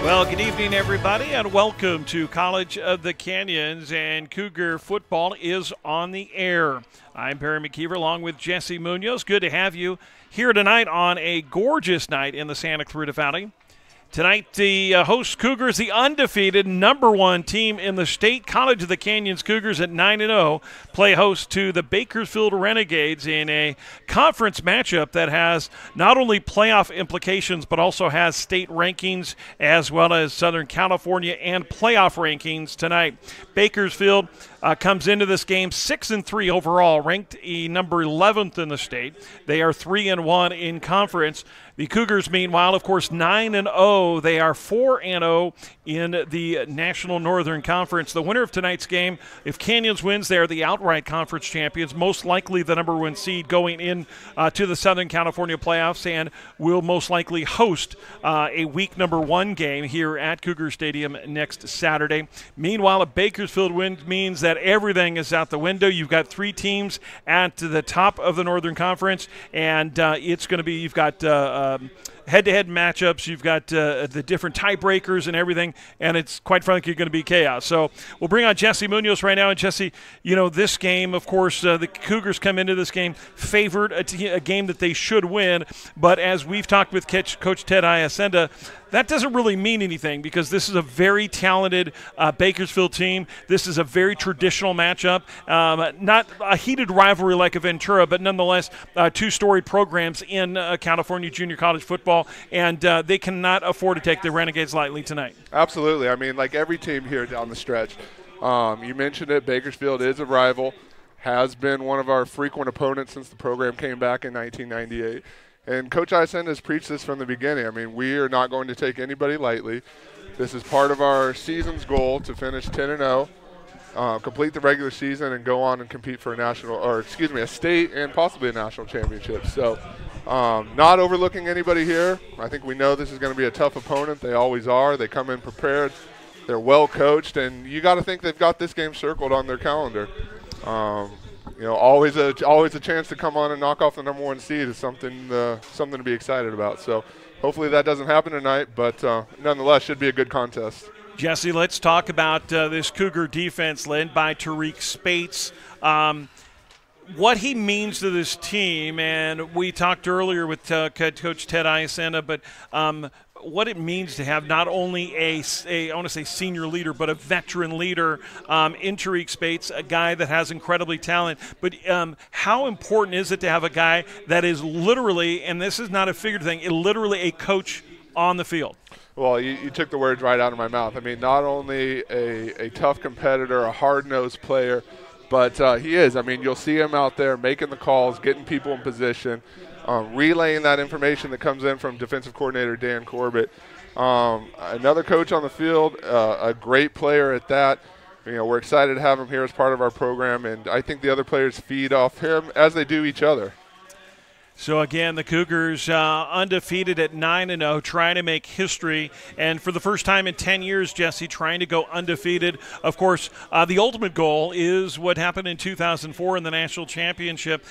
Well, good evening, everybody, and welcome to College of the Canyons, and Cougar football is on the air. I'm Barry McKeever along with Jesse Munoz. Good to have you here tonight on a gorgeous night in the Santa Clarita Valley. Tonight, the host Cougars, the undefeated #1 team in the state, College of the Canyons Cougars at 9-0, play host to the Bakersfield Renegades in a conference matchup that has not only playoff implications but also has state rankings as well as Southern California and playoff rankings tonight. Bakersfield comes into this game 6-3 overall, ranked number 11th in the state. They are 3-1 in conference. The Cougars, meanwhile, of course, 9-0. They are 4-0 in the National Northern Conference. The winner of tonight's game, if Canyons wins, they are the outright conference champions, most likely the #1 seed going in to the Southern California playoffs, and will most likely host a week #1 game here at Cougar Stadium next Saturday. Meanwhile, a Bakersfield win means that everything is out the window. You've got 3 teams at the top of the Northern Conference, and it's going to be, you've got head-to-head matchups, you've got the different tiebreakers and everything, and it's quite frankly going to be chaos. So we'll bring on Jesse Munoz right now. And Jesse, you know, this game, of course, the Cougars come into this game favored, a game that they should win, but as we've talked with Coach Ted Iacenda, that doesn't really mean anything because this is a very talented Bakersfield team. This is a very traditional matchup, not a heated rivalry like a Ventura, but nonetheless 2 storied programs in California junior college football, and they cannot afford to take the Renegades lightly tonight. Absolutely. I mean, like every team here down the stretch. You mentioned it, Bakersfield is a rival, has been one of our frequent opponents since the program came back in 1998. And Coach Iacenda has preached this from the beginning. I mean, we are not going to take anybody lightly. This is part of our season's goal to finish 10-0, complete the regular season, and go on and compete for a state and possibly a national championship. So not overlooking anybody here. I think we know this is going to be a tough opponent. They always are. They come in prepared. They're well coached, and you got to think they've got this game circled on their calendar. You know, always a chance to come on and knock off the #1 seed is something to be excited about. So hopefully that doesn't happen tonight, but nonetheless, should be a good contest. Jesse, let's talk about this Cougar defense led by Tariq Spates. What he means to this team, and we talked earlier with Coach Ted Iacenda, but what it means to have not only I want to say senior leader, but a veteran leader in Tariq Spates, a guy that has incredibly talent. But how important is it to have a guy that is literally, and this is not a figurative thing, literally a coach on the field? Well, you took the words right out of my mouth. I mean, not only a tough competitor, a hard-nosed player, but he is. I mean, you'll see him out there making the calls, getting people in position, relaying that information that comes in from defensive coordinator Dan Corbett. Another coach on the field, a great player at that. You know, we're excited to have him here as part of our program, and I think the other players feed off him as they do each other. So, again, the Cougars undefeated at 9-0, trying to make history. And for the first time in 10 years, Jesse, trying to go undefeated. Of course, the ultimate goal is what happened in 2004 in the national championship.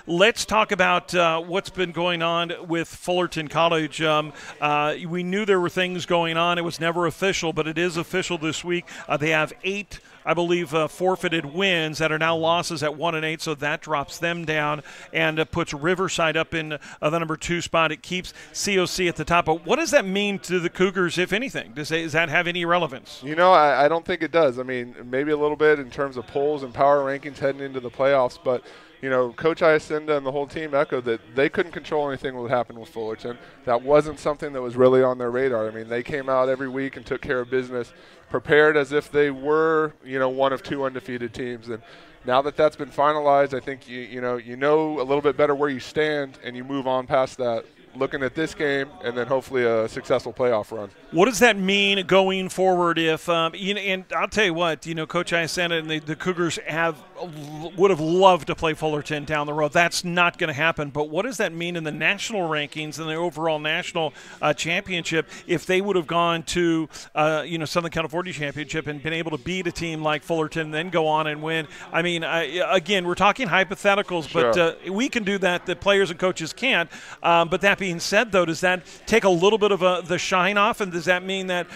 Let's talk about what's been going on with Fullerton College. We knew there were things going on. It was never official, but it is official this week. They have 8 I believe, forfeited wins that are now losses at 1-8, so that drops them down and puts Riverside up in the #2 spot. It keeps COC at the top. But what does that mean to the Cougars, if anything? Does that have any relevance? You know, I don't think it does. I mean, maybe a little bit in terms of polls and power rankings heading into the playoffs, but you know, Coach Iacenda and the whole team echoed that they couldn't control anything that would happen with Fullerton. That wasn't something that was really on their radar. I mean, they came out every week and took care of business, prepared as if they were, you know, one of 2 undefeated teams. And now that that's been finalized, I think you know a little bit better where you stand, and you move on past that, looking at this game and then hopefully a successful playoff run. What does that mean going forward if and I'll tell you what, you know, Coach Iacenda and the Cougars have would have loved to play Fullerton down the road. That's not going to happen. But what does that mean in the national rankings and the overall national championship if they would have gone to Southern California Championship and been able to beat a team like Fullerton and then go on and win? I mean, again, we're talking hypotheticals, but Sure. We can do that. The players and coaches can't. But that being said, though, does that take a little bit of the shine off, and does that mean that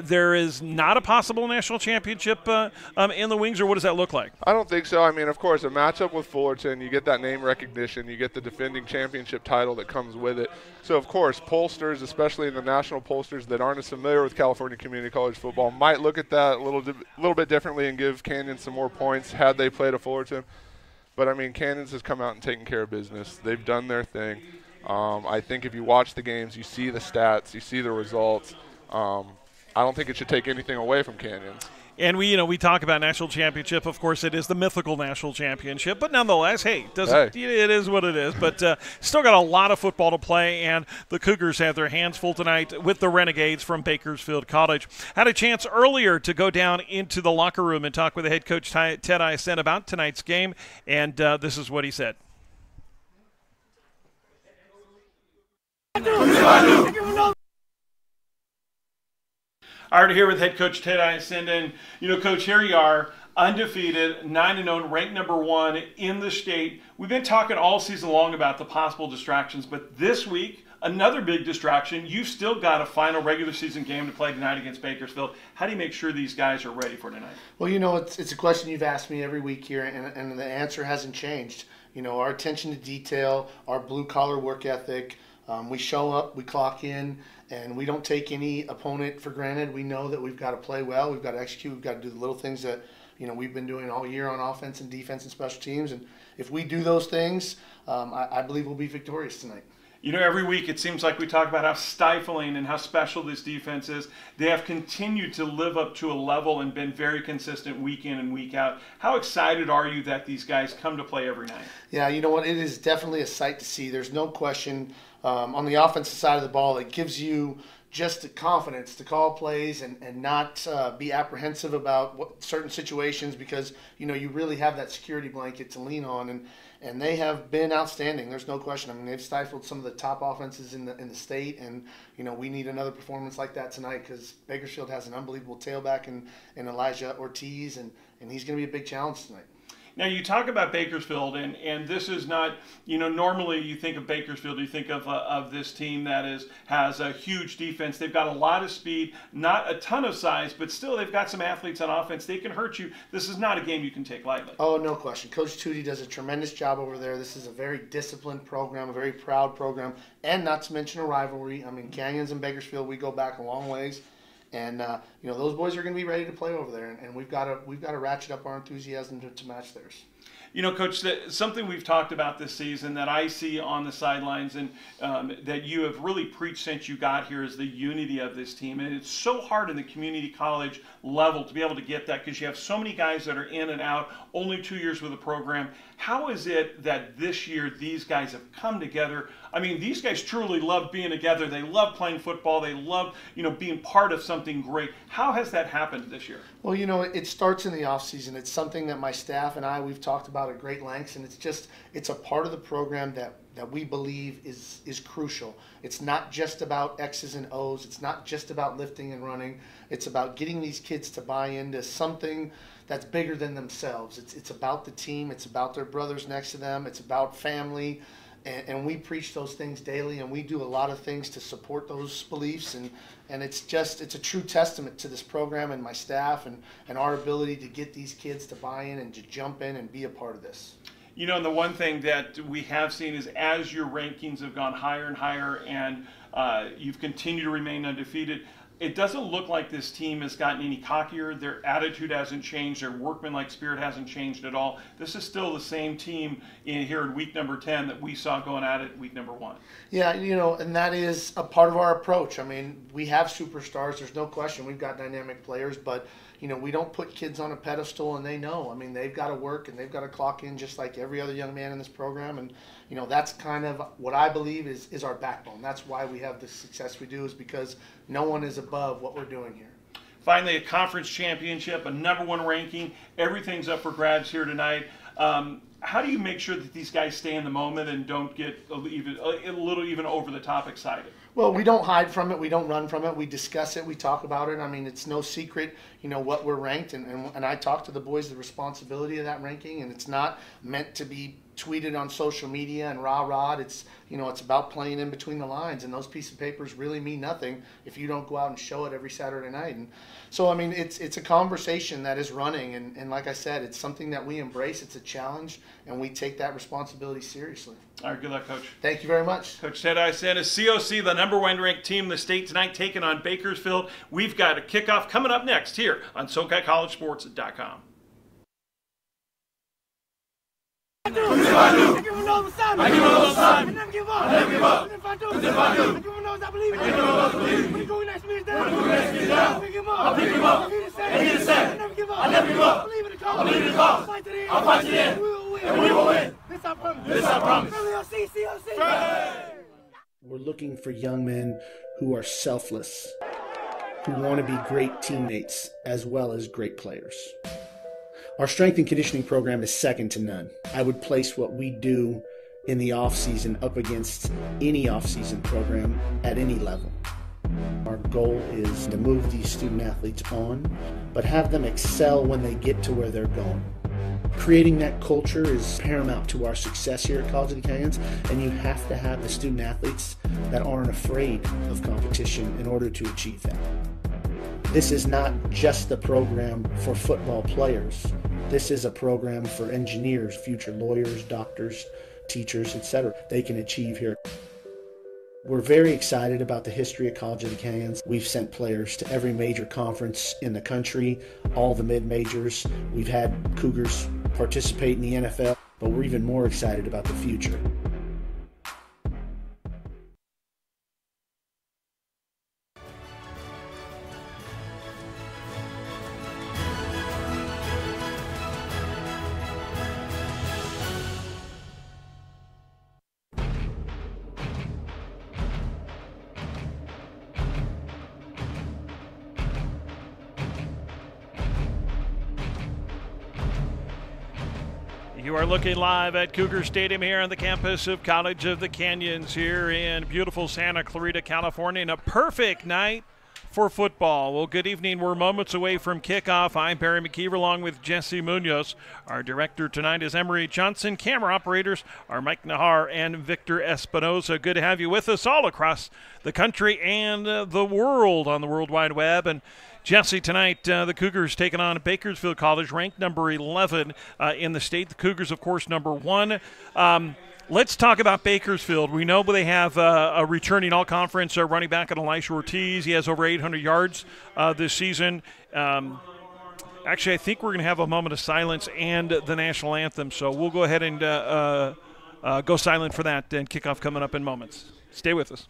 there is not a possible national championship in the wings, or what does that look like? I don't think so. I mean, of course, a matchup with Fullerton, you get that name recognition, you get the defending championship title that comes with it. So, of course, pollsters, especially in the national pollsters that aren't as familiar with California community college football, might look at that a little bit differently and give Canyon some more points had they played a Fullerton. But, I mean, Canyons has come out and taken care of business. They've done their thing. I think if you watch the games, you see the stats, you see the results. I don't think it should take anything away from Canyons. And we talk about national championship. Of course, it is the mythical national championship. But nonetheless, hey, it is what it is. But still got a lot of football to play, and the Cougars have their hands full tonight with the Renegades from Bakersfield College. Had a chance earlier to go down into the locker room and talk with the head coach, Ted Iacenda, about tonight's game, and this is what he said. All right, here with head coach Ted Iacenda, and Coach, here you are, undefeated, 9-0, ranked #1 in the state. We've been talking all season long about the possible distractions, but this week, another big distraction. You've still got a final regular season game to play tonight against Bakersfield. How do you make sure these guys are ready for tonight? Well, it's a question you've asked me every week here, and the answer hasn't changed. Our attention to detail, our blue-collar work ethic. We show up, we clock in, and we don't take any opponent for granted. We know that we've got to play well, we've got to execute, we've got to do the little things that we've been doing all year on offense and defense and special teams. And if we do those things, I believe we'll be victorious tonight. Every week it seems like we talk about how stifling and how special this defense is. They have continued to live up to a level and been very consistent week in and week out. How excited are you that these guys come to play every night? Yeah, you know what? It is definitely a sight to see. There's no question. On the offensive side of the ball, it gives you just the confidence to call plays and not be apprehensive about certain situations because, you really have that security blanket to lean on. And they have been outstanding. There's no question. I mean, they've stifled some of the top offenses in the state, and we need another performance like that tonight because Bakersfield has an unbelievable tailback in Elijah Ortiz, and he's going to be a big challenge tonight. Now, you talk about Bakersfield, and this is not, normally you think of Bakersfield, you think of this team that has a huge defense. They've got a lot of speed, not a ton of size, but still they've got some athletes on offense. They can hurt you. This is not a game you can take lightly. Oh, no question. Coach Tootie does a tremendous job over there. This is a very disciplined program, a very proud program, and not to mention a rivalry. I mean, Canyons and Bakersfield, we go back a long ways. And those boys are going to be ready to play over there, and we've got to ratchet up our enthusiasm to match theirs. Coach, something we've talked about this season that I see on the sidelines and that you have really preached since you got here is the unity of this team. And it's so hard in the community college level to be able to get that because you have so many guys that are in and out, only 2 years with the program. How is it that this year these guys have come together? I mean, these guys truly love being together. They love playing football. They love, being part of something great. How has that happened this year? Well, it starts in the offseason. It's something that my staff and we've talked about at great lengths, and it's a part of the program that we believe is crucial. It's not just about X's and O's. It's not just about lifting and running. It's about getting these kids to buy into something that's bigger than themselves. It's about the team. It's about their brothers next to them. It's about family. And we preach those things daily, and we do a lot of things to support those beliefs, and it's a true testament to this program and my staff and our ability to get these kids to buy in and to jump in and be a part of this. And the one thing that we have seen is as your rankings have gone higher and higher and you've continued to remain undefeated, it doesn't look like this team has gotten any cockier. Their attitude hasn't changed. Their workmanlike spirit hasn't changed at all. This is still the same team here in week number 10 that we saw going at it week number 1. Yeah, and that is a part of our approach. I mean, we have superstars. There's no question. We've got dynamic players, but we don't put kids on a pedestal, and they know. I mean, they've got to work and they've got to clock in just like every other young man in this program. And that's kind of what I believe is our backbone. That's why we have the success we do, is because no one is above what we're doing here. finally a conference championship, a #1 ranking. Everything's up for grabs here tonight. How do you make sure that these guys stay in the moment and don't get a little even over the top excited? Well, we don't hide from it. We don't run from it. We discuss it. We talk about it. I mean, it's no secret, what we're ranked. And I talk to the boys the responsibility of that ranking. And it's not meant to be tweeted on social media and rah-rah. It's, it's about playing in between the lines. And those pieces of papers really mean nothing if you don't go out and show it every Saturday night. And so, I mean, it's a conversation that is running. And like I said, it's something that we embrace. It's a challenge. And we take that responsibility seriously. All right, good luck, Coach. Thank you very much. Coach Ted Iacenda, COC, the #1 ranked team in the state tonight, taking on Bakersfield. We've got a kickoff coming up next here on SoCalCollegeSports.com. We're looking for young men who are selfless, who want to be great teammates as well as great players. Our strength and conditioning program is second to none. I would place what we do in the off-season up against any off-season program at any level. Our goal is to move these student athletes on, but have them excel when they get to where they're going. Creating that culture is paramount to our success here at College of the Canyons, and you have to have the student athletes that aren't afraid of competition in order to achieve that. This is not just a program for football players. This is a program for engineers, future lawyers, doctors, teachers, etc. They can achieve here. We're very excited about the history of College of the Canyons. We've sent players to every major conference in the country, all the mid-majors. We've had Cougars participate in the NFL, but we're even more excited about the future. You are looking live at Cougar Stadium here on the campus of College of the Canyons here in beautiful Santa Clarita, California, and a perfect night for football. Well, good evening. We're moments away from kickoff. I'm Barry McKeever along with Jesse Munoz. Our director tonight is Emery Johnson. Camera operators are Mike Nahar and Victor Espinoza. Good to have you with us all across the country and the world on the World Wide Web. And Jesse, tonight the Cougars taking on Bakersfield College, ranked number 11 in the state. The Cougars, of course, number 1. Let's talk about Bakersfield. We know they have a returning all-conference running back in Elisha Ortiz. He has over 800 yards this season. Actually, I think we're going to have a moment of silence and the national anthem, so we'll go ahead and go silent for that, and kickoff coming up in moments. Stay with us.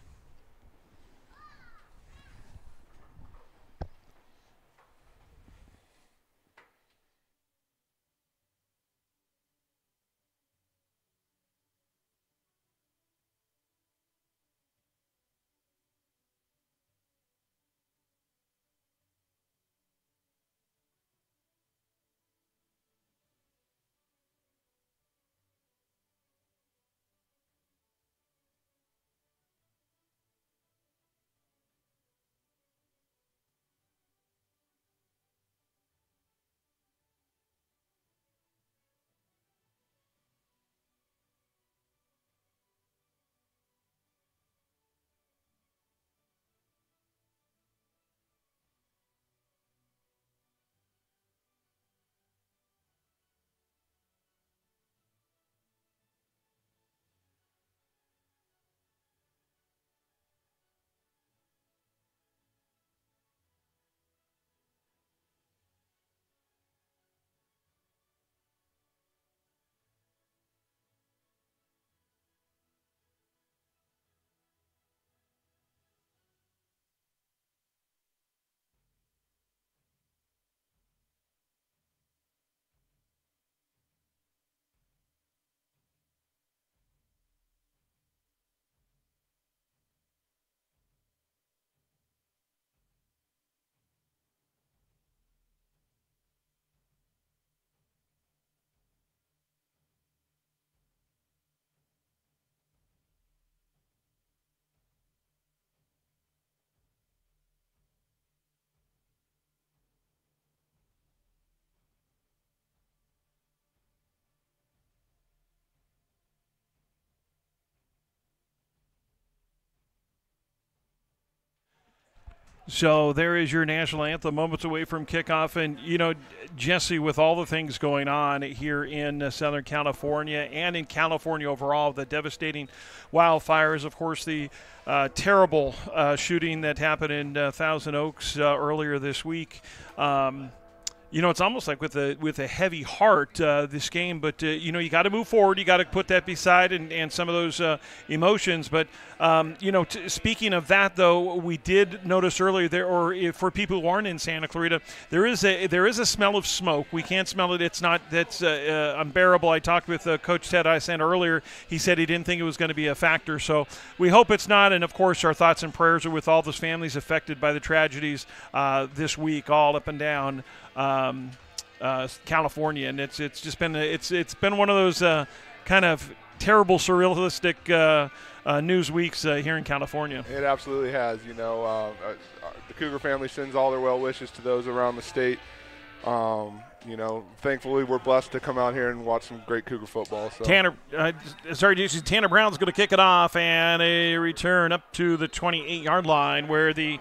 So there is your national anthem, moments away from kickoff. And, you know, Jesse, with all the things going on here in Southern California and in California overall, the devastating wildfires, of course, the terrible shooting that happened in Thousand Oaks earlier this week. You know, it's almost like with a heavy heart, this game. But, you know, you got to move forward. You got to put that beside and some of those emotions. But, you know, speaking of that, though, we did notice earlier there, or if, for people who aren't in Santa Clarita, there is a smell of smoke. We can't smell it. That's unbearable. I talked with Coach Ted Iacenda earlier. He said he didn't think it was going to be a factor. So we hope it's not. And, of course, our thoughts and prayers are with all those families affected by the tragedies this week, all up and down California, and it's just been it's been one of those kind of terrible, surrealistic news weeks here in California. It absolutely has. You know, the Cougar family sends all their well wishes to those around the state. You know, thankfully we're blessed to come out here and watch some great Cougar football. So. Tanner Brown's going to kick it off, and a return up to the 28-yard line where the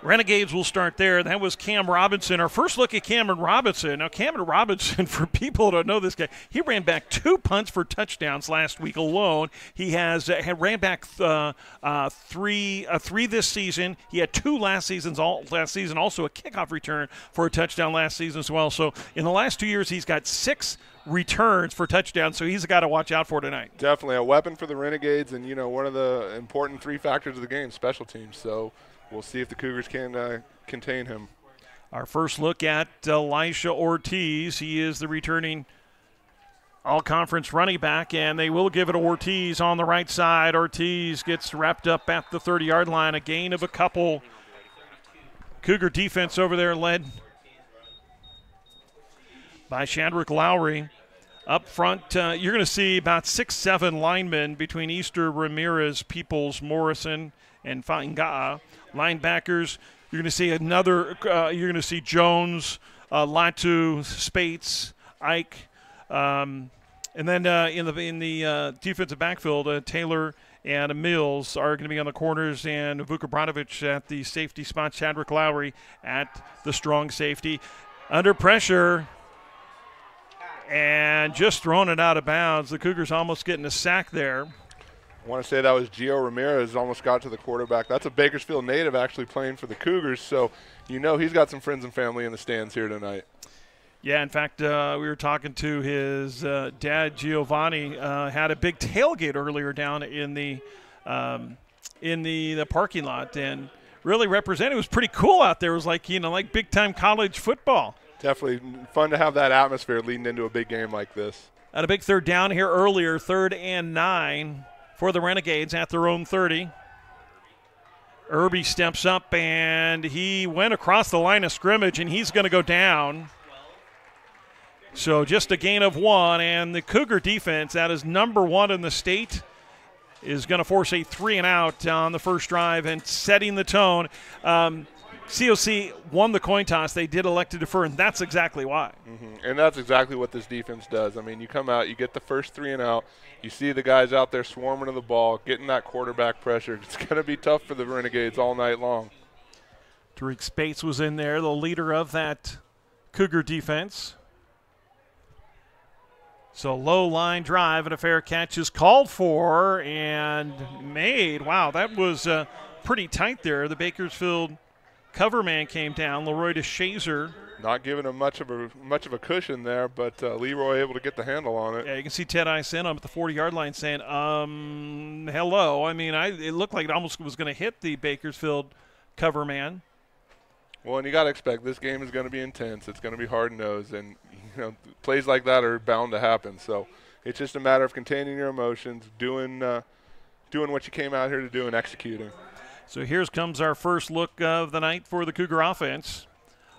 Renegades will start there. That was Cam Robinson. Our first look at Cameron Robinson. Now, Cameron Robinson, for people who don't know this guy, he ran back 2 punts for touchdowns last week alone. He had ran back three this season. He had 2 last season, also a kickoff return for a touchdown last season as well. So in the last 2 years, he's got 6 returns for touchdowns, so he's a guy to watch out for tonight. Definitely a weapon for the Renegades, and, you know, one of the important 3 factors of the game, special teams. So we'll see if the Cougars can contain him. Our first look at Elisha Ortiz. He is the returning all-conference running back, and they will give it to Ortiz on the right side. Ortiz gets wrapped up at the 30-yard line, a gain of a couple. Cougar defense over there led by Shadrick Lowry. Up front, you're going to see about 6-7 linemen between Easter, Ramirez, Peoples, Morrison, and Fanga'a. Linebackers, you're going to see you're going to see Jones, Latu, Spates, Ike, and then in the defensive backfield, Taylor and Mills are going to be on the corners, and Vukobranovic at the safety spot, Shadrick Lowry at the strong safety. Under pressure, and just throwing it out of bounds. The Cougars almost getting a sack there. I want to say that was Gio Ramirez almost got to the quarterback. That's a Bakersfield native actually playing for the Cougars, so you know he's got some friends and family in the stands here tonight. Yeah, in fact, we were talking to his dad, Giovanni, had a big tailgate earlier down in the parking lot, and really represented. It was pretty cool out there. It was like, you know, like big-time college football. Definitely fun to have that atmosphere leading into a big game like this. Had a big third down here earlier, 3rd and 9 for the Renegades at their own 30. Irby steps up, and he went across the line of scrimmage, and he's going to go down. So just a gain of 1, and the Cougar defense, that is number 1 in the state, is going to force a 3-and-out on the first drive and setting the tone. COC won the coin toss. They did elect to defer, and that's exactly why. And that's exactly what this defense does. I mean, you come out, you get the first 3-and-out, you see the guys out there swarming to the ball, getting that quarterback pressure. It's going to be tough for the Renegades all night long. Tariq Spates was in there, the leader of that Cougar defense. So low line drive and a fair catch is called for and made. Wow, that was pretty tight there. The Bakersfield cover man came down, Leroy DeShazer. Not giving him much of a cushion there, but Leroy able to get the handle on it. Yeah, you can see Ted Iacenda at the 40-yard line saying, hello. I mean, it looked like it almost was going to hit the Bakersfield cover man. Well, and you got to expect this game is going to be intense. It's going to be hard-nosed, and you know plays like that are bound to happen. So it's just a matter of containing your emotions, doing what you came out here to do, and executing. So here comes our first look of the night for the Cougar offense.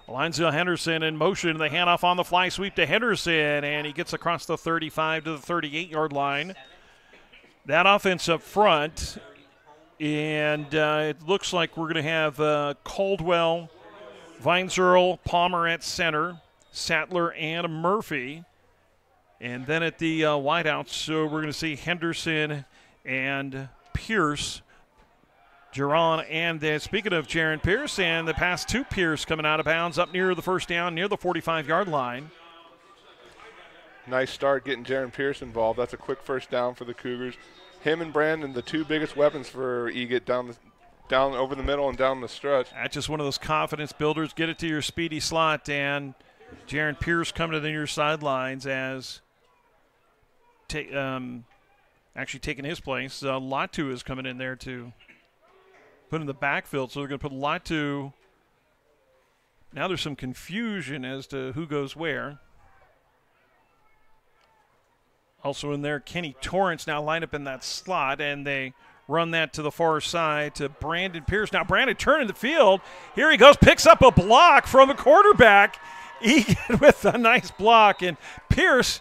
Alonzo Henderson in motion. The handoff on the fly sweep to Henderson, and he gets across the 35 to the 38-yard line. That offense up front, and it looks like we're going to have Caldwell, Vinesearl, Palmer at center, Sattler and Murphy. And then at the wideouts, so we're going to see Henderson and Pierce Geron, and speaking of Jaron Pierce, and the pass to Pierce coming out of bounds up near the first down, near the 45-yard line. Nice start getting Jaron Pierce involved. That's a quick first down for the Cougars. Him and Brandon, the two biggest weapons for Egan down over the middle and down the stretch. That's just one of those confidence builders. Get it to your speedy slot, and Jaron Pierce coming to the near sidelines as actually taking his place. Latu is coming in there to put in the backfield, so they're going to put Latu. Now there's some confusion as to who goes where. Also in there, Kenny Torrance now lined up in that slot, and they run that to the far side to Brandon Pierce. Now Brandon turning the field. Here he goes, picks up a block from a quarterback. Egan with a nice block, and Pierce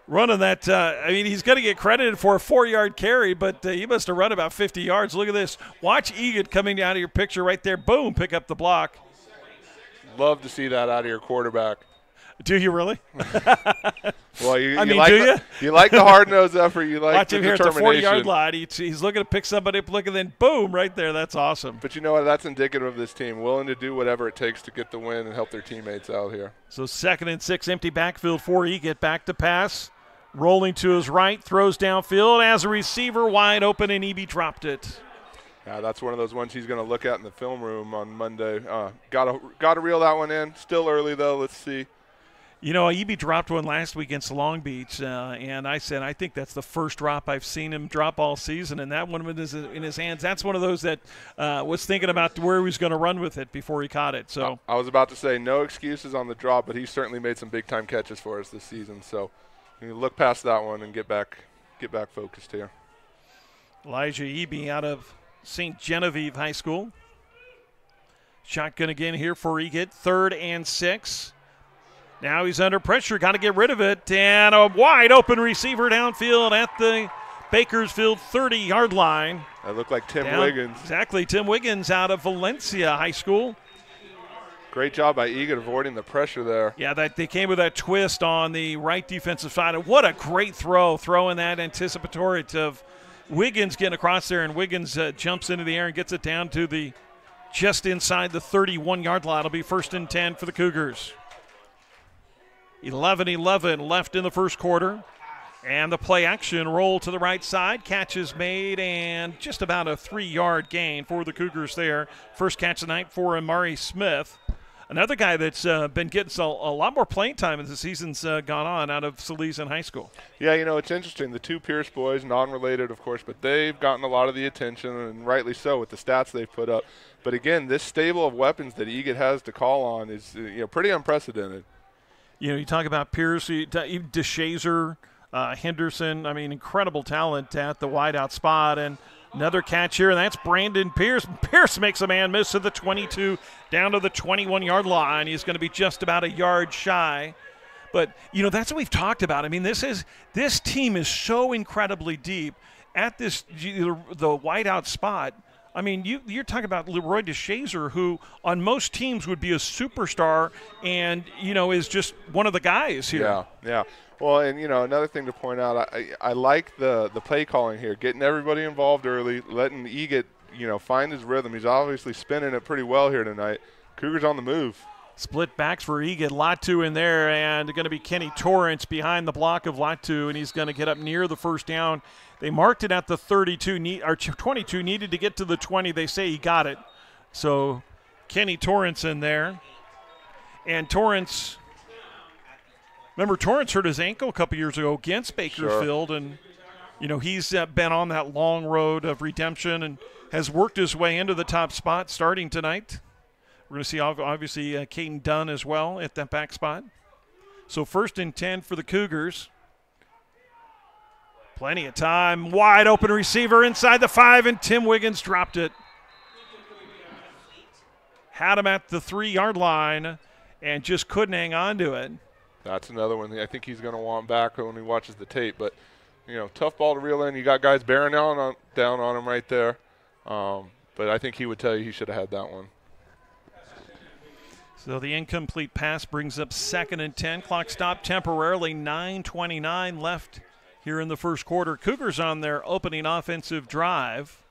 running that. He's going to get credited for a 4-yard carry, but he must have run about 50 yards. Look at this. Watch Egan coming out of your picture right there. Boom, pick up the block. Love to see that out of your quarterback. Do you really? Well, you you like the hard-nosed effort. You like watch the him here at the determination. 40-yard line. He's looking to pick somebody up, and then boom, right there. That's awesome. But you know what? That's indicative of this team, willing to do whatever it takes to get the win and help their teammates out here. So 2nd and 6, empty backfield for Egan. Back to pass. Rolling to his right, throws downfield as a receiver wide open, and Eby dropped it. Yeah, that's one of those ones he's going to look at in the film room on Monday. Got to reel that one in. Still early, though. Let's see. You know, Eby dropped one last week against Long Beach, and I said I think that's the first drop I've seen him drop all season, and that one was in his hands. That's one of those that was thinking about where he was going to run with it before he caught it. So I was about to say no excuses on the drop, but he certainly made some big-time catches for us this season. So you look past that one and get back focused here. Elijah Eby out of St. Genevieve High School. Shotgun again here for Egan. 3rd and 6. Now he's under pressure, got to get rid of it, and a wide open receiver downfield at the Bakersfield 30-yard line. That looked like Tim Wiggins. Exactly, Tim Wiggins out of Valencia High School. Great job by Egan avoiding the pressure there. Yeah, they came with that twist on the right defensive side. And what a great throwing that anticipatory to Wiggins getting across there, and Wiggins jumps into the air and gets it down to just inside the 31-yard line. It'll be 1st and 10 for the Cougars. 11-11 left in the first quarter. And the play action roll to the right side. Catch is made, and just about a 3-yard gain for the Cougars there. First catch tonight for Amari Smith. Another guy that's been getting a lot more playing time as the season's gone on out of Salesian High School. Yeah, it's interesting. The two Pierce boys, non-related, of course, but they've gotten a lot of the attention, and rightly so with the stats they've put up. But, again, this stable of weapons that Egan has to call on is pretty unprecedented. You talk about Pierce, even DeShazer, Henderson, incredible talent at the wideout spot. And another catch here, and that's Brandon Pierce. Pierce makes a man miss to the 22, down to the 21-yard line. He's going to be just about a yard shy. But, that's what we've talked about. This team is so incredibly deep at the wideout spot. You're talking about Leroy DeShazer, who on most teams would be a superstar and, is just one of the guys here. Yeah. Well, and, another thing to point out, I like the play calling here, getting everybody involved early, letting Egan, find his rhythm. He's obviously spinning it pretty well here tonight. Cougars on the move. Split backs for Egan. Latu in there, and going to be Kenny Torrance behind the block of Latu, and he's going to get up near the first down. They marked it at the 32, or 22, needed to get to the 20. They say he got it. So Kenny Torrance in there. And Torrance, remember Torrance hurt his ankle a couple years ago against Bakersfield. Sure. And, he's been on that long road of redemption and has worked his way into the top spot starting tonight. We're going to see, obviously, Caden Dunn as well at that back spot. So 1st and 10 for the Cougars. Plenty of time. Wide open receiver inside the 5, and Tim Wiggins dropped it. Had him at the 3-yard line and just couldn't hang on to it. That's another one I think he's going to want back when he watches the tape. But, tough ball to reel in. You got guys bearing down on him right there. But I think he would tell you he should have had that one. So the incomplete pass brings up 2nd and 10. Clock stopped temporarily. 9:29 left here in the first quarter. Cougars on their opening offensive drive.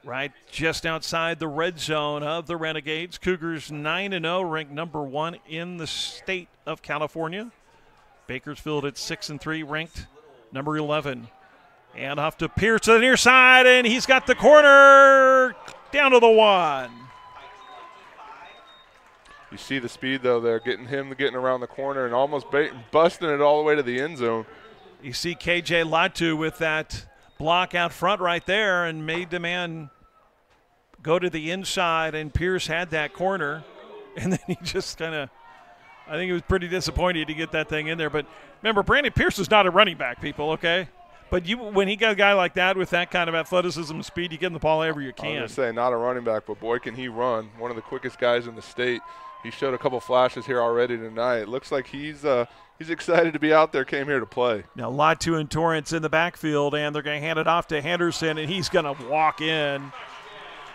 right just outside the red zone of the Renegades. Cougars 9-0, ranked number 1 in the state of California. Bakersfield at 6-3, ranked number 11. And off to Pierce to the near side, and he's got the corner down to the 1. You see the speed, though, there, getting around the corner and almost busting it all the way to the end zone. You see KJ Latu with that block out front right there and made the man go to the inside, and Pierce had that corner. And then he just kind of, I think he was pretty disappointed to get that thing in there. But remember, Brandon Pierce is not a running back, people, okay? But when he got a guy like that with that kind of athleticism and speed, you get him the ball everywhere you can. I was going to say, not a running back, but boy, can he run. One of the quickest guys in the state. He showed a couple flashes here already tonight. Looks like he's excited to be out there, came here to play. Now, Latu and Torrance in the backfield, and they're going to hand it off to Henderson, and he's going to walk in.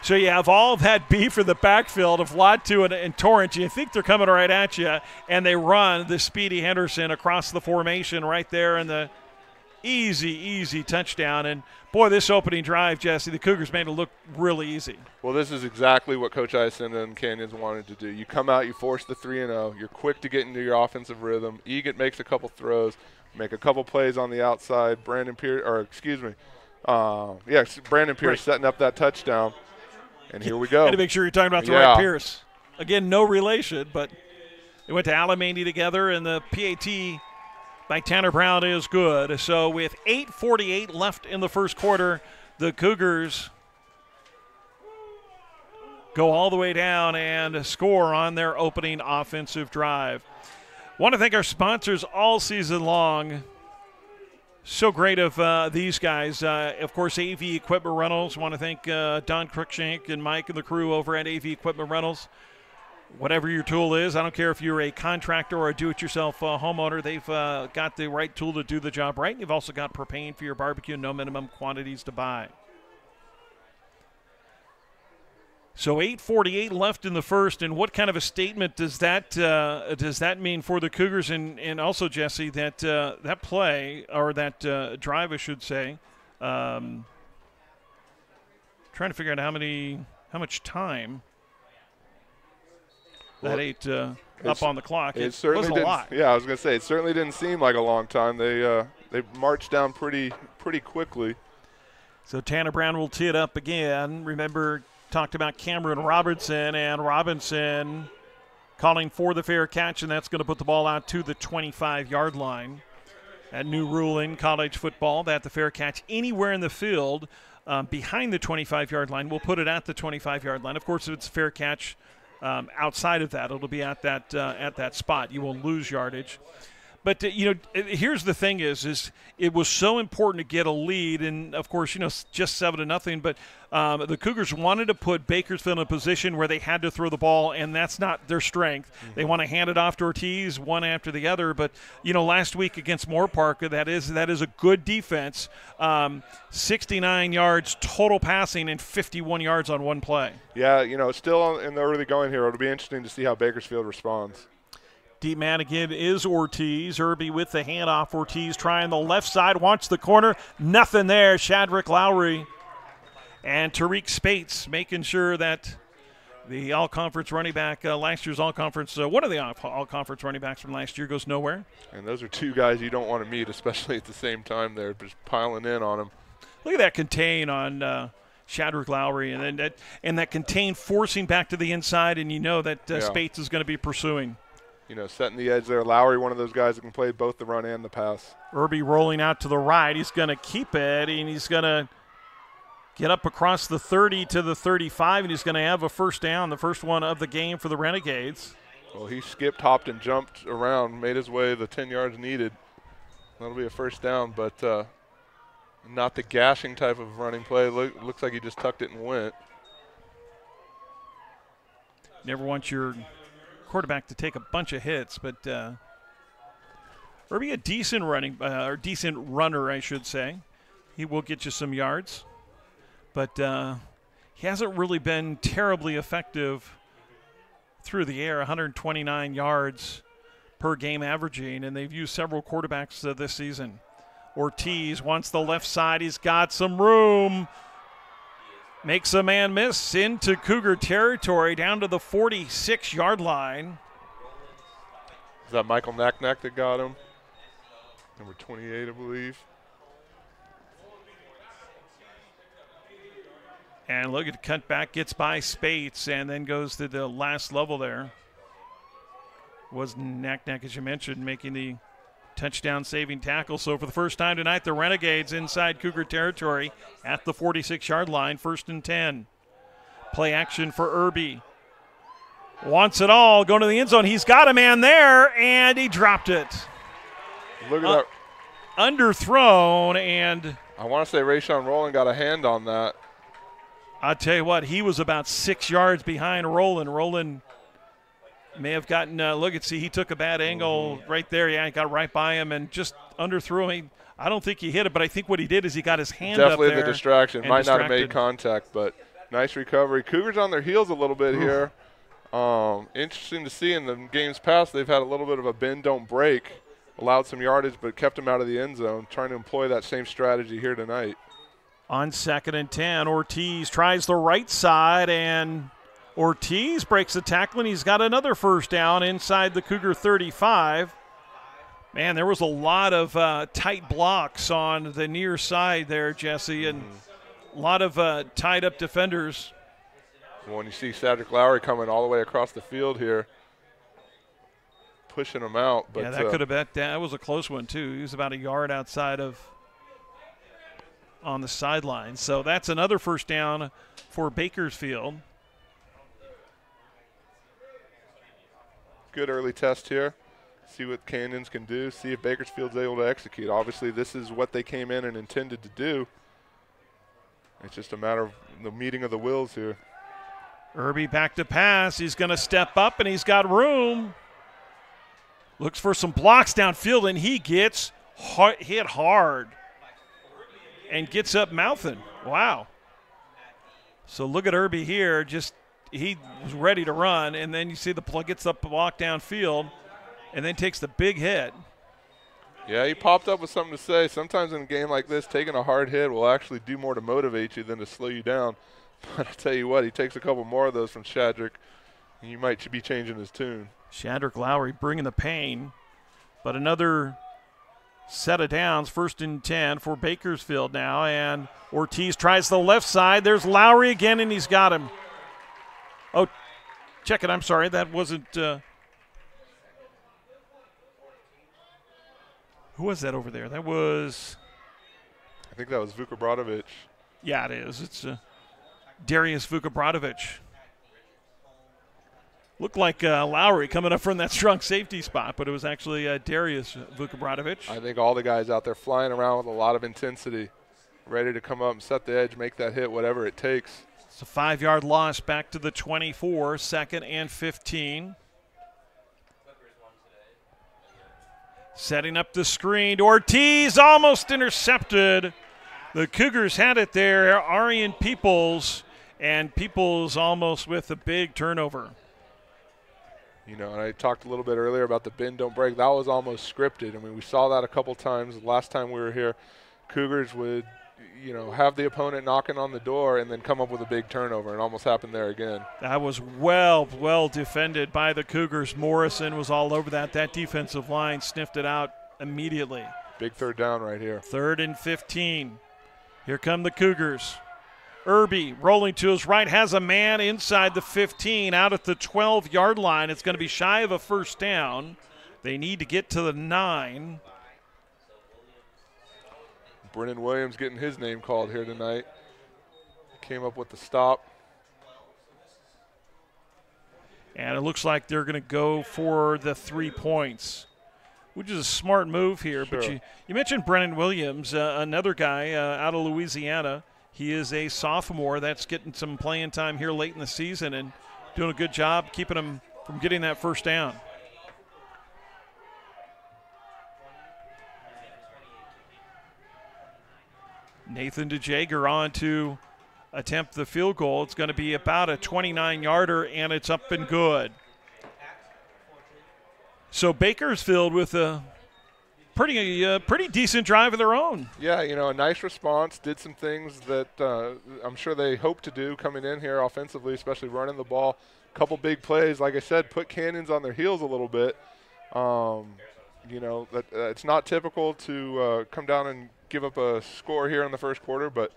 So you have all of that beef in the backfield of Latu and Torrance. You think they're coming right at you, and they run the speedy Henderson across the formation right there in the easy touchdown. And, boy, this opening drive, Jesse, the Cougars made it look really easy. Well, this is exactly what Coach Iacenda and Canyons wanted to do. You come out, you force the 3-0. You're quick to get into your offensive rhythm. Egan makes a couple throws, make a couple plays on the outside. Brandon Pierce Right. setting up that touchdown. And here we go. Got to make sure you're talking about the right Pierce. Again, no relation, but they went to Alamany together, and the PAT by Tanner Brown is good. So with 8:48 left in the first quarter, the Cougars go all the way down and score on their opening offensive drive. Want to thank our sponsors all season long. So great of these guys. Of course, AV Equipment Rentals. Want to thank Don Cruikshank and Mike and the crew over at AV Equipment Rentals. Whatever your tool is, I don't care if you're a contractor or a do-it-yourself homeowner, they've got the right tool to do the job right. And you've also got propane for your barbecue, no minimum quantities to buy. So 8:48 left in the first, and what kind of a statement does that mean for the Cougars? And also, Jesse, that that play, or that drive, I should say, trying to figure out how much time that ate up on the clock. It was a lot. Yeah, I was going to say, it certainly didn't seem like a long time. They marched down pretty quickly. So Tanner Brown will tee it up again. Remember, talked about Cameron Robinson, and Robinson calling for the fair catch, and that's going to put the ball out to the 25-yard line. That new rule in college football, that the fair catch anywhere in the field behind the 25-yard line will put it at the 25-yard line. Of course, if it's a fair catch outside of that, it'll be at that spot. You won't lose yardage. But, here's the thing is it was so important to get a lead. And, of course, just 7-0. But the Cougars wanted to put Bakersfield in a position where they had to throw the ball, and that's not their strength. Mm-hmm. They want to hand it off to Ortiz one after the other. But, last week against Moore Park, that is a good defense. 69 yards total passing and 51 yards on one play. Yeah, still in the early going here. It'll be interesting to see how Bakersfield responds. Deep man again is Ortiz. Irby with the handoff. Ortiz trying the left side, wants the corner. Nothing there. Shadrick Lowry and Tariq Spates making sure that the all-conference running back, last year's all-conference, one of the all-conference running backs from last year goes nowhere. And those are two guys you don't want to meet, especially at the same time. They're just piling in on him. Look at that contain on Shadrick Lowry, and that contain forcing back to the inside, and that Spates is going to be pursuing. Setting the edge there. Lowry, one of those guys that can play both the run and the pass. Irby rolling out to the right. He's going to keep it, and he's going to get up across the 30 to the 35, and he's going to have a first down, the first one of the game for the Renegades. Well, he skipped, hopped, and jumped around, made his way the 10 yards needed. That'll be a first down, but not the gashing type of running play. Looks like he just tucked it and went. Never want your quarterback to take a bunch of hits, but Irby a decent runner, I should say. He will get you some yards, but he hasn't really been terribly effective through the air. 129 yards per game averaging, and they've used several quarterbacks this season. Ortiz wants the left side. He's got some room. Makes a man miss into Cougar territory down to the 46-yard line. Is that Michael Knack that got him? Number 28, I believe. And look at cut back, gets by Spates, and then goes to the last level there. Was Knack, as you mentioned, making the touchdown saving tackle. So for the first time tonight, the Renegades inside Cougar territory at the 46-yard line, 1st and 10. Play action for Irby. Wants it all, going to the end zone. He's got a man there, and he dropped it. Look at that. Underthrown, and I want to say Rayshawn Rowland got a hand on that. I'll tell you what, he was about 6 yards behind Rowland. Rowland may have gotten he took a bad angle right there. Yeah, he got right by him and just underthrew him. I don't think he hit it, but I think what he did is he got his hand up there. Definitely the distraction. Might not have made contact, but nice recovery. Cougars on their heels a little bit here. Interesting to see in the games past, they've had a little bit of a bend, don't break. Allowed some yardage, but kept him out of the end zone. Trying to employ that same strategy here tonight. On 2nd and 10, Ortiz tries the right side, and Ortiz breaks the tackle, and he's got another first down inside the Cougar 35. Man, there was a lot of tight blocks on the near side there, Jesse, and a lot of tied-up defenders. When you see Cedric Lowry coming all the way across the field here, pushing him out. But yeah, that could have been. That was a close one, too. He was about a yard outside of on the sideline. So that's another first down for Bakersfield. Good early test here. See what Canyons can do. See if Bakersfield's able to execute. Obviously, this is what they came in and intended to do. It's just a matter of the meeting of the wills here. Irby back to pass. He's going to step up, and he's got room. Looks for some blocks downfield, and he gets hit hard and gets up mouthing. Wow. So look at Irby here. He was ready to run, and then you see the plug gets up block downfield and then takes the big hit. Yeah, he popped up with something to say. Sometimes in a game like this, taking a hard hit will actually do more to motivate you than to slow you down. But I'll tell you what, he takes a couple more of those from Shadrick, and you might be changing his tune. Shadrick Lowry bringing the pain, but another set of downs, 1st and 10 for Bakersfield now, and Ortiz tries the left side. There's Lowry again, and he's got him. Oh, check it. I'm sorry. That wasn't who was that over there? That was – I think that was Vukobradovic. Yeah, it is. It's Darius Vukobradovic. Looked like Lowry coming up from that strong safety spot, but it was actually Darius Vukobradovic. I think all the guys out there flying around with a lot of intensity, ready to come up and set the edge, make that hit, whatever it takes. It's a 5-yard loss back to the 24, 2nd and 15. Setting up the screen. Ortiz almost intercepted. The Cougars had it there. Arian Peoples, and Peoples almost with a big turnover. You know, and I talked a little bit earlier about the bend, don't break. That was almost scripted. I mean, we saw that a couple times. Last time we were here, Cougars would, you know, have the opponent knocking on the door and then come up with a big turnover, and almost happened there again. That was well defended by the Cougars. Morrison was all over that. That defensive line sniffed it out immediately. Big third down right here. 3rd and 15. Here come the Cougars. Irby rolling to his right, has a man inside the 15, out at the 12-yard line. It's going to be shy of a first down. They need to get to the 9. Brennan Williams getting his name called here tonight. Came up with the stop. And it looks like they're going to go for the 3 points, which is a smart move here. Sure. But you mentioned Brennan Williams, another guy out of Louisiana. He is a sophomore that's getting some playing time here late in the season and doing a good job keeping him from getting that first down. Nathan DeJager on to attempt the field goal. It's going to be about a 29-yarder, and it's up and good. So Bakersfield with a pretty decent drive of their own. Yeah, a nice response. Did some things that I'm sure they hope to do coming in here offensively, especially running the ball. Couple big plays, like I said, put Canyons on their heels a little bit. It's not typical to come down and give up a score here in the first quarter, but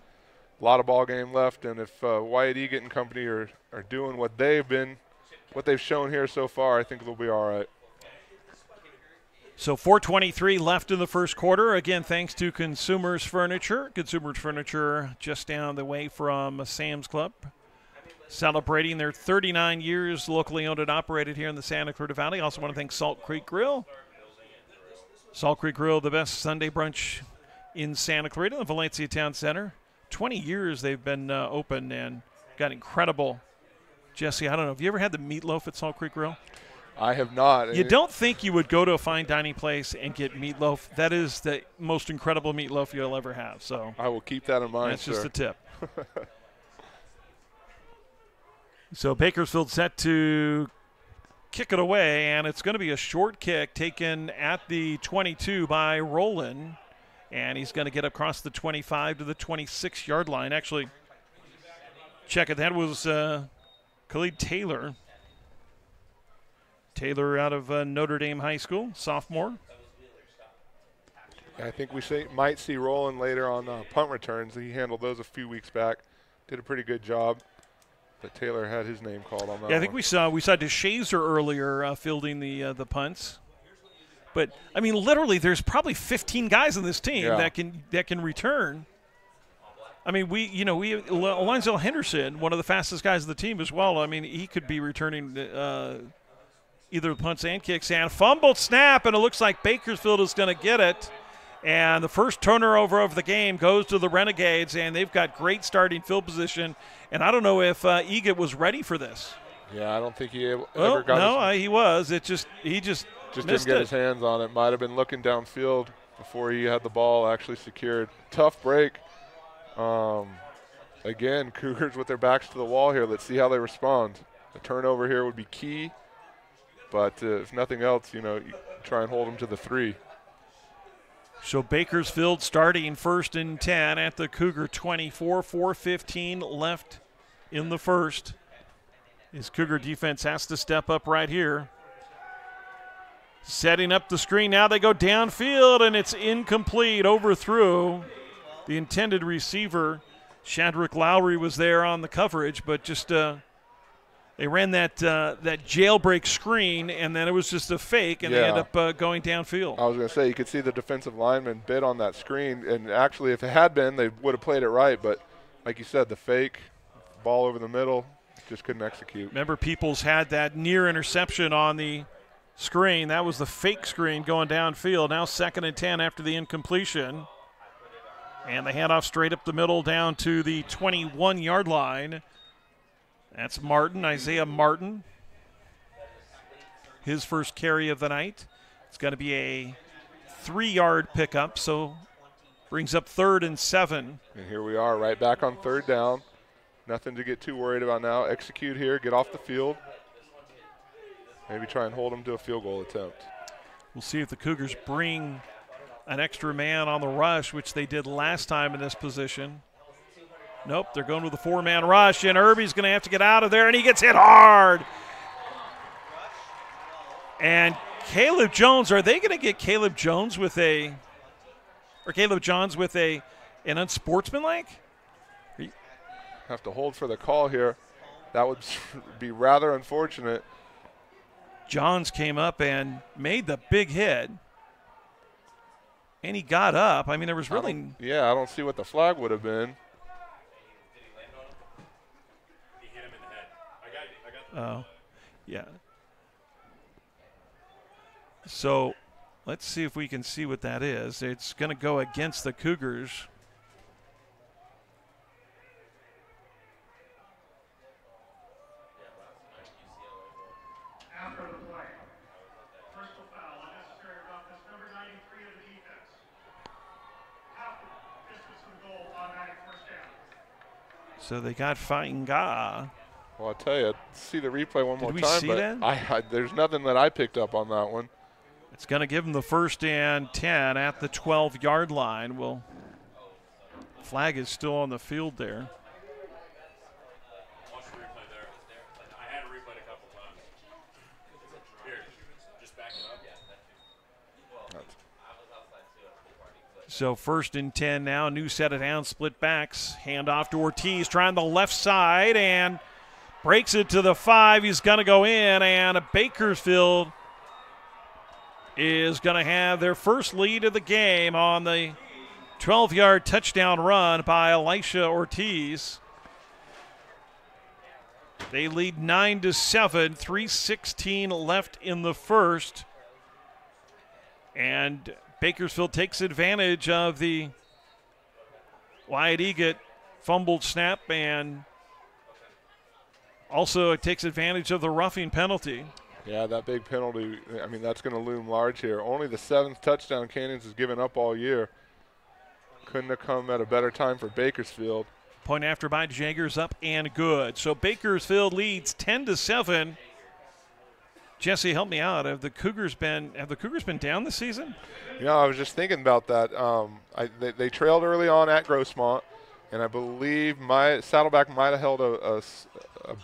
a lot of ball game left. And if Wyatt Egan and company are doing what they've shown here so far, I think they'll be all right. So 4:23 left in the first quarter. Again, thanks to Consumers Furniture. Consumers Furniture just down the way from Sam's Club, celebrating their 39 years locally owned and operated here in the Santa Cruz Valley. Also want to thank Salt Creek Grill. Salt Creek Grill, the best Sunday brunch in Santa Clarita, the Valencia Town Center. 20 years they've been open and got incredible. Jesse, I don't know, have you ever had the meatloaf at Salt Creek Grill? I have not. You don't think you would go to a fine dining place and get meatloaf. That is the most incredible meatloaf you'll ever have. So I will keep that in mind, that's sir. just a tip. So Bakersfield set to kick it away, and it's going to be a short kick taken at the 22 by Roland, and he's going to get across the 25 to the 26-yard line. Actually, check it. That was Khalid Taylor. Taylor out of Notre Dame High School, sophomore. I think we might see Roland later on punt returns. He handled those a few weeks back. Did a pretty good job. But Taylor had his name called on that. Yeah, I think we saw DeShazer earlier fielding the punts. But I mean, literally, there's probably 15 guys on this team that can return. I mean, Alonzo Henderson, one of the fastest guys on the team as well. I mean, he could be returning either punts and kicks. And fumbled snap, and it looks like Bakersfield is going to get it. And the first turnover of the game goes to the Renegades, and they've got great starting field position. And I don't know if Egan was ready for this. Yeah, I don't think he ever got no, he was. He just didn't get his hands on it. Might have been looking downfield before he had the ball actually secured. Tough break. Again, Cougars with their backs to the wall here. Let's see how they respond. A turnover here would be key. But if nothing else, you try and hold them to the 3. So Bakersfield starting 1st and 10 at the Cougar 24, 4:15 left in the first. His Cougar defense has to step up right here. Setting up the screen. Now they go downfield, and it's incomplete. Overthrew. The intended receiver, Shadrick Lowry, was there on the coverage, but just they ran that jailbreak screen, and then it was just a fake, and they end up going downfield. I was going to say, you could see the defensive lineman bid on that screen, and actually if it had been, they would have played it right. But like you said, the fake, ball over the middle, just couldn't execute. Remember, Peoples had that near interception on the screen. That was the fake screen going downfield. Now 2nd and 10 after the incompletion. And the handoff straight up the middle down to the 21-yard line. That's Martin, Isaiah Martin. His first carry of the night. It's going to be a 3-yard pickup, so brings up 3rd and 7. And here we are, right back on 3rd down. Nothing to get too worried about now. Execute here, get off the field. Maybe try and hold them to a field goal attempt. We'll see if the Cougars bring an extra man on the rush, which they did last time in this position. Nope, they're going with a 4-man rush, and Irby's going to have to get out of there, and he gets hit hard. And Caleb Jones, are they going to get Caleb Jones with an unsportsmanlike? Have to hold for the call here. That would be rather unfortunate. Johns came up and made the big hit, and he got up. I mean, there was really – I don't see what the flag would have been. Oh, yeah. So let's see if we can see what that is. It's going to go against the Cougars. After the play, personal foul, unnecessary roughness, number 93 of the defense. After distance from goal, automatic first down. So they got Fainga. Well, I'll tell you, see the replay one more time. Did we see that? There's nothing that I picked up on that one. It's going to give them the 1st and 10 at the 12-yard line. Flag is still on the field there. So 1st and 10 now, new set of downs, split backs. Hand off to Ortiz, trying the left side and breaks it to the 5. He's going to go in, and Bakersfield is going to have their first lead of the game on the 12-yard touchdown run by Elisha Ortiz. They lead 9-7, 3:16 left in the first. And Bakersfield takes advantage of the Wyatt Egan fumbled snap, and also it takes advantage of the roughing penalty. Yeah, that big penalty, I mean, that's going to loom large here. Only the 7th touchdown Canyons has given up all year. Couldn't have come at a better time for Bakersfield. Point after by Jaggers, up and good. So Bakersfield leads 10-7. Jesse, help me out. Have the Cougars been down this season? Yeah, I was just thinking about that. They trailed early on at Grossmont, and I believe Saddleback might have held a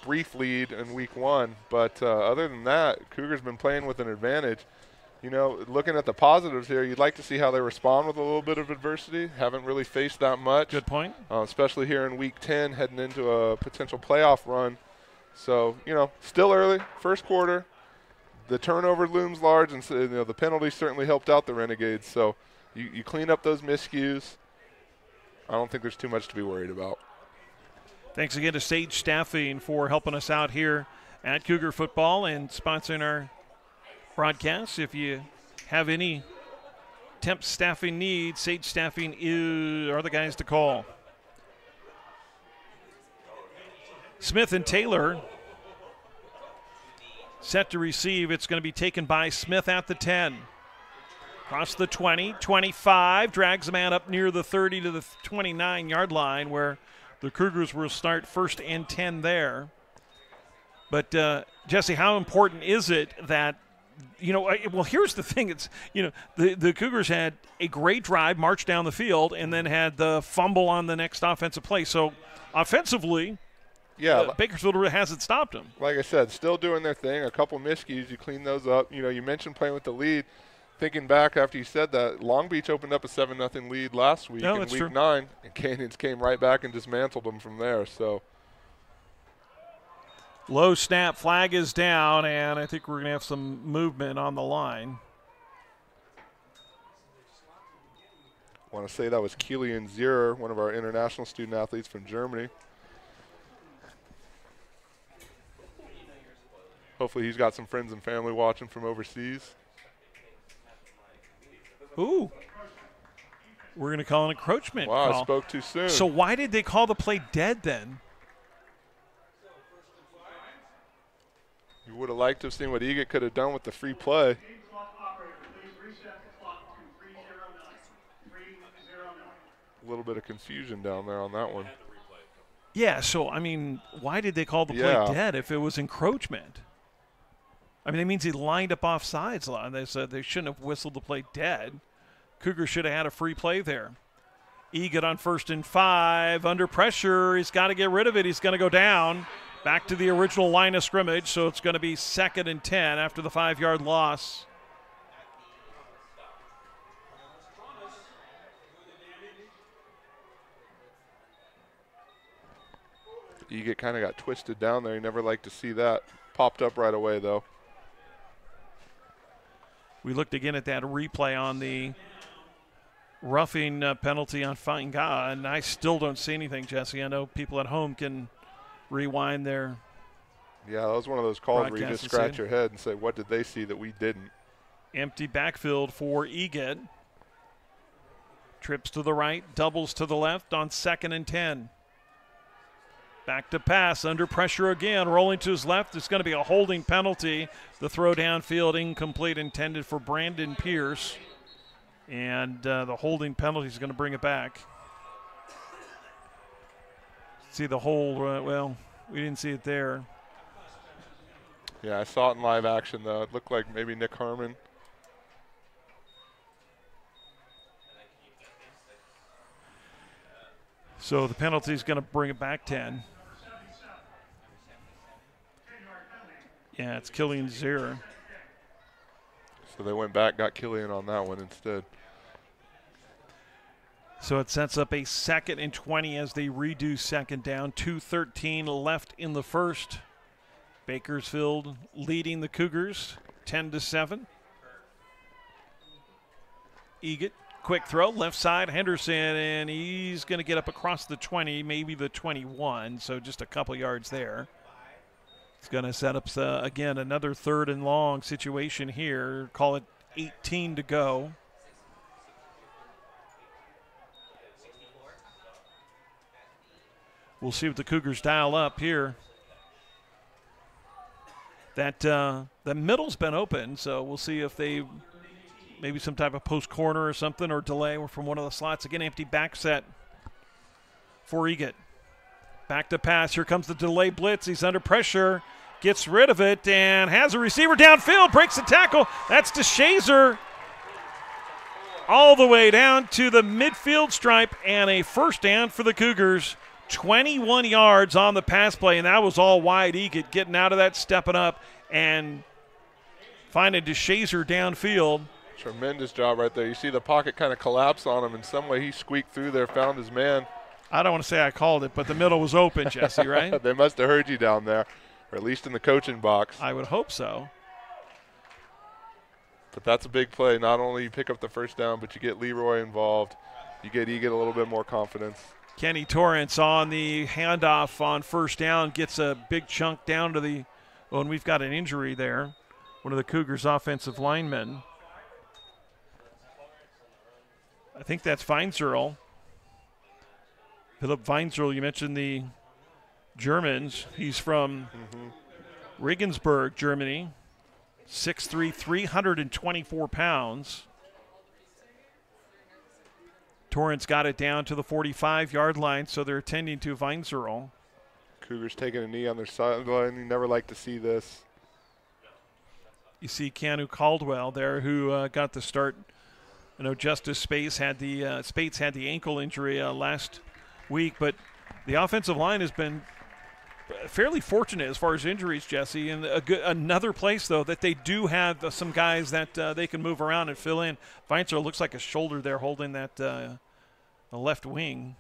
brief lead in week 1. But other than that, Cougars been playing with an advantage. You know, looking at the positives here, you'd like to see how they respond with a little bit of adversity. Haven't really faced that much. Good point. Especially here in week 10, heading into a potential playoff run. So, you know, still early, first quarter. The turnover looms large, and so, you know, the penalties certainly helped out the Renegades. So you clean up those miscues. I don't think there's too much to be worried about. Thanks again to Sage Staffing for helping us out here at Cougar Football and sponsoring our broadcast. If you have any temp staffing needs, Sage Staffing are the guys to call. Smith and Taylor set to receive. It's going to be taken by Smith at the 10. Across the 20, 25, drags a man up near the 30 to the 29-yard line, where the Cougars will start 1st and 10 there. But, Jesse, how important is it that, you know, well, here's the thing. It's, you know, the Cougars had a great drive, marched down the field, and then had the fumble on the next offensive play. So, offensively, yeah, Bakersfield hasn't stopped them. Like I said, still doing their thing. A couple miscues, you clean those up. You know, you mentioned playing with the lead. Thinking back after you said that, Long Beach opened up a 7-0 lead last week in week 9, and Canyons came right back and dismantled them from there. So, low snap, flag is down, and I think we're going to have some movement on the line. I want to say that was Kilian Zierer, one of our international student athletes from Germany. Hopefully he's got some friends and family watching from overseas. Ooh. We're going to call an encroachment. Wow, call. I spoke too soon. So why did they call the play dead then? You would have liked to have seen what Egan could have done with the free play. A little bit of confusion down there on that one. Yeah, so, I mean, why did they call the play dead if it was encroachment? I mean, that means he lined up off sides a lot. They said they shouldn't have whistled the play dead. Cougars should have had a free play there. Egan on 1st and 5, under pressure. He's got to get rid of it. He's going to go down. Back to the original line of scrimmage, so it's going to be 2nd and 10 after the 5-yard loss. Egan kind of got twisted down there. You never like to see that. Popped up right away, though. We looked again at that replay on the roughing penalty on Fainga, and I still don't see anything, Jesse. I know people at home can rewind their Yeah, that was one of those calls where you just scratch your head and say, what did they see that we didn't? Empty backfield for Egan. Trips to the right, doubles to the left on 2nd and 10. Back to pass, under pressure again, rolling to his left. It's going to be a holding penalty. The throw downfield incomplete, intended for Brandon Pierce. And the holding penalty is going to bring it back. See the hold, well, we didn't see it there. Yeah, I saw it in live action, though. It looked like maybe Nick Harmon So the penalty is going to bring it back 10. Yeah, it's Killian Zier. So they went back, got Killian on that one instead. So it sets up a 2nd and 20 as they redo second down. 2:13 left in the first. Bakersfield leading the Cougars 10-7. Egan, quick throw, left side, Henderson, and he's going to get up across the 20, maybe the 21, so just a couple yards there. It's going to set up, again, another 3rd and long situation here. Call it 18 to go. We'll see what the Cougars dial up here. That the middle's been open, so we'll see if they maybe some type of post corner or something, or delay from one of the slots. Again, empty back set for Egan. Back to pass. Here comes the delay blitz. He's under pressure. Gets rid of it and has a receiver downfield. Breaks the tackle. That's DeShazer all the way down to the midfield stripe, and a first down for the Cougars. 21 yards on the pass play, and that was all wide. Egan getting out of that, stepping up, and finding DeShazer downfield. Tremendous job right there. You see the pocket kind of collapse on him. In some way, he squeaked through there, found his man. I don't want to say I called it, but the middle was open, Jesse, right? They must have heard you down there, or at least in the coaching box. I would hope so. But that's a big play. Not only you pick up the first down, but you get Leroy involved. You get Egan a little bit more confidence. Kenny Torrance on the handoff on first down, gets a big chunk down to the – oh, and we've got an injury there. One of the Cougars' offensive linemen. I think that's Weinzierl. Philipp Weinzierl, you mentioned the Germans. He's from Regensburg, Germany. 6'3", 324 pounds. Torrance got it down to the 45-yard line, so they're attending to Weinzierl. Cougars taking a knee on their sideline. You never like to see this. You see Keanu Caldwell there, who got the start. I know Justice Spates had the ankle injury last week, but the offensive line has been fairly fortunate as far as injuries, Jesse. And another place, though, that they do have some guys that they can move around and fill in. Weinzierl looks like a shoulder there holding that the left wing.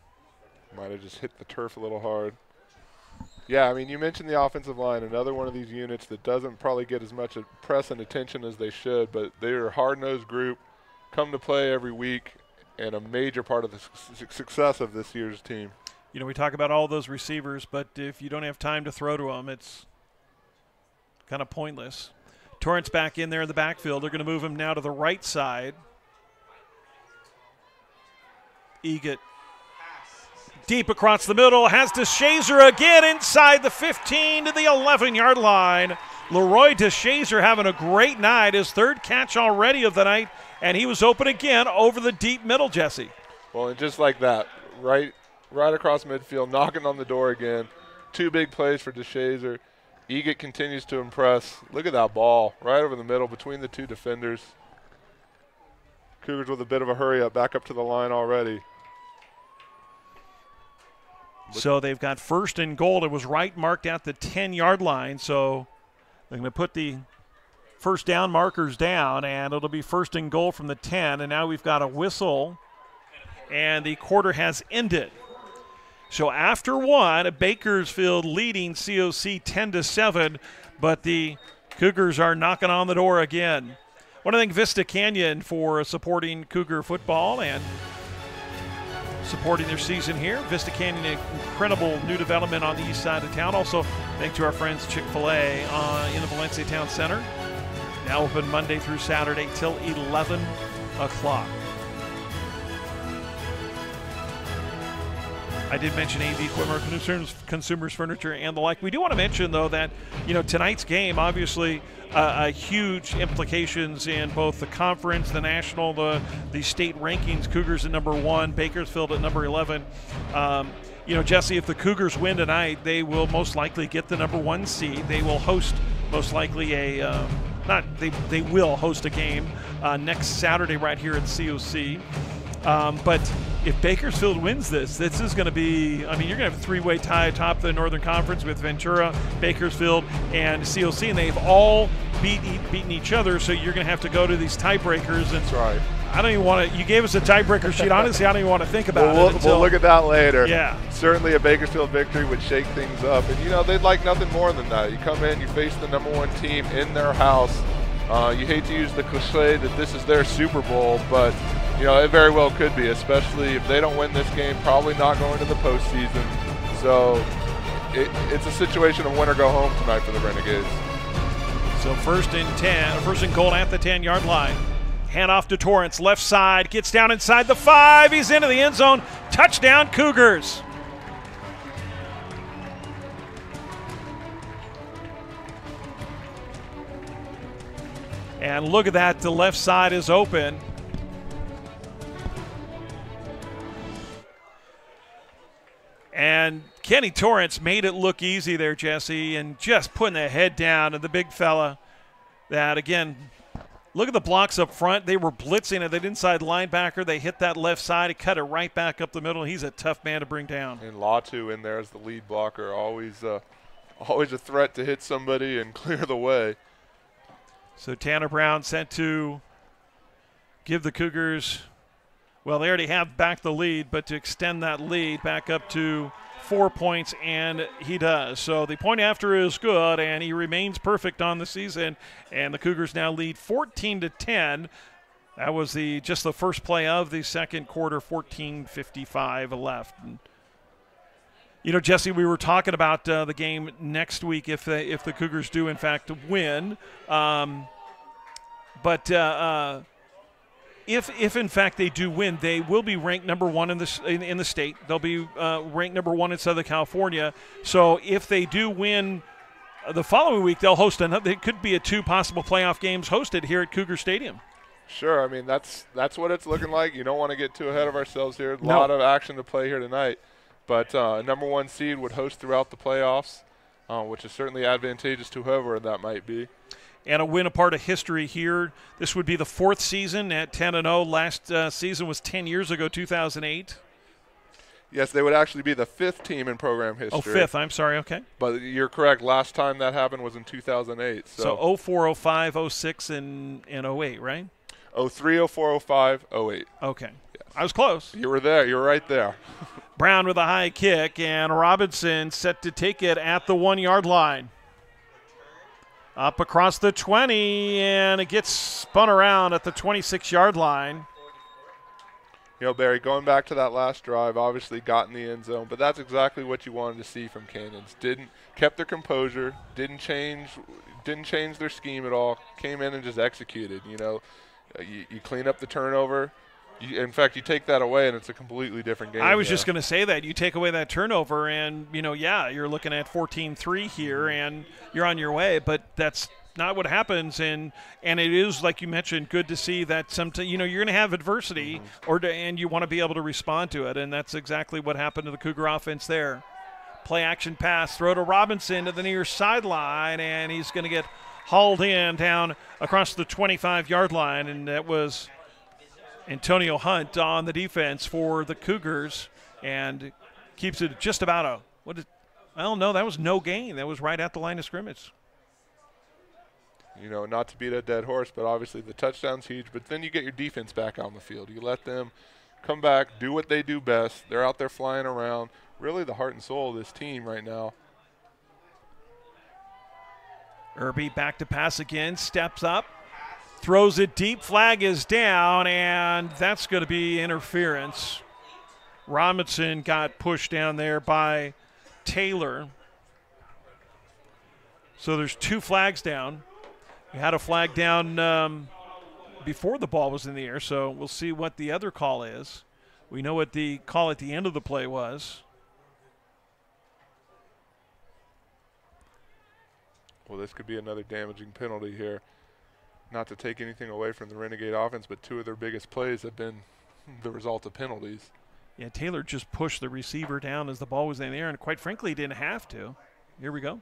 Might have just hit the turf a little hard. Yeah, I mean, you mentioned the offensive line, another one of these units that doesn't probably get as much press and attention as they should, but they're a hard-nosed group, come to play every week, and a major part of the success of this year's team. You know, we talk about all those receivers, but if you don't have time to throw to them, it's kind of pointless. Torrance back in there in the backfield. They're going to move him now to the right side. Egan deep across the middle, has DeShazer again inside the 15 to the 11-yard line. Leroy DeShazer having a great night, his 3rd catch already of the night, and he was open again over the deep middle, Jesse. Well, and just like that, right across midfield, knocking on the door again. 2 big plays for DeShazer. Egan continues to impress. Look at that ball right over the middle between the 2 defenders. Cougars with a bit of a hurry up, back up to the line already. So they've got 1st and goal. It was right marked at the 10-yard line, so they're going to put the first down markers down, and it'll be 1st and goal from the 10, and now we've got a whistle, and the quarter has ended. So after one, Bakersfield leading COC 10-7, but the Cougars are knocking on the door again. I want to thank Vista Canyon for supporting Cougar football and supporting their season here. Vista Canyon, an incredible new development on the east side of town. Also, thanks to our friends Chick-fil-A in the Valencia Town Center. Now open Monday through Saturday till 11 o'clock. I did mention AV Equipment, Consumers Furniture, and the like. We do want to mention, though, that tonight's game, obviously, huge implications in both the conference, the national, the state rankings. Cougars at number 1, Bakersfield at number 11. Jesse, if the Cougars win tonight, they will most likely get the number 1 seed. They will host most likely they will host a game next Saturday right here at COC. But if Bakersfield wins this is going to be, I mean, you're going to have a three-way tie atop the Northern Conference with Ventura, Bakersfield, and COC, and they've all beaten each other, so you're going to have to go to these tiebreakers. That's right. I don't even want to – you gave us a tiebreaker sheet. Honestly, I don't even want to think about it. We'll look at that later. Yeah. Certainly a Bakersfield victory would shake things up. And, you know, they'd like nothing more than that. You come in, you face the #1 team in their house. You hate to use the cliche that this is their Super Bowl, but, you know, it very well could be, especially if they don't win this game, probably not going to the postseason. So it's a situation of win or go home tonight for the Renegades. So first and goal at the 10-yard line. Hand off to Torrance, left side, gets down inside the 5. He's into the end zone. Touchdown, Cougars. And look at that, the left side is open. And Kenny Torrance made it look easy there, Jesse, and just putting the head down to the big fella. That, again, look at the blocks up front. They were blitzing at that inside linebacker. They hit that left side. He cut it right back up the middle. He's a tough man to bring down. And Latu in there as the lead blocker, always a threat to hit somebody and clear the way. So Tanner Brown sent to give the Cougars, well, they already have back the lead, but to extend that lead back up to 4 points, and he does. So the point after is good, and he remains perfect on the season, and the Cougars now lead 14-10. That was just the first play of the second quarter, 14:55 left. And, you know, Jesse, we were talking about the game next week if the Cougars do, in fact, win. But if in fact they do win, they will be ranked #1 in the state. They'll be ranked #1 in Southern California. So if they do win the following week, they'll host another. It could be 2 possible playoff games hosted here at Cougar Stadium. Sure. I mean, that's what it's looking like. You don't want to get too ahead of ourselves here. A lot of action to play here tonight. But a #1 seed would host throughout the playoffs, which is certainly advantageous to whoever that might be. And a win, a part of history here. This would be the 4th season at 10-0. Last season was 10 years ago, 2008. Yes, they would actually be the 5th team in program history. Oh, 5th. I'm sorry. Okay. But you're correct. Last time that happened was in 2008. So 04, 05, 06, and 08, right? 03, 04, 05, 08. Okay. Yes. I was close. You were there. You were right there. Brown with a high kick, and Robinson set to take it at the 1-yard line. Up across the 20, and it gets spun around at the 26-yard line. You know, Barry, going back to that last drive, obviously got in the end zone, but that's exactly what you wanted to see from Canyons. Kept their composure, didn't change their scheme at all, came in and just executed. You know, you clean up the turnover. In fact, you take that away, and it's a completely different game. I was just going to say that. You take away that turnover, and, you know, yeah, you're looking at 14-3 here, and you're on your way. But that's not what happens, and it is, like you mentioned, good to see that sometimes, you know, you're going to have adversity, and you want to be able to respond to it, and that's exactly what happened to the Cougar offense there. Play action pass, throw to Robinson to the near sideline, and he's going to get hauled in down across the 25-yard line, and that was Antonio Hunt on the defense for the Cougars, and keeps it just about that was no gain. That was right at the line of scrimmage. You know, not to beat a dead horse, but obviously the touchdown's huge. But then you get your defense back on the field. You let them come back, do what they do best. They're out there flying around. Really the heart and soul of this team right now. Irby back to pass again, steps up. Throws it deep, flag is down, and that's going to be interference. Robinson got pushed down there by Taylor. So there's 2 flags down. We had a flag down before the ball was in the air, so we'll see what the other call is. We know what the call at the end of the play was. Well, this could be another damaging penalty here. Not to take anything away from the Renegade offense, but 2 of their biggest plays have been the result of penalties. Yeah, Taylor just pushed the receiver down as the ball was in the air, and quite frankly, he didn't have to. Here we go.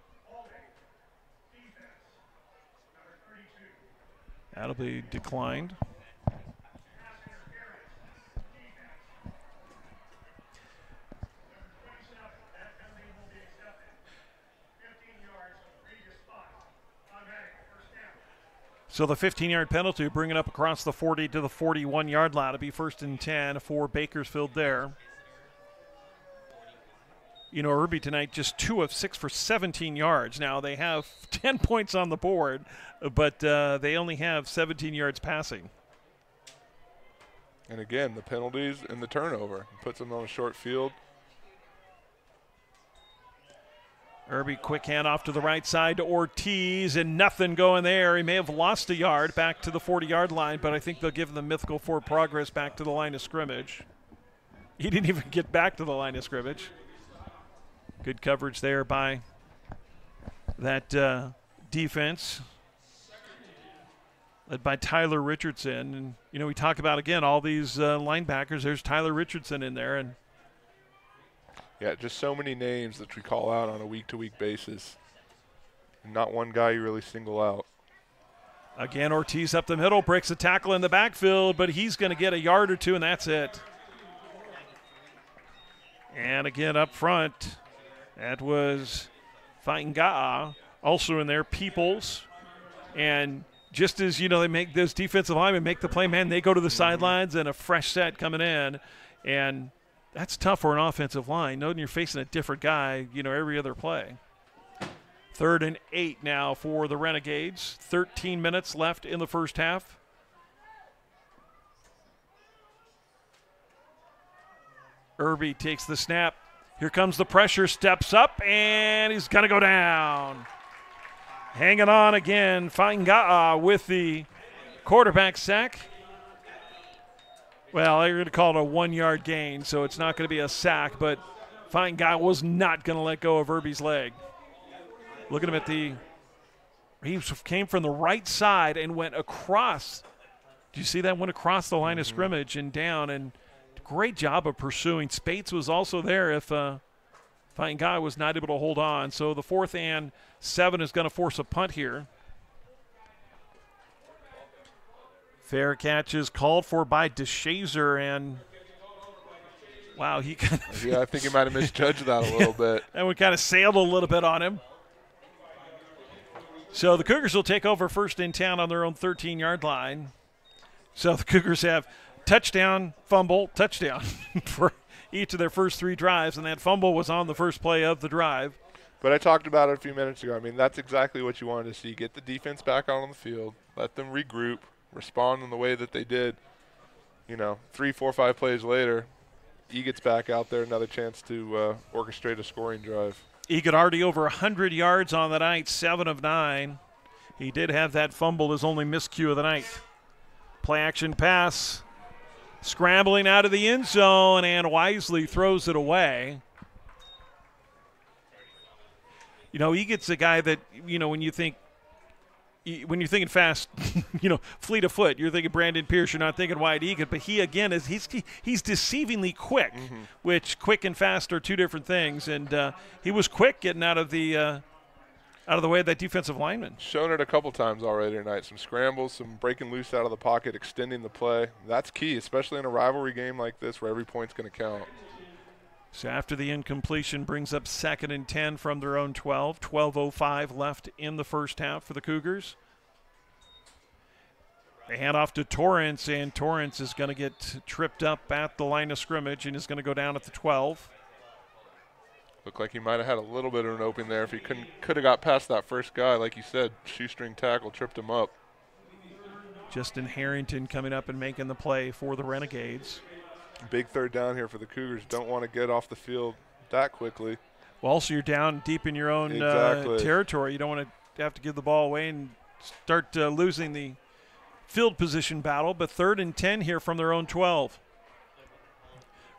That'll be declined. So the 15-yard penalty, bring it up across the 40 to the 41-yard line. It'll be 1st and 10 for Bakersfield there. You know, Irby tonight just 2 of 6 for 17 yards. Now they have 10 points on the board, but they only have 17 yards passing. And again, the penalties and the turnover puts them on a short field. Irby, quick handoff to the right side to Ortiz, and nothing going there. He may have lost a yard back to the 40-yard line, but I think they'll give him the mythical forward progress back to the line of scrimmage. He didn't even get back to the line of scrimmage. Good coverage there by that defense, led by Tyler Richardson. And, you know, we talk about, again, all these linebackers. There's Tyler Richardson in there, and yeah, just so many names that we call out on a week-to-week basis. Not one guy you really single out. Again, Ortiz up the middle, breaks a tackle in the backfield, but he's going to get a yard or two, and that's it. And again, up front, that was Fainga'a, also in there, Peoples. And just as, you know, they make those defensive linemen make the play, man, they go to the sidelines and a fresh set coming in. And that's tough for an offensive line, knowing you're facing a different guy, you know, every other play. 3rd and 8 now for the Renegades. 13 minutes left in the first half. Irby takes the snap. Here comes the pressure, steps up, and he's going to go down. Hanging on again, Fainga'a with the quarterback sack. Well, they're going to call it a 1-yard gain, so it's not going to be a sack, but Fainga'a was not going to let go of Irby's leg. Look at him at the – he came from the right side and went across. Do you see that? Went across the line of scrimmage and down, and great job of pursuing. Spates was also there if Fainga'a was not able to hold on. So the 4th and 7 is going to force a punt here. Fair catch is called for by DeShazer, and wow, he kind of yeah, I think he might have misjudged that a little bit. And we kind of sailed a little bit on him. So the Cougars will take over 1st and 10 on their own 13-yard line. So the Cougars have touchdown, fumble, touchdown for each of their first 3 drives, and that fumble was on the first play of the drive. But I talked about it a few minutes ago. I mean, that's exactly what you wanted to see. Get the defense back out on the field, let them regroup, respond in the way that they did. You know, 3, 4, 5 plays later, E gets back out there, another chance to orchestrate a scoring drive. Egan already over 100 yards on the night, 7 of 9. He did have that fumble, his only miscue of the night. Play action pass, scrambling out of the end zone, and wisely throws it away. You know, Egan's a guy that, you know, when you're thinking fast, you know, fleet of foot, you're thinking Brandon Pierce, you're not thinking Wyatt Egan, but he, again, he's deceivingly quick, which quick and fast are 2 different things, and he was quick getting out of the way of that defensive lineman. Shown it a couple times already tonight. Some scrambles, some breaking loose out of the pocket, extending the play. That's key, especially in a rivalry game like this where every point's going to count. So after the incompletion brings up 2nd and 10 from their own 12. 12:05 left in the first half for the Cougars. They hand off to Torrance, and Torrance is going to get tripped up at the line of scrimmage and is going to go down at the 12. Looked like he might have had a little bit of an open there if he could have got past that first guy. Like you said, shoestring tackle tripped him up. Justin Harrington coming up and making the play for the Renegades. Big 3rd down here for the Cougars. Don't want to get off the field that quickly. Well, also you're down deep in your own territory. You don't want to have to give the ball away and start losing the field position battle. But 3rd and 10 here from their own 12.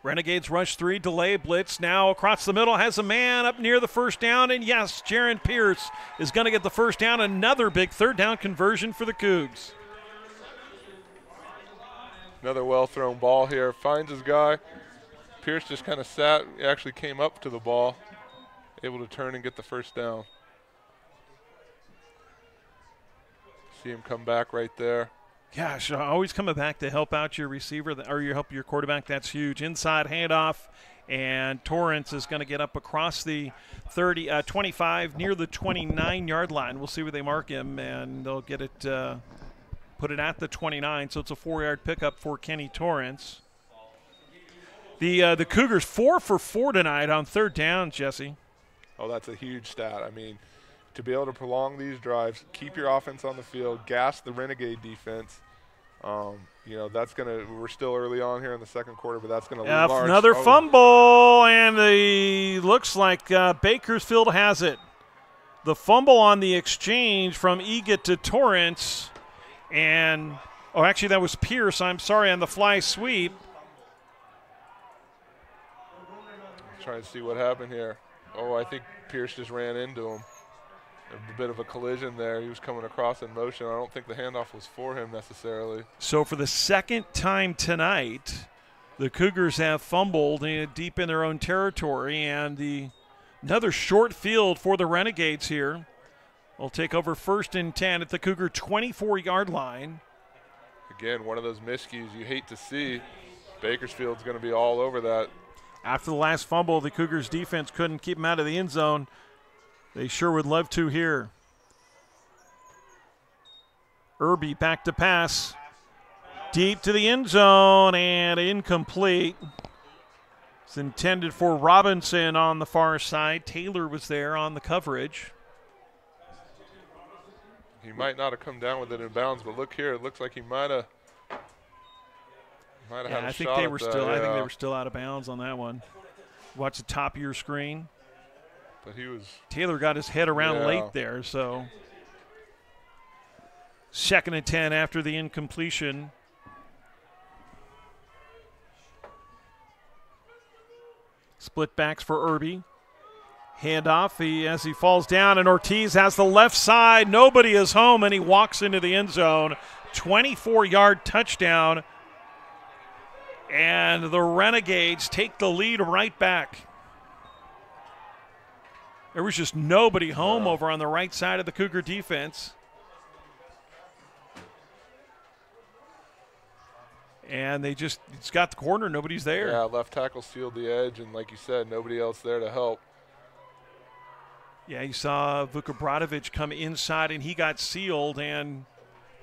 Renegades rush 3, delay blitz. Now across the middle, has a man up near the first down. And yes, Jaron Pierce is going to get the first down. Another big 3rd down conversion for the Cougs. Another well-thrown ball here. Finds his guy. Pierce just kind of sat. He actually came up to the ball, able to turn and get the first down. See him come back right there. Gosh, always coming back to help out your receiver or help your quarterback. That's huge. Inside handoff, and Torrance is going to get up across the 25 near the 29-yard line. We'll see where they mark him, and they'll get it put it at the 29, so it's a 4-yard pickup for Kenny Torrance. The Cougars 4 for 4 tonight on third down, Jesse. Oh, that's a huge stat. I mean, to be able to prolong these drives, keep your offense on the field, gas the Renegade defense. You know, that's going to – we're still early on here in the second quarter, but that's going to leave large. Another fumble, and looks like Bakersfield has it. The fumble on the exchange from Egan to Torrance. And, oh, actually, that was Pierce. I'm sorry, on the fly sweep. Trying to see what happened here. Oh, I think Pierce just ran into him. A bit of a collision there. He was coming across in motion. I don't think the handoff was for him necessarily. So for the second time tonight, the Cougars have fumbled deep in their own territory, and another short field for the Renegades here. Will take over 1st and 10 at the Cougar 24-yard line. Again, one of those miscues you hate to see. Bakersfield's going to be all over that. After the last fumble, the Cougars defense couldn't keep him out of the end zone. They sure would love to here. Irby back to pass. Deep to the end zone and incomplete. It's intended for Robinson on the far side. Taylor was there on the coverage. He might not have come down with it in bounds, but look here. It looks like he might have had a shot. I think they were still out of bounds on that one. Watch the top of your screen. But Taylor got his head around late there, so 2nd and 10 after the incompletion. Split backs for Irby. Handoff as he falls down, and Ortiz has the left side. Nobody is home, and he walks into the end zone. 24-yard touchdown, and the Renegades take the lead right back. There was just nobody home over on the right side of the Cougar defense. And it's got the corner. Nobody's there. Yeah, left tackle sealed the edge, and like you said, nobody else there to help. Yeah, you saw Vukobradovic come inside, and he got sealed, and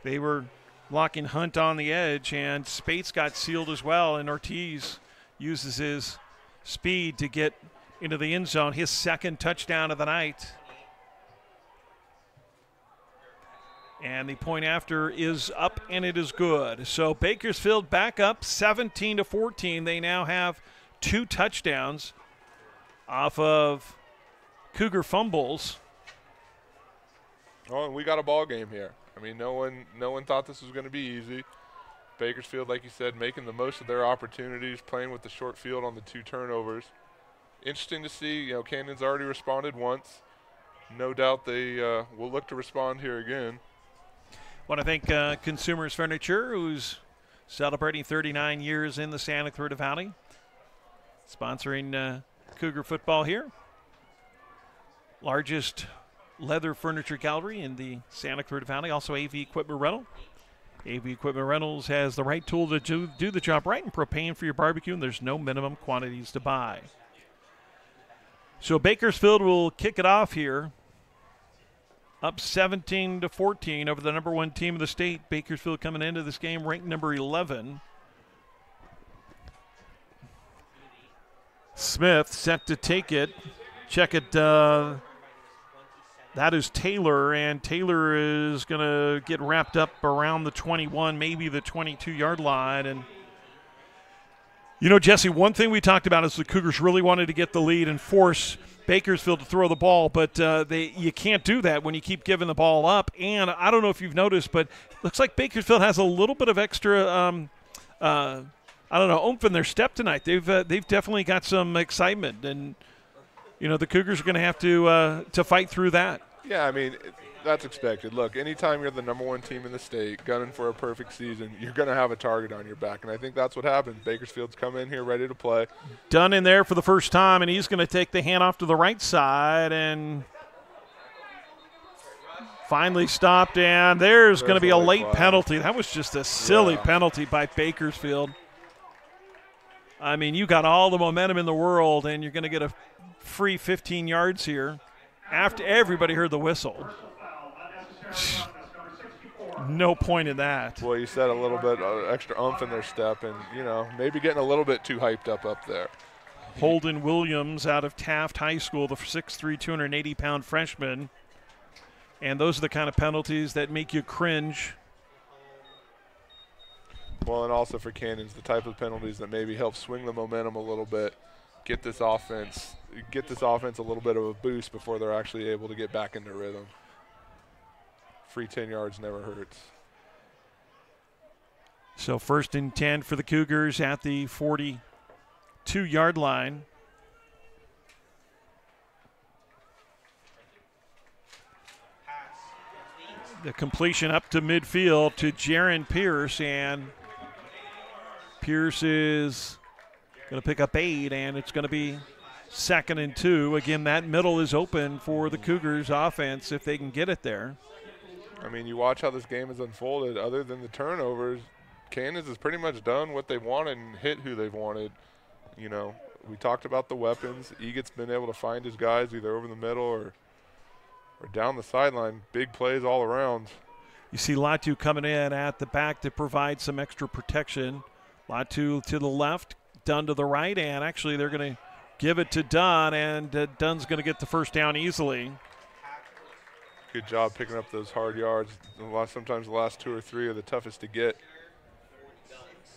they were locking Hunt on the edge, and Spates got sealed as well, and Ortiz uses his speed to get into the end zone, his 2nd touchdown of the night. And the point after is up, and it is good. So Bakersfield back up 17-14. They now have 2 touchdowns off of Cougar fumbles. Oh, and we got a ball game here. I mean, no one thought this was going to be easy. Bakersfield, like you said, making the most of their opportunities, playing with the short field on the 2 turnovers. Interesting to see, Canyon's already responded once. No doubt they will look to respond here again. Want to thank Consumers Furniture, who's celebrating 39 years in the Santa Cruz Valley, sponsoring Cougar football here. Largest leather furniture gallery in the Santa Cruz Valley, also AV Equipment Rental. AV Equipment Rentals has the right tool to do the job right and propane for your barbecue, and there's no minimum quantities to buy. So Bakersfield will kick it off here. Up 17-14 over the number 1 team of the state. Bakersfield coming into this game ranked number 11. Smith set to take it. Check it. That is Taylor, and Taylor is going to get wrapped up around the 21, maybe the 22-yard line. And Jesse, one thing we talked about is the Cougars really wanted to get the lead and force Bakersfield to throw the ball, but you can't do that when you keep giving the ball up. And I don't know if you've noticed, but it looks like Bakersfield has a little bit of extra, oomph in their step tonight. They've definitely got some excitement, and the Cougars are going to have to fight through that. Yeah, I mean, that's expected. Look, anytime you're the number 1 team in the state, gunning for a perfect season, you're going to have a target on your back, and I think that's what happened. Bakersfield's come in here ready to play. Dunn in there for the first time, and he's going to take the handoff to the right side, and finally stopped, and there's going to be a late penalty. That was just a silly penalty by Bakersfield. I mean, you got all the momentum in the world, and you're going to get a free 15 yards here after everybody heard the whistle. no point in that. Well, you said a little bit extra oomph in their step and, you know, maybe getting a little bit too hyped up there. Holden Williams out of Taft High School, the 6'3", 280-pound freshman. And those are the kind of penalties that make you cringe. Well, and also for Canyons, the type of penalties that maybe help swing the momentum a little bit, get this offense a little bit of a boost before they're actually able to get back into rhythm. Free 10 yards never hurts. So 1st and 10 for the Cougars at the 42-yard line. The completion up to midfield to Jaron Pierce, and Pierce is going to pick up 8, and it's going to be 2nd and 2. Again, that middle is open for the Cougars offense if they can get it there. I mean, you watch how this game has unfolded. Other than the turnovers, Canyons has pretty much done what they wanted and hit who they've wanted. You know, we talked about the weapons. Eagle's been able to find his guys either over the middle or down the sideline. Big plays all around. You see Latu coming in at the back to provide some extra protection. Latu to the left, Dunn to the right, and actually they're going to give it to Dunn, and Dunn's going to get the first down easily. Good job picking up those hard yards. Sometimes the last 2 or 3 are the toughest to get.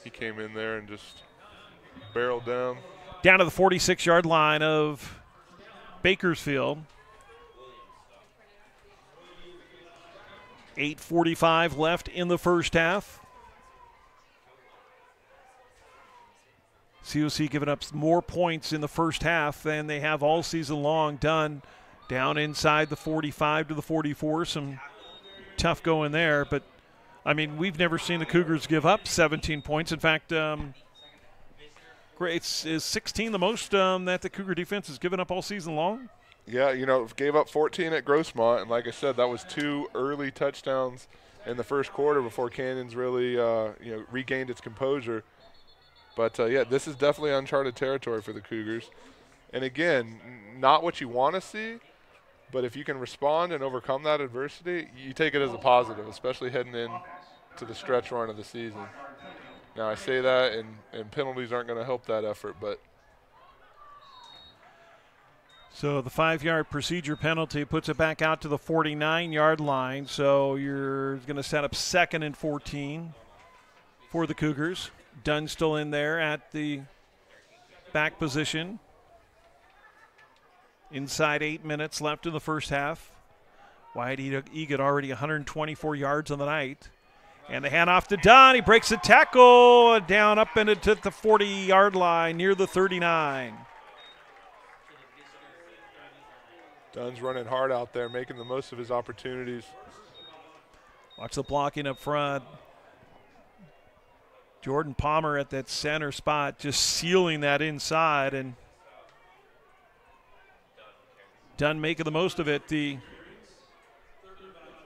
He came in there and just barreled down. Down to the 46-yard line of Bakersfield. 8:45 left in the first half. COC giving up more points in the first half than they have all season long. Done down inside the 45 to the 44. Some tough going there, but I mean, we've never seen the Cougars give up 17 points. In fact, is 16 the most that the Cougar defense has given up all season long? Yeah, you know, gave up 14 at Grossmont, and like I said, that was 2 early touchdowns in the first quarter before Canyons really, regained its composure. But, yeah, this is definitely uncharted territory for the Cougars. And, again, not what you want to see, but if you can respond and overcome that adversity, you take it as a positive, especially heading in to the stretch run of the season. Now, I say that, and penalties aren't going to help that effort, but – so the 5-yard procedure penalty puts it back out to the 49-yard line. So you're going to set up 2nd and 14 for the Cougars. Dunn still in there at the back position. Inside 8 minutes left in the first half. Wyatt Egan already 124 yards on the night. And the handoff to Dunn. He breaks the tackle down up into the 40-yard line near the 39. Dunn's running hard out there, making the most of his opportunities. Watch the blocking up front. Jordan Palmer at that center spot, just sealing that inside, and Dunn making the most of it. The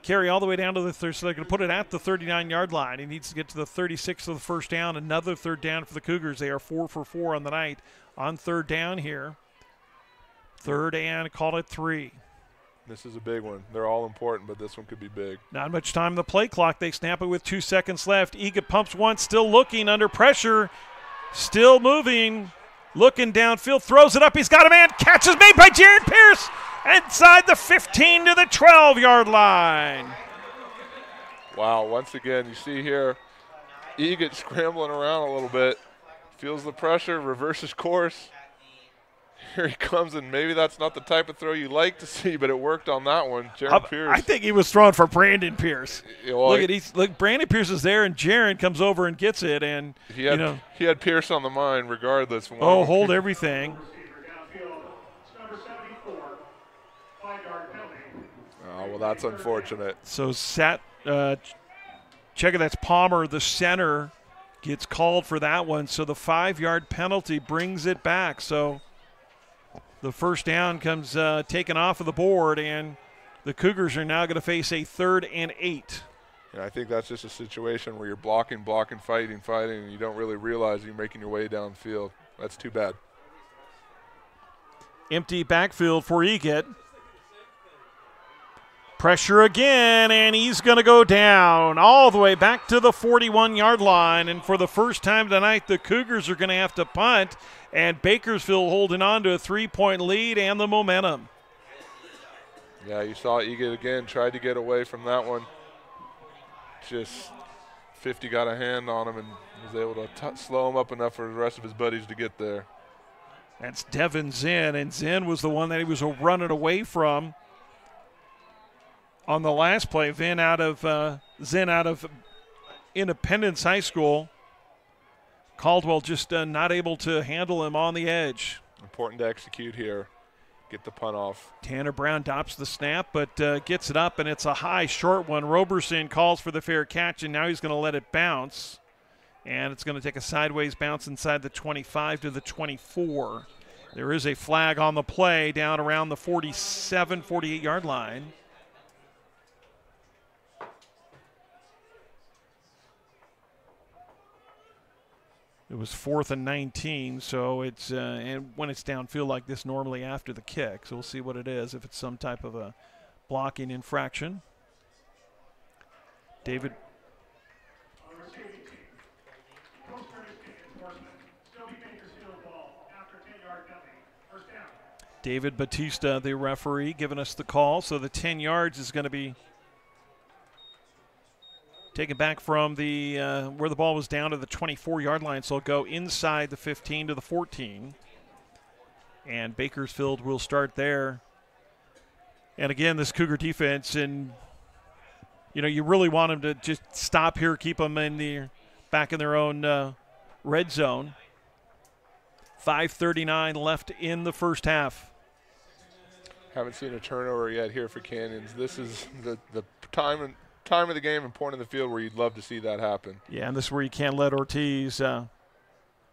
carry all the way down to the third, so they're going to put it at the 39-yard line. He needs to get to the 36 for the first down. Another third down for the Cougars. They are 4 for 4 on the night on third down here. 3rd and call it 3. This is a big one. They're all important, but this one could be big. Not much time on the play clock. They snap it with 2 seconds left. Egan pumps once, still looking under pressure, still moving, looking downfield, throws it up. He's got a man. Catch is made by Jaron Pierce inside the 15 to the 12-yard line. Wow, once again, you see here, Egan scrambling around a little bit, feels the pressure, reverses course. Here he comes, and maybe that's not the type of throw you like to see, but it worked on that one. Jaron Pierce. I think he was throwing for Brandon Pierce. Well, look, Brandon Pierce is there, and Jaron comes over and gets it, and he had Pierce on the mind regardless. Oh, hold everything. Oh, well, that's unfortunate. So check it. That's Palmer, the center, gets called for that one. So the 5-yard penalty brings it back. So the first down comes taken off of the board, and the Cougars are now going to face a 3rd and 8. And I think that's just a situation where you're blocking, fighting, and you don't really realize you're making your way downfield. That's too bad. Empty backfield for Egan. Pressure again, and he's going to go down all the way back to the 41-yard line. And for the first time tonight, the Cougars are going to have to punt, and Bakersfield holding on to a 3-point lead and the momentum. Yeah, you saw Egan again, tried to get away from that one. Just 50 got a hand on him and was able to slow him up enough for the rest of his buddies to get there. That's Devin Zinn, and Zinn was the one that he was running away from on the last play. Zinn out of Independence High School. Caldwell just not able to handle him on the edge. Important to execute here. Get the punt off. Tanner Brown drops the snap, but gets it up, and it's a high, short one. Roberson calls for the fair catch, and now he's going to let it bounce. And it's going to take a sideways bounce inside the 25 to the 24. There is a flag on the play down around the 47, 48-yard line. It was 4th and 19, so it's and when it's downfield like this, normally after the kick. So we'll see what it is, if it's some type of a blocking infraction. David. David Batista, the referee, giving us the call. So the 10 yards is going to be taken back from the where the ball was down to the 24-yard line. So it'll go inside the 15 to the 14. And Bakersfield will start there. And again, this Cougar defense, and you really want them to just stop here, keep them back in their own red zone. 5:39 left in the first half. Haven't seen a turnover yet here for Canyons. This is the time of the game and point in the field where you'd love to see that happen. Yeah, and this is where you can't let Ortiz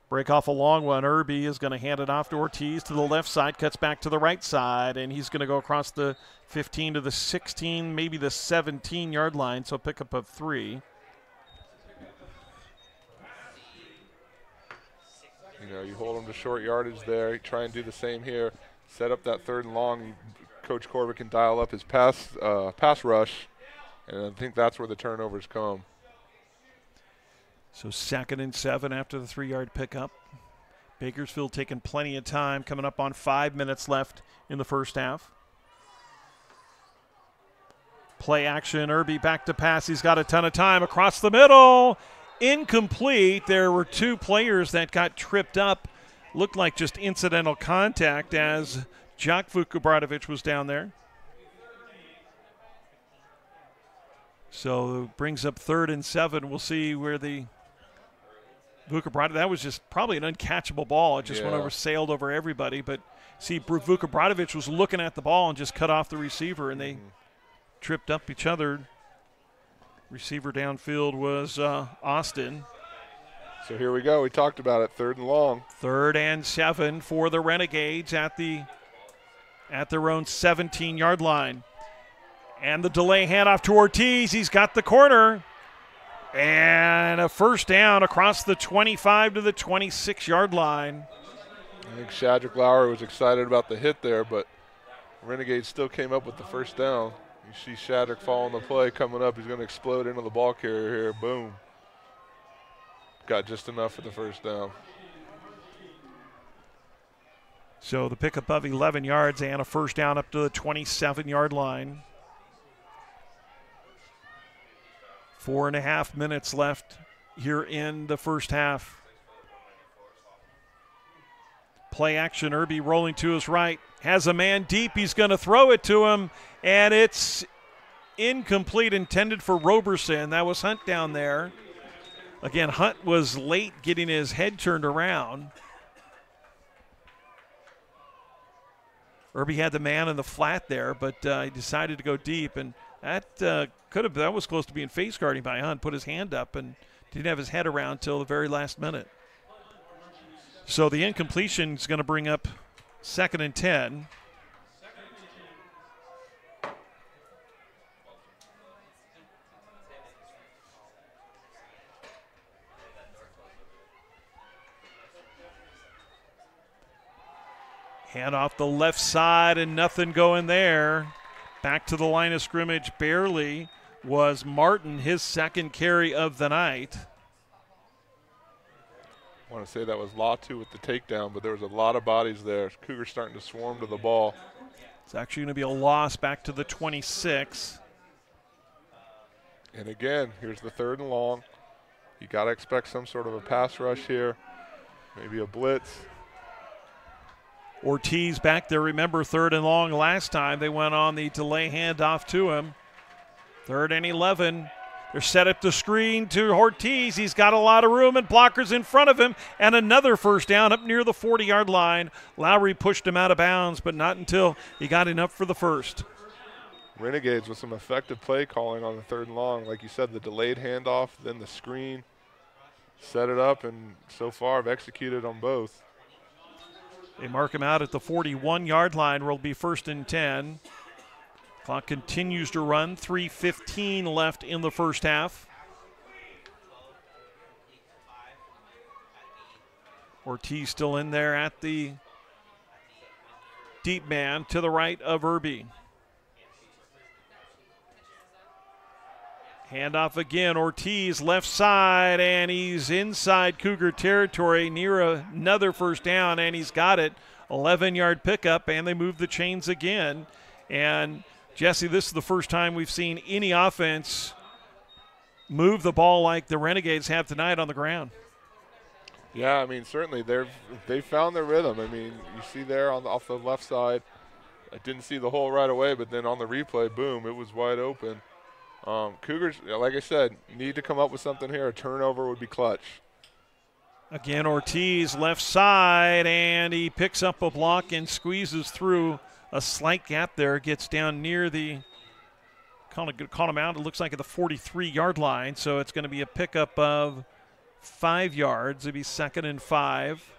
break off a long one. Irby is going to hand it off to Ortiz to the left side, cuts back to the right side, and he's going to go across the 15 to the 16, maybe the 17-yard line, so pick up of 3. You hold them to short yardage there. You try and do the same here. Set up that 3rd and long. Coach Corbett can dial up his pass rush, and I think that's where the turnovers come. So 2nd and 7 after the 3-yard pickup. Bakersfield taking plenty of time, coming up on 5 minutes left in the first half. Play action, Irby back to pass. He's got a ton of time across the middle. Incomplete. There were 2 players that got tripped up. Looked like just incidental contact as Jock Vukobradovic was down there. So brings up 3rd and 7. We'll see where the Vukobradovic, that was just probably an uncatchable ball. It just went over, sailed over everybody. But see, Vukobradovic was looking at the ball and just cut off the receiver, and they tripped up each other. Receiver downfield was Austin. So here we go. We talked about it. 3rd and long. 3rd and 7 for the Renegades at their own 17-yard line. And the delay handoff to Ortiz. He's got the corner. And a first down across the 25 to the 26-yard line. I think Shadrack Lowry was excited about the hit there, but Renegades still came up with the first down. You see Shadrack following the play coming up. He's going to explode into the ball carrier here. Boom. Got just enough for the first down. So the pickup of 11 yards and a first down up to the 27-yard line. 4.5 minutes left here in the first half. Play action, Irby rolling to his right. Has a man deep. He's going to throw it to him, and it's incomplete, intended for Roberson. That was Hunt down there. Again, Hunt was late getting his head turned around. Irby had the man in the flat there, but he decided to go deep, and that that was close to being face guarding by Hunt. Put his hand up and didn't have his head around until the very last minute. So the incompletion is going to bring up 2nd and 10. Hand off the left side and nothing going there. Back to the line of scrimmage barely was Martin, his second carry of the night. I want to say that was Latu with the takedown, but there was a lot of bodies there. Cougars starting to swarm to the ball. It's actually going to be a loss back to the 26. And again, here's the 3rd and long. You got to expect some sort of a pass rush here, maybe a blitz. Ortiz back there. Remember, 3rd and long last time. They went on the delay handoff to him. 3rd and 11. They're set up the screen to Ortiz. He's got a lot of room and blockers in front of him. And another first down up near the 40-yard line. Lowry pushed him out of bounds, but not until he got enough for the first. Renegades with some effective play calling on the 3rd and long. Like you said, the delayed handoff, then the screen. Set it up, and so far have executed on both. They mark him out at the 41-yard line. Will be 1st and 10. Clock continues to run. 3:15 left in the first half. Ortiz still in there at the deep man to the right of Irby. Handoff again. Ortiz left side, and he's inside Cougar territory near another first down, and he's got it. 11-yard pickup, and they move the chains again. And Jesse, this is the first time we've seen any offense move the ball like the Renegades have tonight on the ground. Yeah, I mean, certainly they found their rhythm. I mean, you see there off the left side, I didn't see the hole right away, but then on the replay, boom, it was wide open. Cougars, like I said, need to come up with something here. A turnover would be clutch. Again, Ortiz left side, and he picks up a block and squeezes through a slight gap there. Gets down near the, caught him out, it looks like at the 43-yard line, so it's going to be a pickup of 5 yards. It'll be 2nd and 5.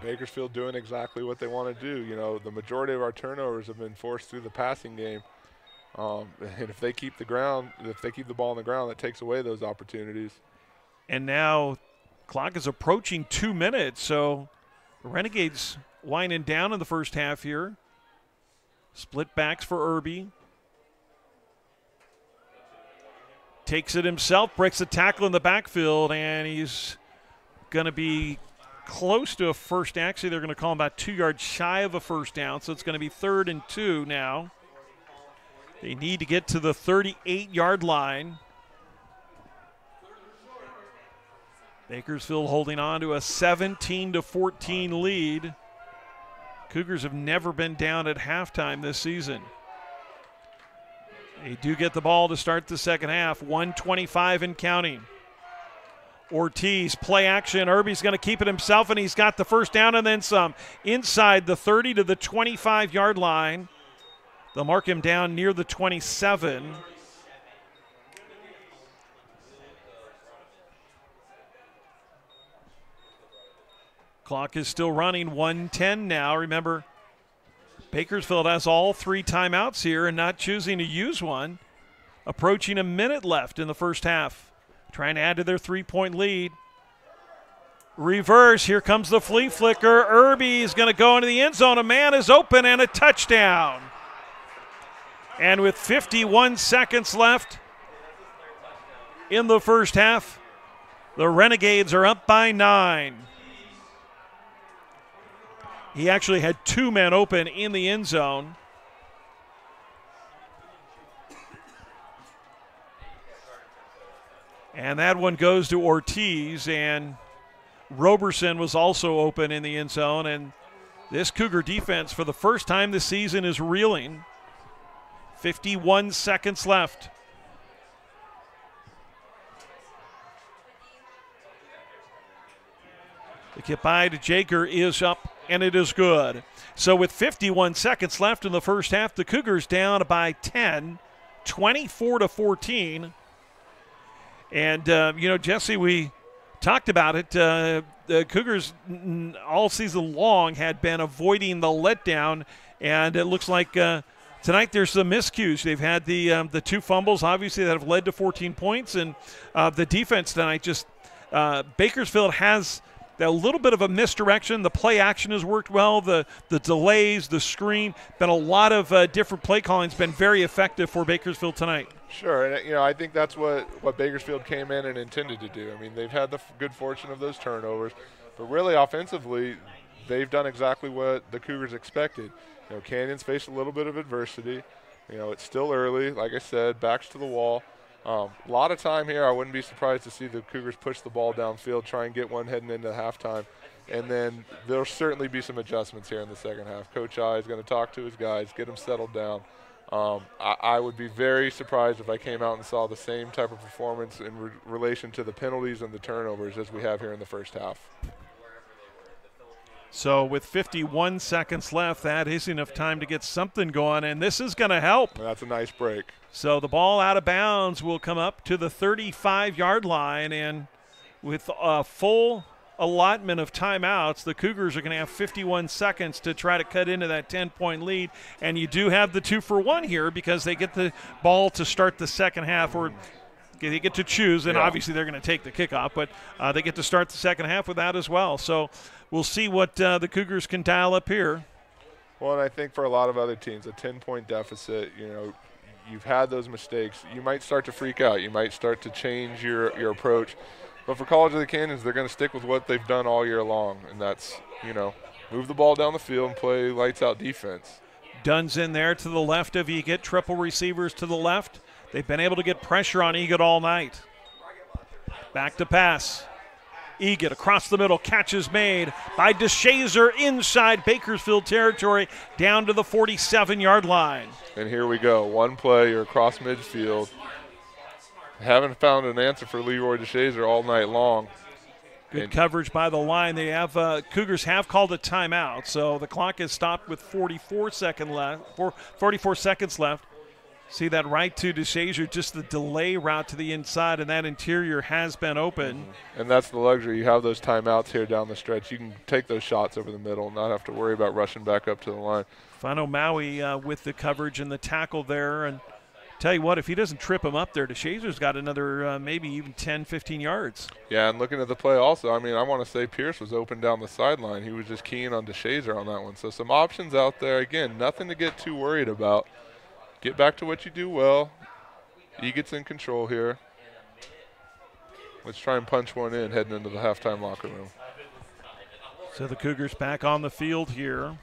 Bakersfield doing exactly what they want to do. You know, the majority of our turnovers have been forced through the passing game. And if they keep the ball on the ground, that takes away those opportunities. And now clock is approaching 2 minutes, so the Renegades winding down in the first half here. Split backs for Irby. Takes it himself, breaks a tackle in the backfield, and he's going to be close to a first. Actually, they're going to call him about 2 yards shy of a first down, so it's going to be 3rd and 2 now. They need to get to the 38-yard line. Bakersfield holding on to a 17-14 lead. Cougars have never been down at halftime this season. They do get the ball to start the second half. 1:25 and counting. Ortiz, play action. Irby's going to keep it himself, and he's got the first down and then some. Inside the 30 to the 25-yard line. They'll mark him down near the 27. Clock is still running, 1:10 now. Remember, Bakersfield has all 3 timeouts here and not choosing to use one. Approaching a minute left in the first half. Trying to add to their 3-point lead. Reverse, here comes the flea flicker. Irby is going to go into the end zone. A man is open and a touchdown. And with 51 seconds left in the first half, the Renegades are up by 9. He actually had 2 men open in the end zone. And that one goes to Ortiz, and Roberson was also open in the end zone. And this Cougar defense, for the first time this season, is reeling. 51 seconds left. The kick by to Jager is up, and it is good. So with 51 seconds left in the first half, the Cougars down by 10, 24-14. And, Jesse, we talked about it. The Cougars all season long had been avoiding the letdown, and it looks like tonight there's some miscues. They've had the 2 fumbles, obviously, that have led to 14 points, and the defense tonight just Bakersfield has a little bit of a misdirection. The play action has worked well. The delays, the screen, been a lot of different play calling has been very effective for Bakersfield tonight. Sure, and I think that's what Bakersfield came in and intended to do. I mean, they've had the good fortune of those turnovers, but really offensively, they've done exactly what the Cougars expected. Canyon's faced a little bit of adversity. It's still early. Like I said, backs to the wall. A lot of time here. I wouldn't be surprised to see the Cougars push the ball downfield, try and get one heading into halftime. And then there'll certainly be some adjustments here in the second half. Coach I is going to talk to his guys, get them settled down. I would be very surprised if I came out and saw the same type of performance in relation to the penalties and the turnovers as we have here in the first half. So with 51 seconds left, that is enough time to get something going, and this is going to help. That's a nice break. So the ball out of bounds will come up to the 35-yard line, and with a full allotment of timeouts, the Cougars are going to have 51 seconds to try to cut into that 10-point lead. And you do have the 2-for-1 here because they get the ball to start the second half, or they get to choose, and obviously they're going to take the kickoff, but they get to start the second half with that as well. So we'll see what the Cougars can dial up here. Well, and I think for a lot of other teams, a 10-point deficit, you've had those mistakes. You might start to freak out. You might start to change your approach. But for College of the Canyons, they're going to stick with what they've done all year long, and that's, move the ball down the field and play lights-out defense. Dunn's in there to the left of Egat, triple receivers to the left. They've been able to get pressure on Egat all night. Back to pass. Egat across the middle, catch is made by DeShazer inside Bakersfield territory down to the 47-yard line. And here we go. One play, you're across midfield. Haven't found an answer for Leroy DeShazer all night long. Good coverage by the line. They have Cougars have called a timeout, so the clock is stopped with 44 seconds left. See that right to DeShazer, just the delay route to the inside, and that interior has been open. And that's the luxury. You have those timeouts here down the stretch. You can take those shots over the middle and not have to worry about rushing back up to the line. Fano Maui with the coverage and the tackle there. And tell you what, if he doesn't trip him up there, DeShazer's got another maybe even 10, 15 yards. Yeah, and looking at the play also, I want to say Pierce was open down the sideline. He was just keying on DeShazer on that one. So some options out there. Again, nothing to get too worried about. Get back to what you do well. Egat's in control here. Let's try and punch one in heading into the halftime locker room. So the Cougars back on the field here.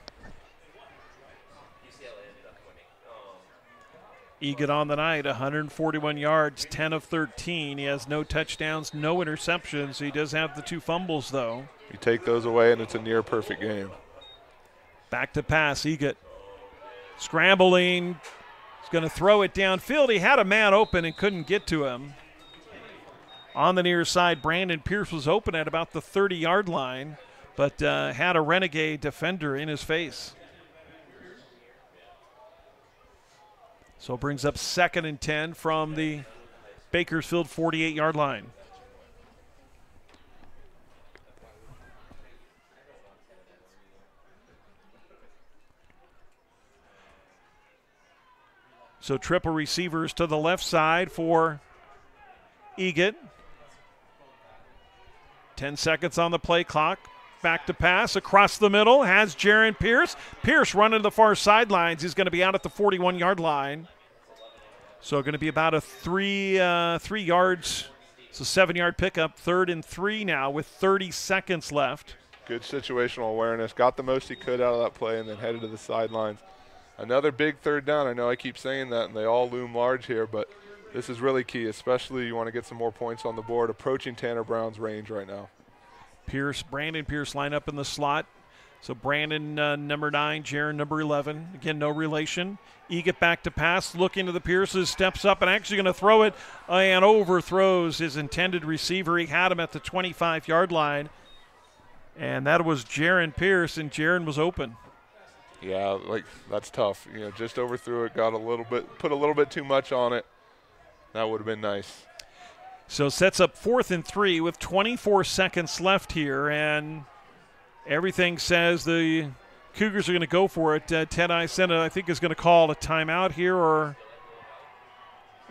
Egat on the night, 141 yards, 10 of 13. He has no touchdowns, no interceptions. He does have the 2 fumbles, though. You take those away, and it's a near-perfect game. Back to pass, Egat. Scrambling. He's going to throw it downfield. He had a man open and couldn't get to him. On the near side, Brandon Pierce was open at about the 30-yard line, but had a Renegade defender in his face. So it brings up 2nd and 10 from the Bakersfield 48-yard line. So triple receivers to the left side for Egat. 10 seconds on the play clock. Back to pass across the middle. Has Jaron Pierce. Pierce running to the far sidelines. He's going to be out at the 41-yard line. So going to be about a 3 yards. So 7-yard pickup. 3rd and 3 now with 30 seconds left. Good situational awareness. Got the most he could out of that play and then headed to the sidelines. Another big 3rd down. I know I keep saying that, and they all loom large here, but this is really key, especially you want to get some more points on the board, approaching Tanner Brown's range right now. Brandon Pierce line up in the slot. So Brandon number 9, Jaron number 11. Again, no relation. Egat back to pass, looking to the Pierces, steps up and actually going to throw it and overthrows his intended receiver. He had him at the 25-yard line, and that was Jaron Pierce, and Jaron was open. Yeah, that's tough. Just overthrew it, put a little bit too much on it. That would have been nice. So sets up 4th and 3 with 24 seconds left here, and everything says the Cougars are going to go for it. Ted Iacenda, I think, is going to call a timeout here, or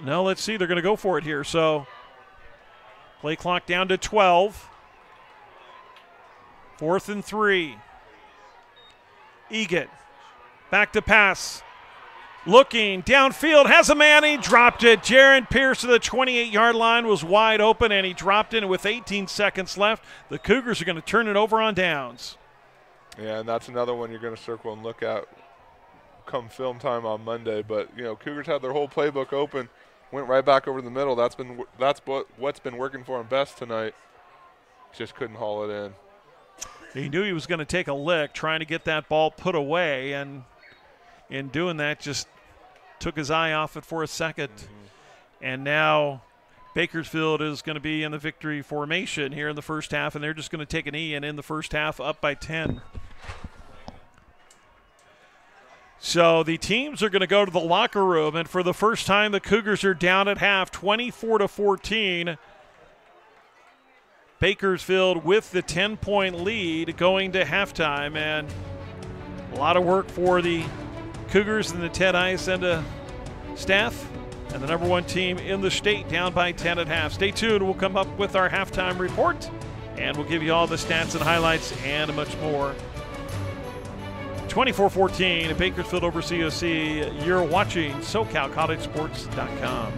no, let's see. They're going to go for it here. So play clock down to 12. 4th and 3. Egan back to pass. Looking downfield, has a man, he dropped it. Jaron Pierce to the 28-yard line was wide open, and he dropped it. And with 18 seconds left, the Cougars are going to turn it over on downs. Yeah, and that's another one you're going to circle and look at come film time on Monday. But, Cougars had their whole playbook open, went right back over the middle. That's what's been working for them best tonight. Just couldn't haul it in. He knew he was going to take a lick trying to get that ball put away, and in doing that just took his eye off it for a second. And now Bakersfield is going to be in the victory formation here in the first half, and they're just going to take an E and in the first half up by 10. So the teams are going to go to the locker room, and for the first time the Cougars are down at half, 24-14. Bakersfield with the 10-point lead going to halftime, and a lot of work for the Cougars and the Ted Iacenda staff, and the number 1 team in the state down by 10 at half. Stay tuned. We'll come up with our halftime report, and we'll give you all the stats and highlights and much more. 24-14, Bakersfield over COC. You're watching SoCalCollegeSports.com.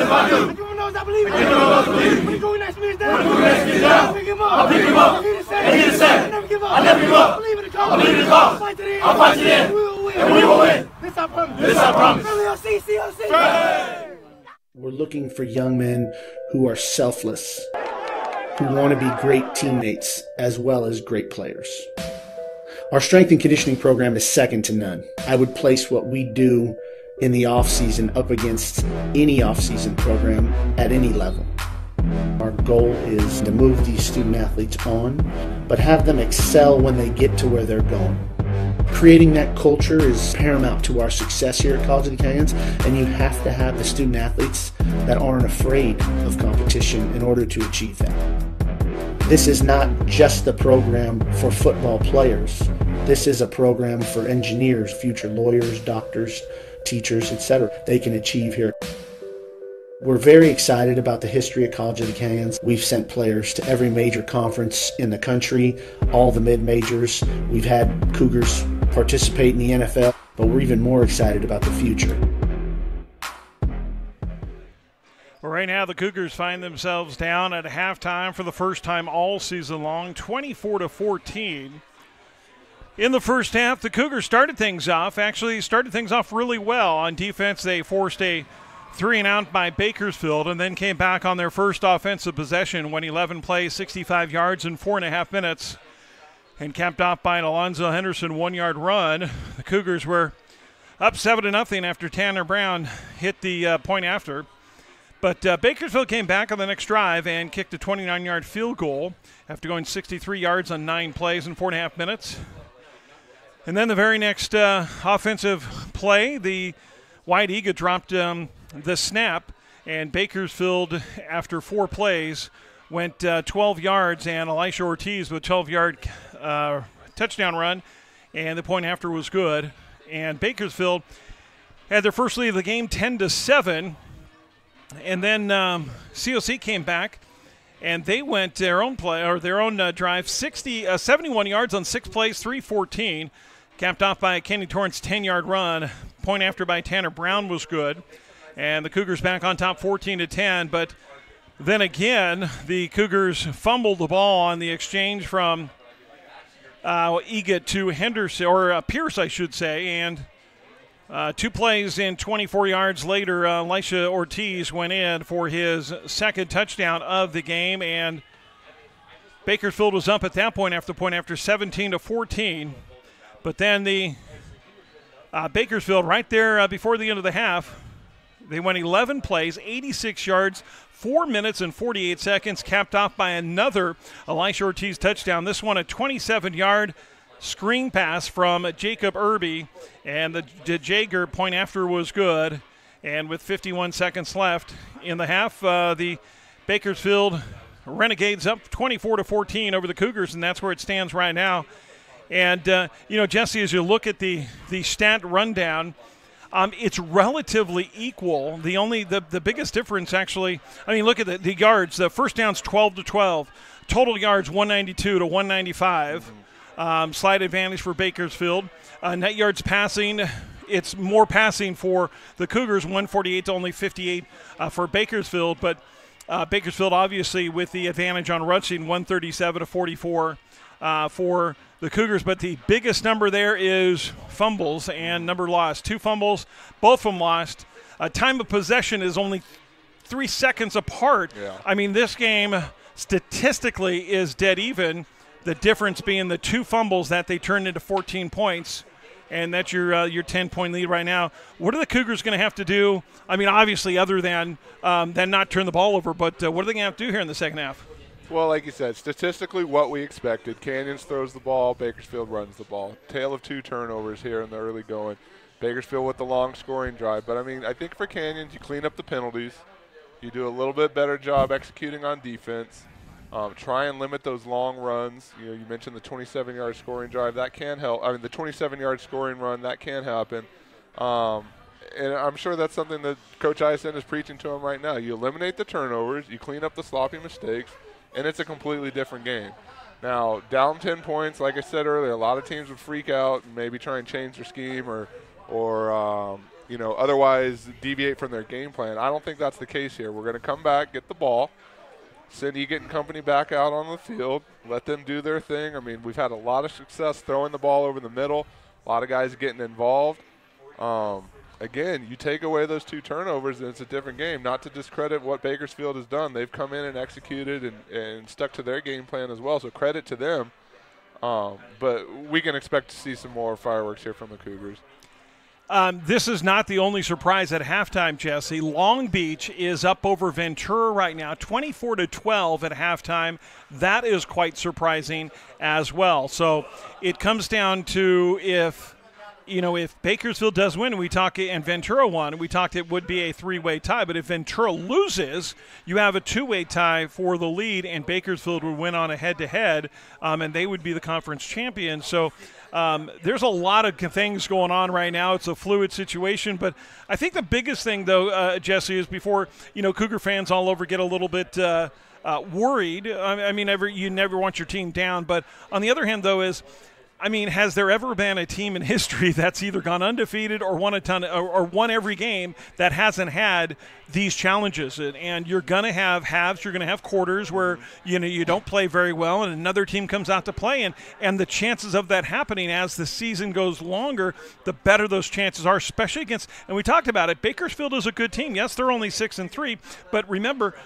Everyone knows I believe it. When you go next minute down, I'll pick him up. I'll pick him up. And he the same. I never give up. I never give up. I believe in the cause. I believe in the cause. I'll fight to the end. I'll fight to the end. And we will win. This I promise. This I promise. CLC. We're looking for young men who are selfless, who want to be great teammates as well as great players. Our strength and conditioning program is second to none. I would place what we do in the off-season up against any off-season program at any level. Our goal is to move these student athletes on, but have them excel when they get to where they're going. Creating that culture is paramount to our success here at College of the Canyons, and you have to have the student athletes that aren't afraid of competition in order to achieve that. This is not just a program for football players. This is a program for engineers, future lawyers, doctors, teachers, etc. They can achieve here. We're very excited about the history of College of the Canyons. We've sent players to every major conference in the country, all the mid-majors. We've had Cougars participate in the NFL, but we're even more excited about the future. Well, right now the Cougars find themselves down at halftime for the first time all season long, 24-14. In the first half, the Cougars started things off really well. On defense, they forced a 3-and-out by Bakersfield and then came back on their first offensive possession, went 11 plays, 65 yards in 4.5 minutes, and capped off by an Alonzo Henderson 1-yard run. The Cougars were up 7-0 after Tanner Brown hit the point after. But Bakersfield came back on the next drive and kicked a 29-yard field goal after going 63 yards on 9 plays in 4.5 minutes. And then the very next offensive play, the White Eagle dropped the snap, and Bakersfield, after 4 plays, went 12 yards, and Elisha Ortiz with a 12-yard touchdown run, and the point after was good. And Bakersfield had their first lead of the game, 10-7, and then COC came back, and they went their own drive, 71 yards on 6 plays, 3-14, capped off by a Kenny Torrance 10-yard run. Point after by Tanner Brown was good. And the Cougars back on top 14-10. But then again, the Cougars fumbled the ball on the exchange from Egan to Henderson, or Pierce, I should say. And 2 plays in 24 yards later, Elisha Ortiz went in for his second touchdown of the game. And Bakersfield was up at that point after 17-14. But then the Bakersfield, right there before the end of the half, they went 11 plays, 86 yards, 4 minutes and 48 seconds, capped off by another Elisha Ortiz touchdown. This one a 27-yard screen pass from Jacob Irby, and the Jager point after was good. And with 51 seconds left in the half, the Bakersfield Renegades up 24-14 over the Cougars, and that's where it stands right now. And, Jesse, as you look at the stat rundown, it's relatively equal. The biggest difference, actually, look at the yards. The first down's 12-12. Total yards 192 to 195. Slight advantage for Bakersfield. Net yards passing, it's more passing for the Cougars, 148 to only 58 for Bakersfield. But Bakersfield, obviously, with the advantage on rushing, 137 to 44 for the Cougars. But the biggest number there is fumbles and number lost. 2 fumbles, both of them lost. Time of possession is only 3 seconds apart. Yeah. This game statistically is dead even. The difference being the 2 fumbles that they turned into 14 points, and that's your 10-point lead right now. What are the Cougars going to have to do? Obviously, other than not turn the ball over, but what are they going to have to do here in the second half? Well, like you said, statistically what we expected. Canyons throws the ball, Bakersfield runs the ball. Tale of 2 turnovers here in the early going. Bakersfield with the long scoring drive. But, I think for Canyons, you clean up the penalties. You do a little bit better job executing on defense. Try and limit those long runs. You mentioned the 27-yard scoring drive. That can help. The 27-yard scoring run, that can happen. And I'm sure that's something that Coach Iacenda is preaching to them right now. You eliminate the turnovers, you clean up the sloppy mistakes, and it's a completely different game. Now, down 10 points, like I said earlier, a lot of teams would freak out and maybe try and change their scheme or otherwise deviate from their game plan. I don't think that's the case here. We're going to come back, get the ball, send Egan and company back out on the field, let them do their thing. I mean, we've had a lot of success throwing the ball over the middle, a lot of guys getting involved. Again, you take away those 2 turnovers and it's a different game. Not to discredit what Bakersfield has done. They've come in and executed and stuck to their game plan as well, so credit to them. But we can expect to see some more fireworks here from the Cougars. This is not the only surprise at halftime, Jesse. Long Beach is up over Ventura right now, 24-12 at halftime. That is quite surprising as well. So it comes down to if Bakersfield does win, and Ventura won, we talked it would be a 3-way tie. But if Ventura loses, you have a 2-way tie for the lead, and Bakersfield would win on a head-to-head, and they would be the conference champion. So there's a lot of things going on right now. It's a fluid situation. But I think the biggest thing, though, Jesse, is before, Cougar fans all over get a little bit worried. I mean, you never want your team down. But on the other hand, though, has there ever been a team in history that's either gone undefeated or won a ton or won every game that hasn't had these challenges? And you're going to have halves, you're going to have quarters where you don't play very well, and another team comes out to play, and the chances of that happening as the season goes longer, the better those chances are, especially against. And we talked about it. Bakersfield is a good team. Yes, they're only 6-3, but remember.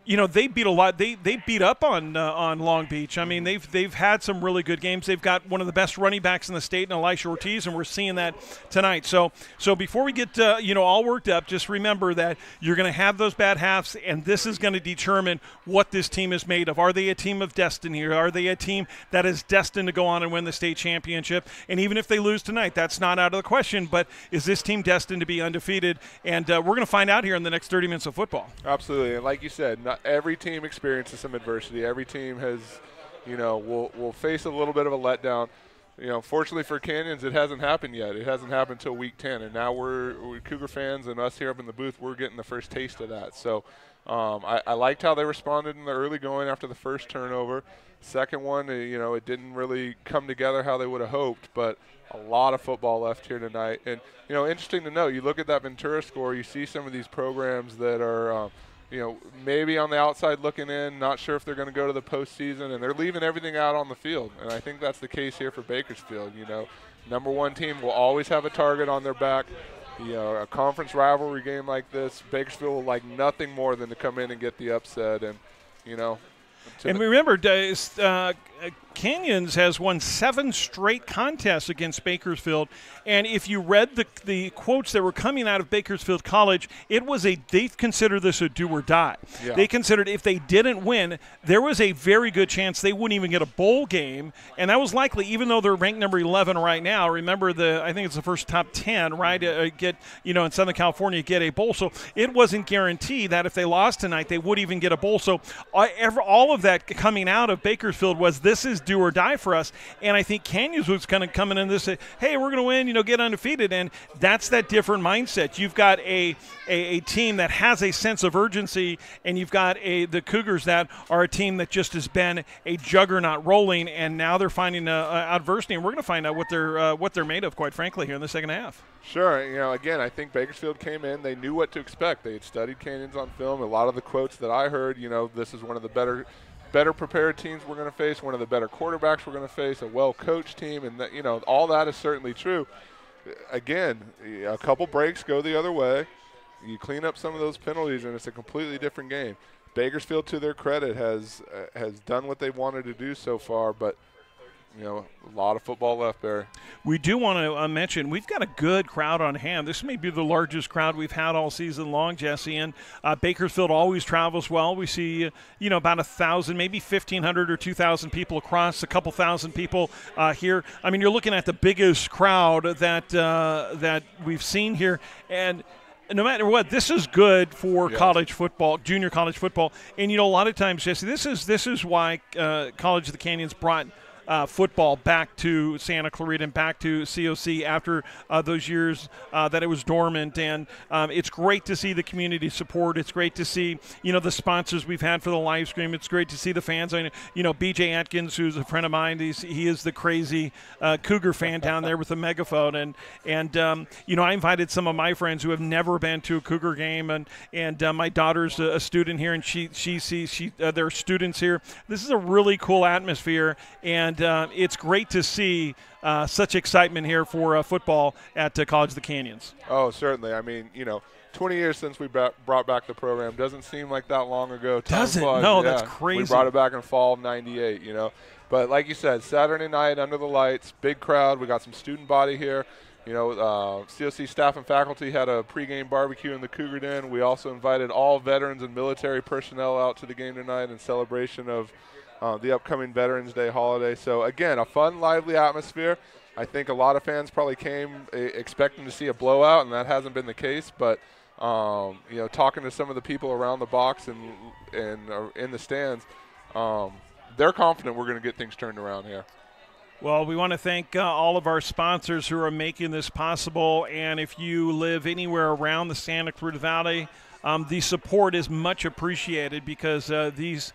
They beat a lot. They beat up on Long Beach. I mean, they've had some really good games. They've got one of the best running backs in the state, in Elisha Ortiz, and we're seeing that tonight. So before we get all worked up, just remember that you're going to have those bad halves, and this is going to determine what this team is made of. Are they a team of destiny, or are they a team that is destined to go on and win the state championship? And even if they lose tonight, that's not out of the question. But is this team destined to be undefeated? And we're going to find out here in the next 30 minutes of football. Absolutely, and like you said, every team experiences some adversity. Every team has, will face a little bit of a letdown. Fortunately for Canyons, it hasn't happened yet. It hasn't happened until week 10, and now we're Cougar fans and us here up in the booth, we're getting the first taste of that. So I liked how they responded in the early going after the first turnover. Second one, it didn't really come together how they would have hoped, but a lot of football left here tonight. And, interesting to note, you look at that Ventura score, you see some of these programs that are maybe on the outside looking in, not sure if they're going to go to the postseason, and they're leaving everything out on the field. And I think that's the case here for Bakersfield. Number 1 team will always have a target on their back. A conference rivalry game like this, Bakersfield will like nothing more than to come in and get the upset. And, and remember, Canyons has won 7 straight contests against Bakersfield, and if you read the quotes that were coming out of Bakersfield College, they considered this a do or die. Yeah. They considered if they didn't win, there was a very good chance they wouldn't even get a bowl game, and that was likely, even though they're ranked number 11 right now. Remember, I think it's the first top 10, right? Get in Southern California, get a bowl. So it wasn't guaranteed that if they lost tonight, they would even get a bowl. So all of that coming out of Bakersfield was this is do or die for us. And I think Canyons was kind of coming in this, say, hey, we're going to win, get undefeated. And that's that different mindset. You've got a team that has a sense of urgency, and you've got the Cougars that are a team that just has been a juggernaut rolling, and now they're finding adversity. And we're going to find out what they're made of, quite frankly, here in the second half. Sure. Again, I think Bakersfield came in. They knew what to expect. They had studied Canyons on film. A lot of the quotes that I heard, this is one of the better prepared teams we're going to face, one of the better quarterbacks we're going to face, a well-coached team, and that, all that is certainly true. Again, a couple breaks go the other way. You clean up some of those penalties, and it's a completely different game. Bakersfield, to their credit, has done what they wanted to do so far, but a lot of football left, Barry. We do want to mention we've got a good crowd on hand. This may be the largest crowd we've had all season long, Jesse, and Bakersfield always travels well. We see, about 1,000, maybe 1,500 or 2,000 people across, a couple thousand people here. I mean, you're looking at the biggest crowd that we've seen here, and no matter what, this is good for college football, junior college football. And, a lot of times, Jesse, this is why College of the Canyons brought football back to Santa Clarita and back to COC after those years that it was dormant. And it's great to see the community support. It's great to see, the sponsors we've had for the live stream. It's great to see the fans. I know, BJ Atkins, who's a friend of mine, he is the crazy Cougar fan down there with the megaphone. And I invited some of my friends who have never been to a Cougar game, and my daughter's a student here, and she sees there are students here. This is a really cool atmosphere, and it's great to see such excitement here for football at College of the Canyons. Oh, certainly. I mean, 20 years since we brought back the program. Doesn't seem like that long ago. Does it? No, yeah. That's crazy. We brought it back in fall of '98, But like you said, Saturday night under the lights, big crowd. We got some student body here. COC staff and faculty had a pregame barbecue in the Cougar Den. We also invited all veterans and military personnel out to the game tonight in celebration of the upcoming Veterans Day holiday. So, again, a fun, lively atmosphere. I think a lot of fans probably came expecting to see a blowout, and that hasn't been the case. But, talking to some of the people around the box and in the stands, they're confident we're going to get things turned around here. Well, we want to thank all of our sponsors who are making this possible. And if you live anywhere around the Santa Clarita Valley, the support is much appreciated because these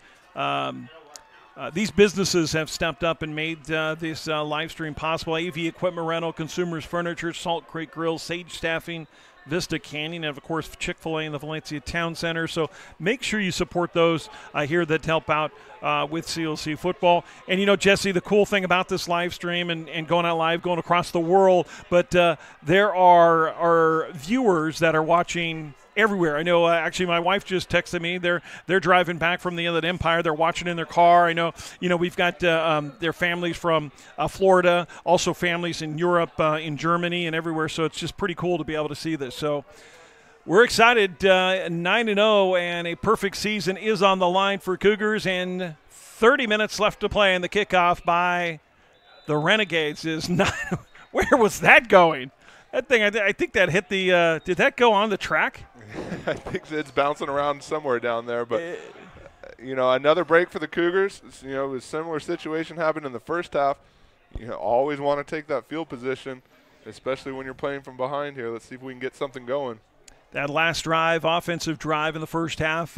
businesses have stepped up and made this live stream possible. AV Equipment Rental, Consumers Furniture, Salt Creek Grill, Sage Staffing, Vista Canyon, and, of course, Chick-fil-A in the Valencia Town Center. So make sure you support those here that help out with CLC football. And, Jesse, the cool thing about this live stream and going out live, going across the world, but there are viewers that are watching everywhere. I know actually my wife just texted me. They're driving back from the Inland Empire. They're watching in their car. I know, we've got their families from Florida, also families in Europe, in Germany, and everywhere. So it's just pretty cool to be able to see this. So we're excited. 9-0, and a perfect season is on the line for Cougars, and 30 minutes left to play. And the kickoff by the Renegades is not. Where was that going? That thing, I think that hit the did that go on the track? I think it's bouncing around somewhere down there. But, another break for the Cougars. A similar situation happened in the first half. Always want to take that field position, especially when you're playing from behind here. Let's see if we can get something going. That last drive, offensive drive in the first half,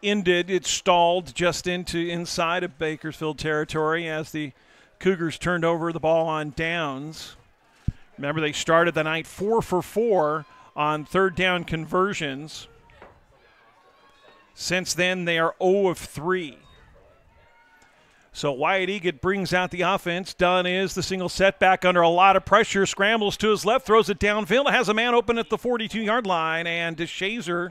ended. It stalled just inside of Bakersfield territory as the Cougars turned over the ball on downs. Remember, they started the night 4 for 4 on third down conversions. Since then, they are 0 of 3. So Wyatt Egan brings out the offense. Dunn is the single setback under a lot of pressure. Scrambles to his left, throws it downfield. Has a man open at the 42-yard line, and DeShazer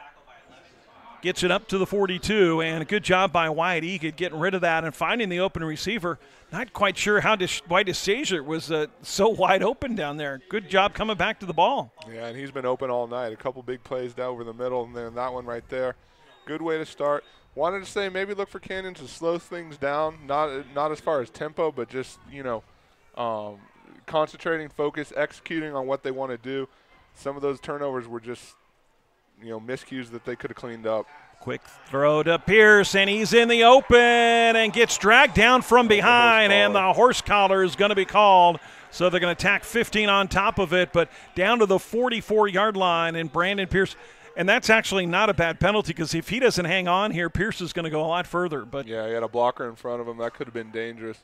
gets it up to the 42. And a good job by Wyatt Egan getting rid of that and finding the open receiver. Not quite sure why DeShazer was so wide open down there. Good job coming back to the ball. Yeah, and he's been open all night. A couple big plays down over the middle, and then that one right there. Good way to start. Wanted to say maybe look for Canyon to slow things down, not as far as tempo, but just, concentrating, focus, executing on what they want to do. Some of those turnovers were just, miscues that they could have cleaned up. Quick throw to Pierce, and he's in the open and gets dragged down from behind, and the horse collar is going to be called. So they're going to tack 15 on top of it, but down to the 44-yard line, and Brandon Pierce. And that's actually not a bad penalty because if he doesn't hang on here, Pierce is going to go a lot further. But yeah, he had a blocker in front of him. That could have been dangerous.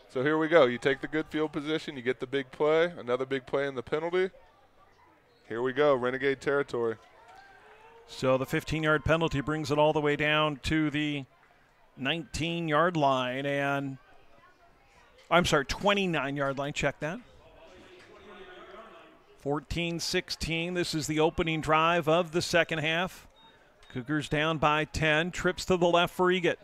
So here we go. You take the good field position. You get the big play. Another big play in the penalty. Here we go, Renegade territory. So the 15-yard penalty brings it all the way down to the 19-yard line. And I'm sorry, 29-yard line. Check that. 14-16. This is the opening drive of the second half. Cougars down by 10. Trips to the left for Egan.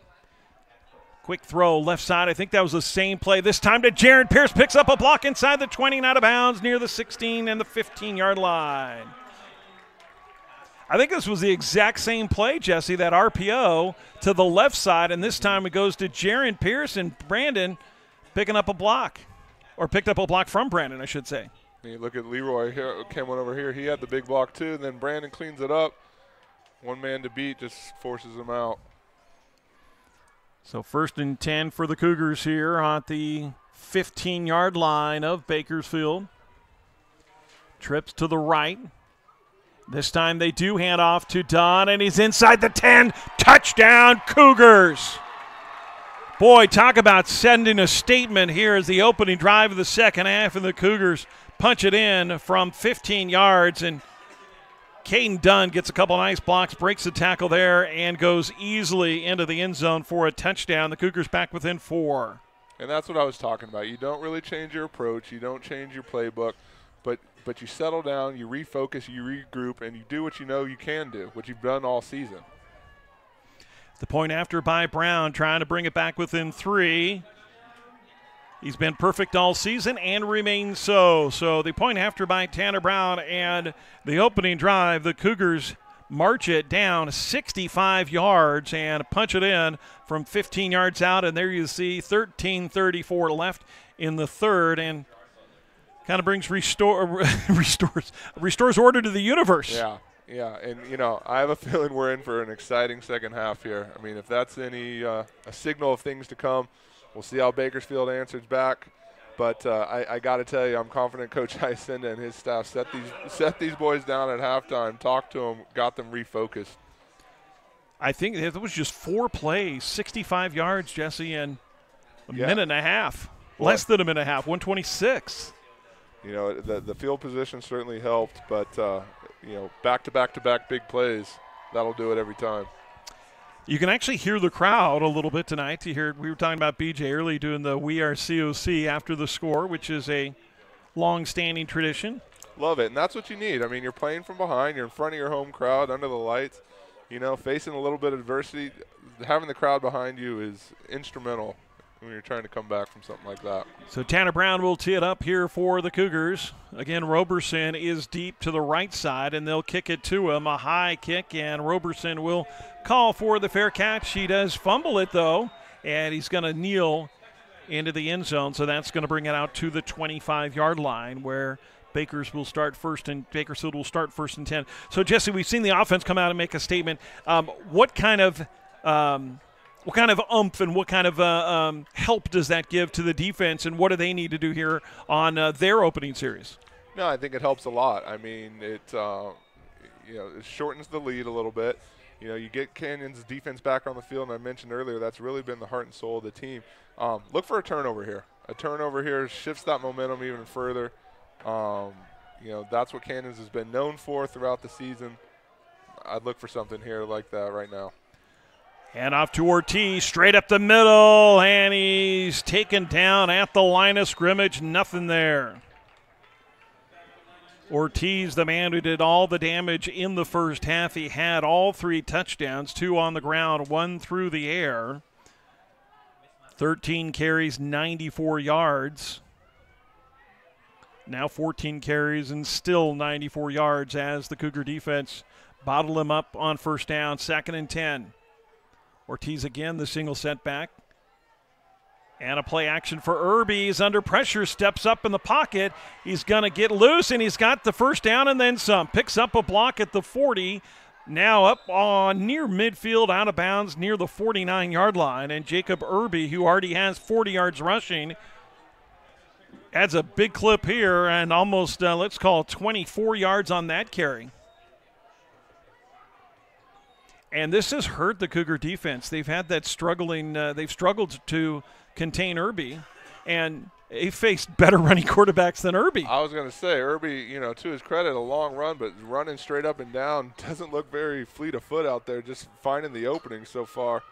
Quick throw left side. I think that was the same play. This time to Jaron Pierce. Picks up a block inside the 20, out of bounds near the 16 and the 15-yard line. I think this was the exact same play, Jesse, that RPO to the left side, and this time it goes to Jaron Pierce, and Brandon picking up a block. Or picked up a block from Brandon, I should say. And you look at Leroy here, came on over here. He had the big block too, and then Brandon cleans it up. One man to beat, just forces him out. So 1st and 10 for the Cougars here at the 15-yard line of Bakersfield. Trips to the right. This time they do hand off to Dunn, and he's inside the 10. Touchdown, Cougars. Boy, talk about sending a statement here as the opening drive of the second half, and the Cougars punch it in from 15 yards, and Caden Dunn gets a couple nice blocks, breaks the tackle there, and goes easily into the end zone for a touchdown. The Cougars back within 4. And that's what I was talking about. You don't really change your approach. You don't change your playbook. But you settle down, you refocus, you regroup, and you do what you know you can do, what you've done all season. The point after by Brown, trying to bring it back within 3. He's been perfect all season and remains so. So the point after by Tanner Brown, and the opening drive, the Cougars march it down 65 yards and punch it in from 15 yards out. And there you see 13:34 left in the third, and kind of brings restores order to the universe. Yeah, and I have a feeling we're in for an exciting second half here. I mean, if that's any a signal of things to come, we'll see how Bakersfield answers back. But I got to tell you, I'm confident Coach Iacenda and his staff set these boys down at halftime, talked to them, got them refocused. I think it was just 4 plays, 65 yards, Jesse, in a minute and a half. Less than a minute and a half, 126. The field position certainly helped, but back-to-back-to-back big plays, that'll do it every time. You can actually hear the crowd a little bit tonight. We were talking about BJ early doing the We Are COC after the score, which is a long-standing tradition. Love it, and that's what you need. I mean, you're playing from behind. You're in front of your home crowd, under the lights. Facing a little bit of adversity, having the crowd behind you is instrumental when you're trying to come back from something like that. So Tanner Brown will tee it up here for the Cougars. Again, Roberson is deep to the right side, and they'll kick it to him. A high kick, and Roberson will call for the fair catch. He does fumble it, though, and he's going to kneel into the end zone, so that's going to bring it out to the 25-yard line where Bakersfield will start first and 10. So, Jesse, we've seen the offense come out and make a statement. What kind of oomph and what kind of help does that give to the defense, and what do they need to do here on their opening series? No, I think it helps a lot. I mean, it shortens the lead a little bit. You get Canyon's defense back on the field, and I mentioned earlier that's really been the heart and soul of the team. Look for a turnover here. A turnover here shifts that momentum even further. That's what Canyons has been known for throughout the season. I'd look for something here like that right now. And off to Ortiz, straight up the middle, and he's taken down at the line of scrimmage. Nothing there. Ortiz, the man who did all the damage in the first half. He had all 3 touchdowns, 2 on the ground, 1 through the air. 13 carries, 94 yards. Now 14 carries and still 94 yards as the Cougar defense bottled him up on first down, 2nd and 10. Ortiz again, the single setback. And a play action for Irby. He's under pressure, steps up in the pocket. He's going to get loose, and he's got the first down and then some. Picks up a block at the 40. Now up on near midfield, out of bounds, near the 49-yard line. And Jacob Irby, who already has 40 yards rushing, adds a big clip here and almost, let's call it 24 yards on that carry. And this has hurt the Cougar defense. They've had that they've struggled to contain Irby, and he faced better running quarterbacks than Irby. I was going to say, Irby, to his credit, a long run, but running straight up and down doesn't look very fleet of foot out there, just finding the opening so far.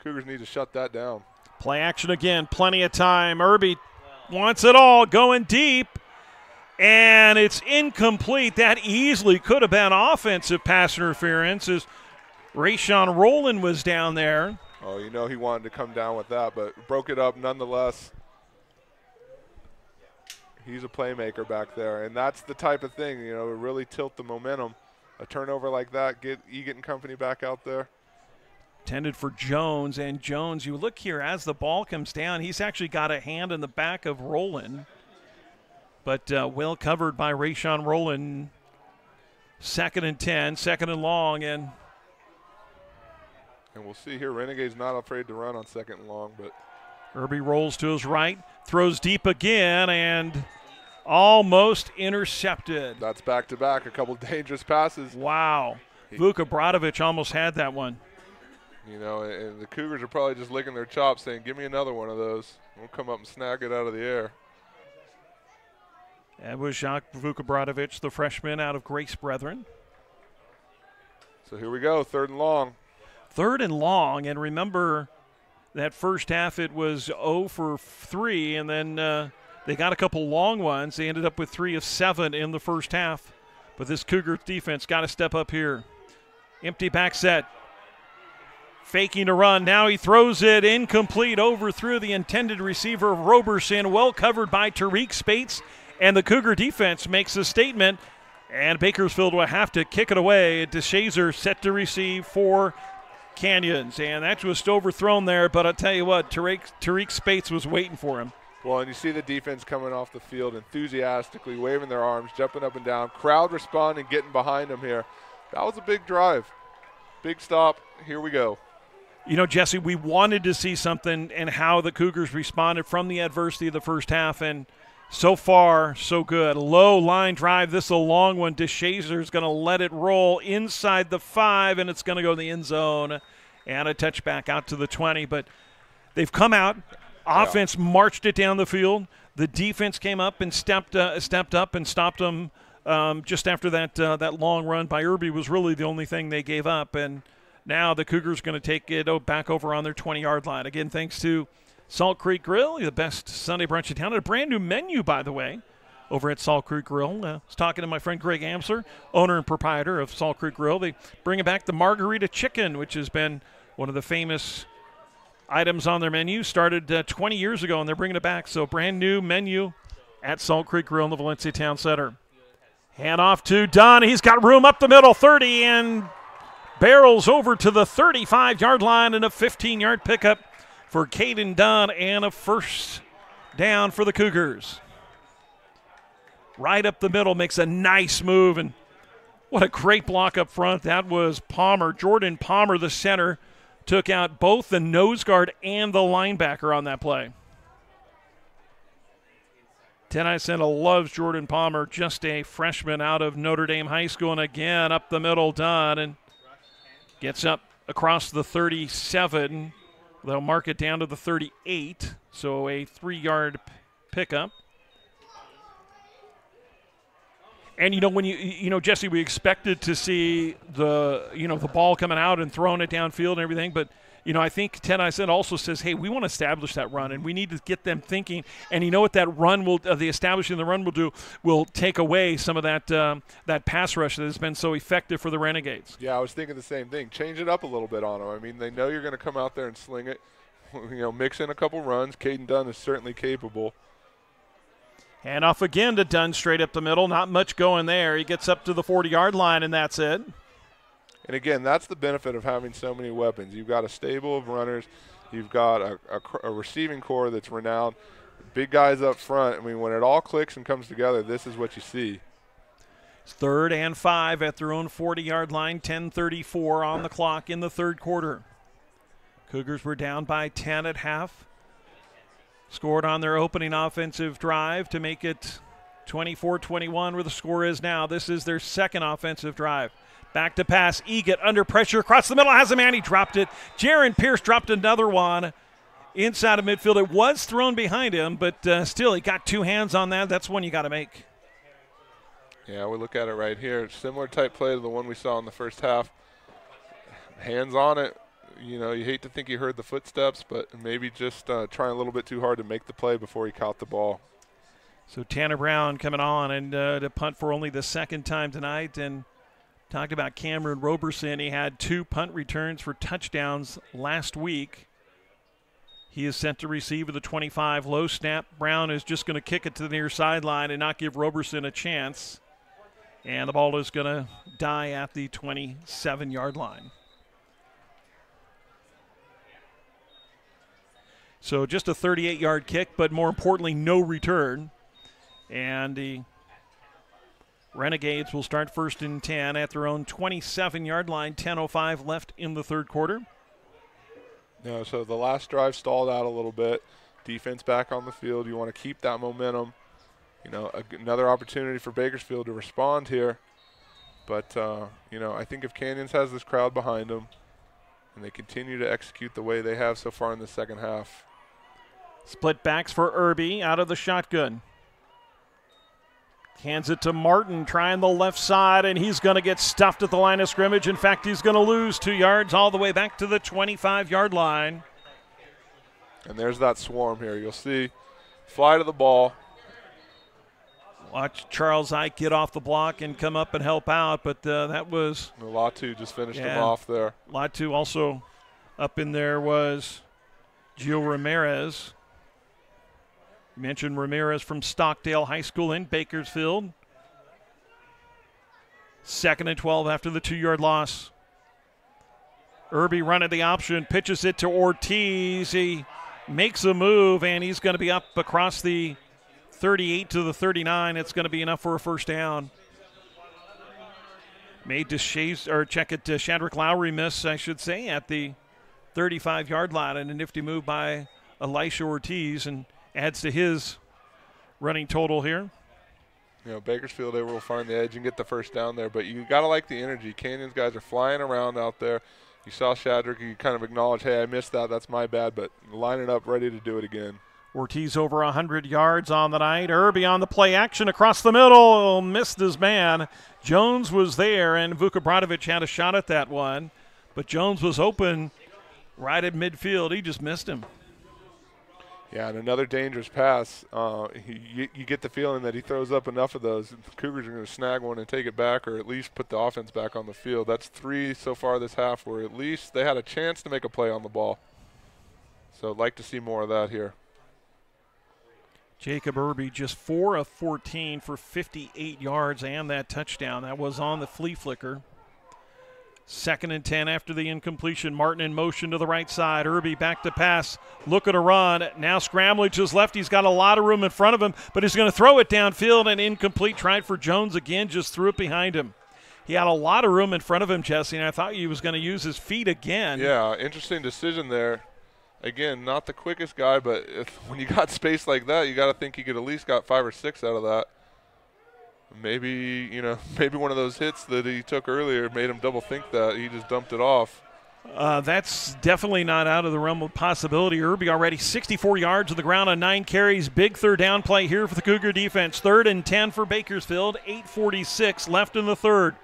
Cougars need to shut that down. Play action again, plenty of time. Irby wants it all, going deep, and it's incomplete. That easily could have been offensive pass interference as Rayshawn Rowland was down there. Oh, he wanted to come down with that, but broke it up nonetheless. He's a playmaker back there, and that's the type of thing, really tilt the momentum. A turnover like that, get Egan and company back out there. Intended for Jones, and Jones, you look here as the ball comes down, he's actually got a hand in the back of Rowland, but well covered by Rayshawn Rowland. 2nd and 10, 2nd and long, and And we'll see here, Renegades not afraid to run on 2nd and long, but Irby rolls to his right, throws deep again, and almost intercepted. that's back-to-back, a couple dangerous passes. Wow. Vuka Bradovic almost had that one. You know, and the Cougars are probably just licking their chops saying, give me another one of those. We'll come up and snag it out of the air. That was Jacques Vuka Bradovic, the freshman out of Grace Brethren. So here we go, 3rd and long. 3rd and long, and remember that first half it was 0 for 3, and then they got a couple long ones. They ended up with 3 of 7 in the first half. But this Cougar defense got to step up here. Empty back set. Faking a run. Now he throws it incomplete, overthrew the intended receiver, Roberson, well covered by Tariq Spates. And the Cougar defense makes a statement, and Bakersfield will have to kick it away. DeShazer set to receive for Canyons, and that was overthrown there, but I'll tell you what, Tariq Spates was waiting for him. Well, and you see the defense coming off the field enthusiastically, waving their arms, jumping up and down. Crowd responding, getting behind them here. That was a big drive. Big stop. Here we go. You know, Jesse, we wanted to see something and how the Cougars responded from the adversity of the first half, and so far, so good. Low line drive. This is a long one. DeShazer is going to let it roll inside the 5, and it's going to go in the end zone. And a touchback out to the 20. But they've come out. Offense marched it down the field. The defense came up and stepped up and stopped them just after that long run by Irby was really the only thing they gave up. And now the Cougars going to take it back over on their 20-yard line. Again, thanks to Salt Creek Grill, the best Sunday brunch in town. A brand new menu, by the way, over at Salt Creek Grill. I was talking to my friend Greg Amsler, owner and proprietor of Salt Creek Grill. They bring back the margarita chicken, which has been one of the famous items on their menu. Started 20 years ago, and they're bringing it back. So brand new menu at Salt Creek Grill in the Valencia Town Center. Hand off to Dunn. He's got room up the middle, 30, and barrels over to the 35-yard line, and a 15-yard pickup for Caden Dunn, and a first down for the Cougars. Right up the middle, makes a nice move, and what a great block up front. That was Palmer. Jordan Palmer, the center, took out both the nose guard and the linebacker on that play. Ted Iacenda loves Jordan Palmer, just a freshman out of Notre Dame High School, and again up the middle, Dunn, and gets up across the 37. They'll mark it down to the 38, so a 3-yard pickup. And, Jesse, we expected to see the ball coming out and throwing it downfield and everything, but, I think Ted Iacenda also says, hey, we want to establish that run, and we need to get them thinking. And you know what that run will, the establishing the run will do, will take away some of that pass rush that has been so effective for the Renegades. Yeah, I was thinking the same thing. Change it up a little bit on them. I mean, they know you're going to come out there and sling it. Mix in a couple runs. Caden Dunn is certainly capable. Hand off again to Dunn straight up the middle. Not much going there. He gets up to the 40-yard line, and that's it. And, again, that's the benefit of having so many weapons. You've got a stable of runners. You've got a receiving core that's renowned. Big guys up front. I mean, when it all clicks and comes together, this is what you see. It's 3rd and 5 at their own 40-yard line. 10:34 on the clock in the third quarter. Cougars were down by 10 at half. Scored on their opening offensive drive to make it 24-21 where the score is now. This is their second offensive drive. Back to pass. Egan under pressure. Across the middle. Has a man. He dropped it. Jaron Pierce dropped another one inside of midfield. It was thrown behind him, but still he got 2 hands on that. That's one you got to make. Yeah, we look at it right here. Similar type play to the one we saw in the first half. Hands on it. You hate to think he heard the footsteps, but maybe just trying a little bit too hard to make the play before he caught the ball. So Tanner Brown coming on and to punt for only the second time tonight. And talked about Cameron Roberson. He had 2 punt returns for touchdowns last week. He is sent to receive with a 25. Low snap. Brown is just going to kick it to the near sideline and not give Roberson a chance. And the ball is going to die at the 27-yard line. So just a 38-yard kick, but more importantly, no return. And the Renegades will start 1st and 10 at their own 27-yard line. 10:05 left in the third quarter. No, so the last drive stalled out a little bit. Defense back on the field. You want to keep that momentum. You know, another opportunity for Bakersfield to respond here. But, you know, I think if Canyons has this crowd behind them and they continue to execute the way they have so far in the second half. Split backs for Irby out of the shotgun. Hands it to Martin, trying the left side, and he's going to get stuffed at the line of scrimmage. In fact, he's going to lose 2 yards all the way back to the 25-yard line. And there's that swarm here. You'll see fly to the ball. Watch Charles Ike get off the block and come up and help out, but that was... Latu just finished him off there. Latu also up in there was Gio Ramirez. You mentioned Ramirez from Stockdale High School in Bakersfield. 2nd and 12 after the 2-yard loss. Irby running the option, pitches it to Ortiz. He makes a move, and he's going to be up across the 38 to the 39. It's going to be enough for a first down. Made to Shadrick Lowry miss, I should say, at the 35-yard line, and a nifty move by Elisha Ortiz, and adds to his running total here. You know, Bakersfield able to find the edge and get the first down there, but you got to like the energy. Canyons guys are flying around out there. You saw Shadrick, you kind of acknowledge, hey, I missed that, that's my bad, but line it up, ready to do it again. Ortiz over 100 yards on the night. Irby on the play action across the middle, missed his man. Jones was there, and Vukobratovic had a shot at that one, but Jones was open right at midfield. He just missed him. Yeah, and another dangerous pass. You get the feeling that he throws up enough of those. The Cougars are going to snag one and take it back, or at least put the offense back on the field. That's 3 so far this half where at least they had a chance to make a play on the ball. So I'd like to see more of that here. Jacob Irby just 4 of 14 for 58 yards and that touchdown. That was on the flea flicker. 2nd and 10 after the incompletion. Martin in motion to the right side. Irby back to pass. Looking to run. Now scrambling to his left. He's got a lot of room in front of him, but he's going to throw it downfield and incomplete. Tried for Jones again, just threw it behind him. He had a lot of room in front of him, Jesse, and I thought he was going to use his feet again. Yeah, interesting decision there. Again, not the quickest guy, but when you got space like that, you got to think he could at least got 5 or 6 out of that. Maybe, you know, maybe one of those hits that he took earlier made him double think that. He just dumped it off. That's definitely not out of the realm of possibility. Irby already 64 yards on the ground on 9 carries. Big third down play here for the Cougar defense. 3rd and 10 for Bakersfield. 8:46 left in the third.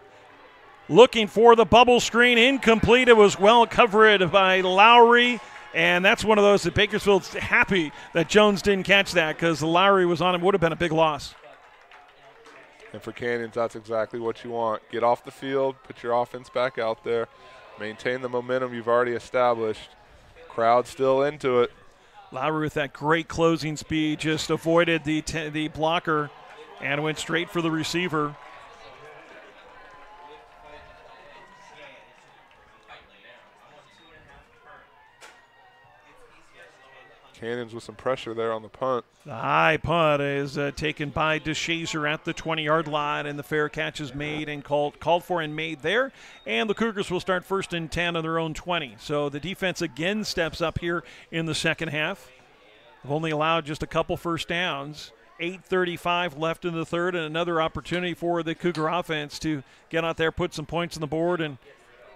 Looking for the bubble screen. Incomplete. It was well covered by Lowry. And that's one of those that Bakersfield's happy that Jones didn't catch that, because Lowry was on him. Would have been a big loss. And for Canyons, that's exactly what you want. Get off the field, put your offense back out there, maintain the momentum you've already established. Crowd still into it. Lowry with that great closing speed just avoided the blocker and went straight for the receiver. Canyons with some pressure there on the punt. The high punt is taken by DeShazer at the 20-yard line, and the fair catch is made and called for and made there. And the Cougars will start 1st and 10 on their own 20. So the defense again steps up here in the second half. They've only allowed just a couple first downs. 8:35 left in the third, and another opportunity for the Cougar offense to get out there, put some points on the board, and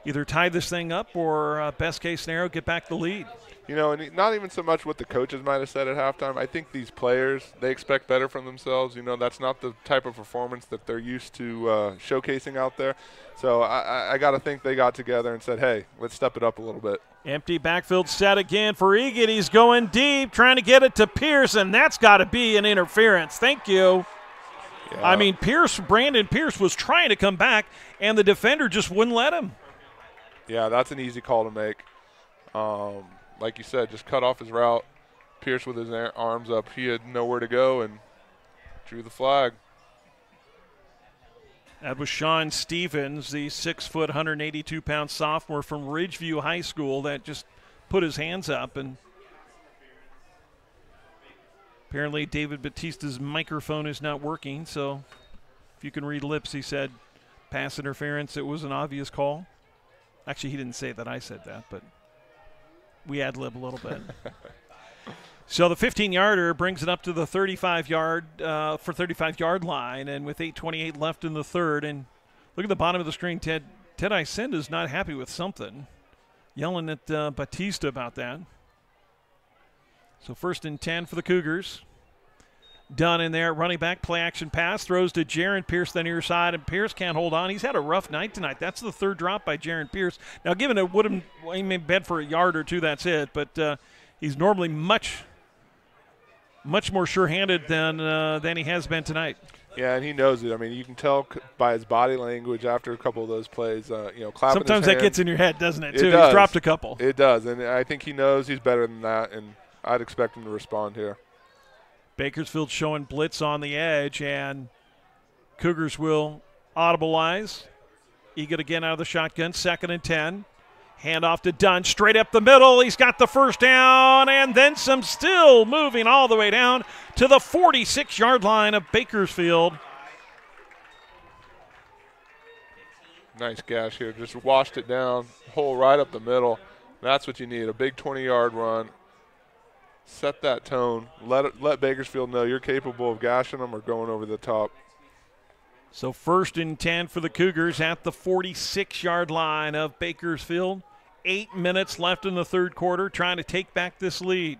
either tie this thing up or, best case scenario, get back the lead. You know, and not even so much what the coaches might have said at halftime. I think these players, they expect better from themselves. You know, that's not the type of performance that they're used to showcasing out there. So I got to think they got together and said, hey, let's step it up a little bit. Empty backfield set again for Egan. He's going deep, trying to get it to Pierce, and that's got to be an interference. Thank you. Yeah. I mean, Brandon Pierce was trying to come back, and the defender just wouldn't let him. Yeah, that's an easy call to make. Like you said, just cut off his route. Pierce with his arms up. He had nowhere to go and drew the flag. That was Sean Stevens, the 6-foot, 182-pound sophomore from Ridgeview High School that just put his hands up. And apparently David Batista's microphone is not working, so if you can read lips, he said pass interference. It was an obvious call. Actually, he didn't say that. I said that, but we ad-lib a little bit. So the 15-yarder brings it up to the 35-yard line, and with 8:28 left in the third, and look at the bottom of the screen, Ted Iacenda is not happy with something, yelling at Batista about that. So 1st and 10 for the Cougars. Dunn in there, running back, play action pass, throws to Jaron Pierce the near side, and Pierce can't hold on. He's had a rough night tonight. That's the 3rd drop by Jaron Pierce. Now, given it would have been for a yard or two, that's it, but he's normally much more sure-handed than he has been tonight. Yeah, and he knows it. I mean, you can tell by his body language after a couple of those plays. Clapping sometimes his that gets in your head, doesn't it? It Too. does. He's dropped a couple. It does, and I think he knows he's better than that, and I'd expect him to respond here. Bakersfield showing blitz on the edge, and Cougars will audibilize. Egan again out of the shotgun, 2nd and 10. Handoff to Dunn, straight up the middle. He's got the first down, and then some, still moving all the way down to the 46-yard line of Bakersfield. Nice gash here. Just washed it down, hole right up the middle. That's what you need, a big 20-yard run. Set that tone. Let Bakersfield know you're capable of gashing them or going over the top. So 1st and 10 for the Cougars at the 46-yard line of Bakersfield. 8 minutes left in the third quarter, trying to take back this lead.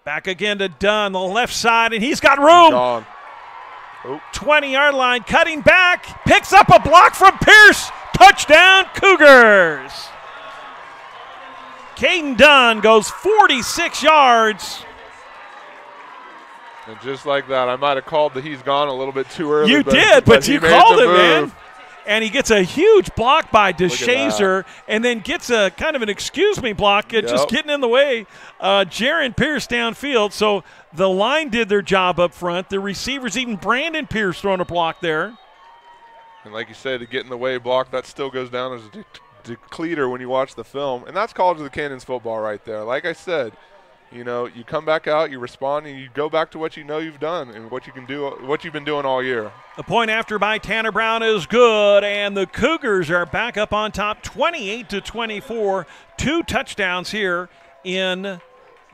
Back again to Dunn, the left side, and he's got room. Gone. 20-yard line, cutting back, picks up a block from Pierce. Touchdown, Cougars. Caden Dunn goes 46 yards. And just like that, I might have called the he's gone a little bit too early. You did, but you called it, man. move. And he gets a huge block by DeShazer, and then gets a kind of an excuse me block, just getting in the way. Jaron Pierce downfield. So the line did their job up front. The receivers, even Brandon Pierce, throwing a block there. And like you said, to get in the way block, that still goes down as a decleater when you watch the film. And that's College of the Canyons football right there. Like I said, you come back out, you respond, and you go back to what you know you've done and what you can do, what you've been doing all year. The point after by Tanner Brown is good, and the Cougars are back up on top, 28-24. 2 touchdowns here in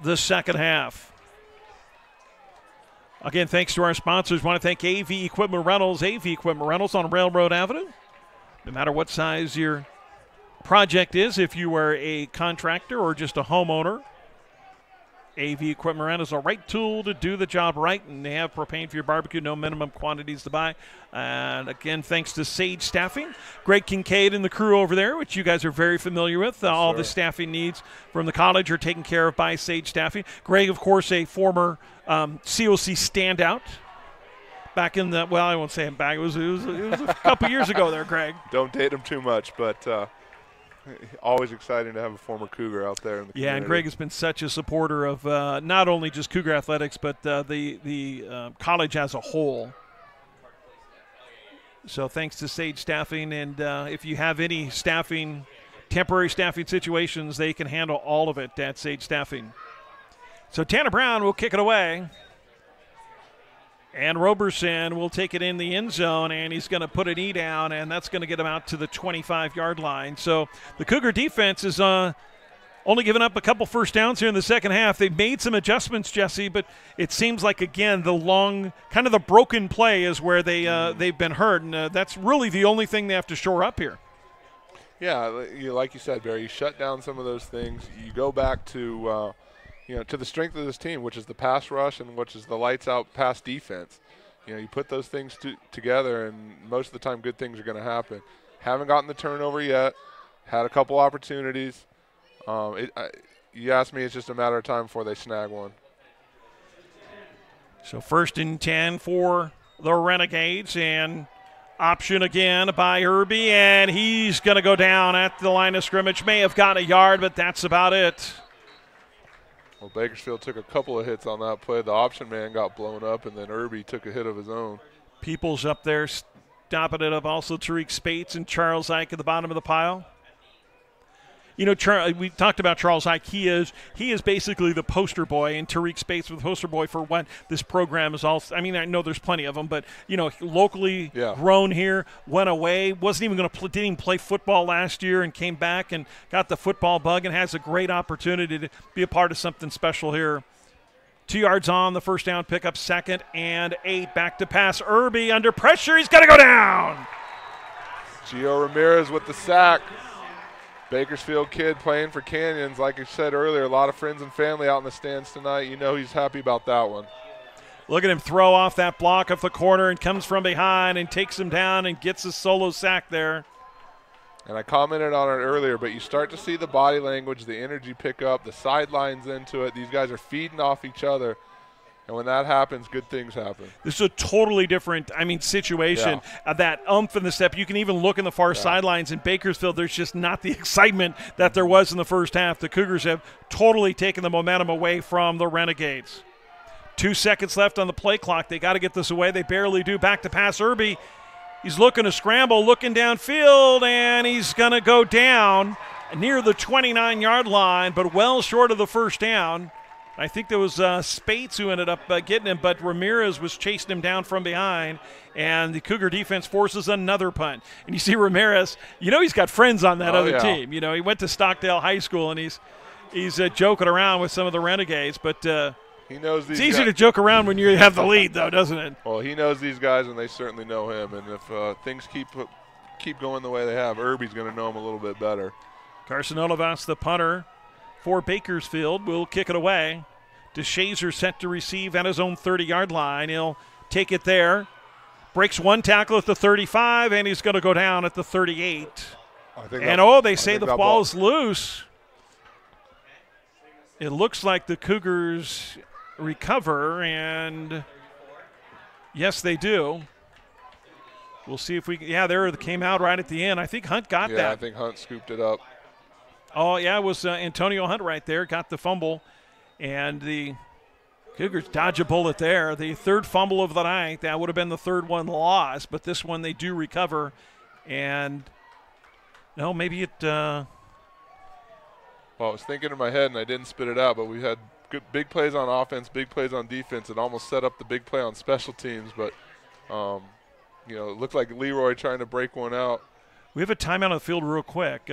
the second half. Again, thanks to our sponsors. Want to thank AV Equipment Rentals. AV Equipment Rentals on Railroad Avenue. No matter what size your project is, if you are a contractor or just a homeowner, AV Equipment Rentals is a right tool to do the job right, and they have propane for your barbecue, no minimum quantities to buy. And again, thanks to Sage Staffing. Greg Kincaid and the crew over there, which you guys are very familiar with. All the staffing needs from the college are taken care of by Sage Staffing. Greg, of course, a former COC standout. Back in the, well, I won't say him back. It was a couple years ago there, Greg. Don't date him too much, but always exciting to have a former Cougar out there in the community. And Greg has been such a supporter of not only just Cougar athletics, but the college as a whole. So thanks to Sage Staffing, and if you have any temporary staffing situations, they can handle all of it at Sage Staffing. So Tanner Brown will kick it away. And Roberson will take it in the end zone, and he's going to put an E down, and that's going to get him out to the 25-yard line. So the Cougar defense is only given up a couple first downs here in the second half. They've made some adjustments, Jesse, but it seems like, again, the long, kind of the broken play is where they've been hurt, and that's really the only thing they have to shore up here. Yeah, like you said, Barry, you shut down some of those things. You go back to to the strength of this team, which is the pass rush and which is the lights-out pass defense. You put those things together, and most of the time good things are going to happen. Haven't gotten the turnover yet. Had a couple opportunities. You asked me, it's just a matter of time before they snag one. So 1st and 10 for the Renegades, and option again by Irby, and he's going to go down at the line of scrimmage. May have got a yard, but that's about it. Well, Bakersfield took a couple of hits on that play. The option man got blown up, and then Irby took a hit of his own. Peoples up there stopping it up. Also Tariq Spates and Charles Ike at the bottom of the pile. You know, we talked about Charles Ike. He is basically the poster boy, and Tariq Spates was the poster boy for what this program is all. I mean, I know there's plenty of them, but you know, locally grown here, went away, wasn't even going to didn't even play football last year, and came back and got the football bug, and has a great opportunity to be a part of something special here. 2 yards on the first down pickup, 2nd and 8. Back to pass. Irby under pressure. He's got to go down. Gio Ramirez with the sack. Bakersfield kid playing for Canyons. Like I said earlier, a lot of friends and family out in the stands tonight. You know he's happy about that one. Look at him throw off that block of the corner and comes from behind and takes him down and gets a solo sack there. And I commented on it earlier, but you start to see the body language, the energy pick up, the sidelines into it. These guys are feeding off each other. And when that happens, good things happen. This is a totally different, situation. That umph in the step. You can even look in the far sidelines in Bakersfield. There's just not the excitement that there was in the first half. The Cougars have totally taken the momentum away from the Renegades. 2 seconds left on the play clock. They got to get this away. They barely do. Back to pass. Irby. He's looking to scramble, looking downfield, and he's going to go down near the 29-yard line, but well short of the first down. I think there was Spates who ended up getting him, but Ramirez was chasing him down from behind, and the Cougar defense forces another punt. And you see Ramirez, he's got friends on that other team. He went to Stockdale High School, and he's joking around with some of the Renegades, but he knows these it's easy to joke around when you have the lead, though, doesn't it? Well, he knows these guys, and they certainly know him. And if things keep going the way they have, Irby's going to know him a little bit better. Carson Olivas, the punter for Bakersfield, will kick it away. DeShazer set to receive at his own 30-yard line. He'll take it there. Breaks one tackle at the 35, and he's going to go down at the 38. They say the ball is loose. It looks like the Cougars recover, and yes, they do. We'll see if we – there it came out right at the end. I think Hunt got that. Yeah, I think Hunt scooped it up. Oh, yeah, it was Antonio Hunt right there, got the fumble. And the Cougars dodge a bullet there. The third fumble of the night, that would have been the third one lost, but this one they do recover. And, maybe it well, I was thinking in my head, and I didn't spit it out, but we had big plays on offense, big plays on defense. It almost set up the big play on special teams, but, it looked like Leroy trying to break one out. We have a timeout on the field real quick.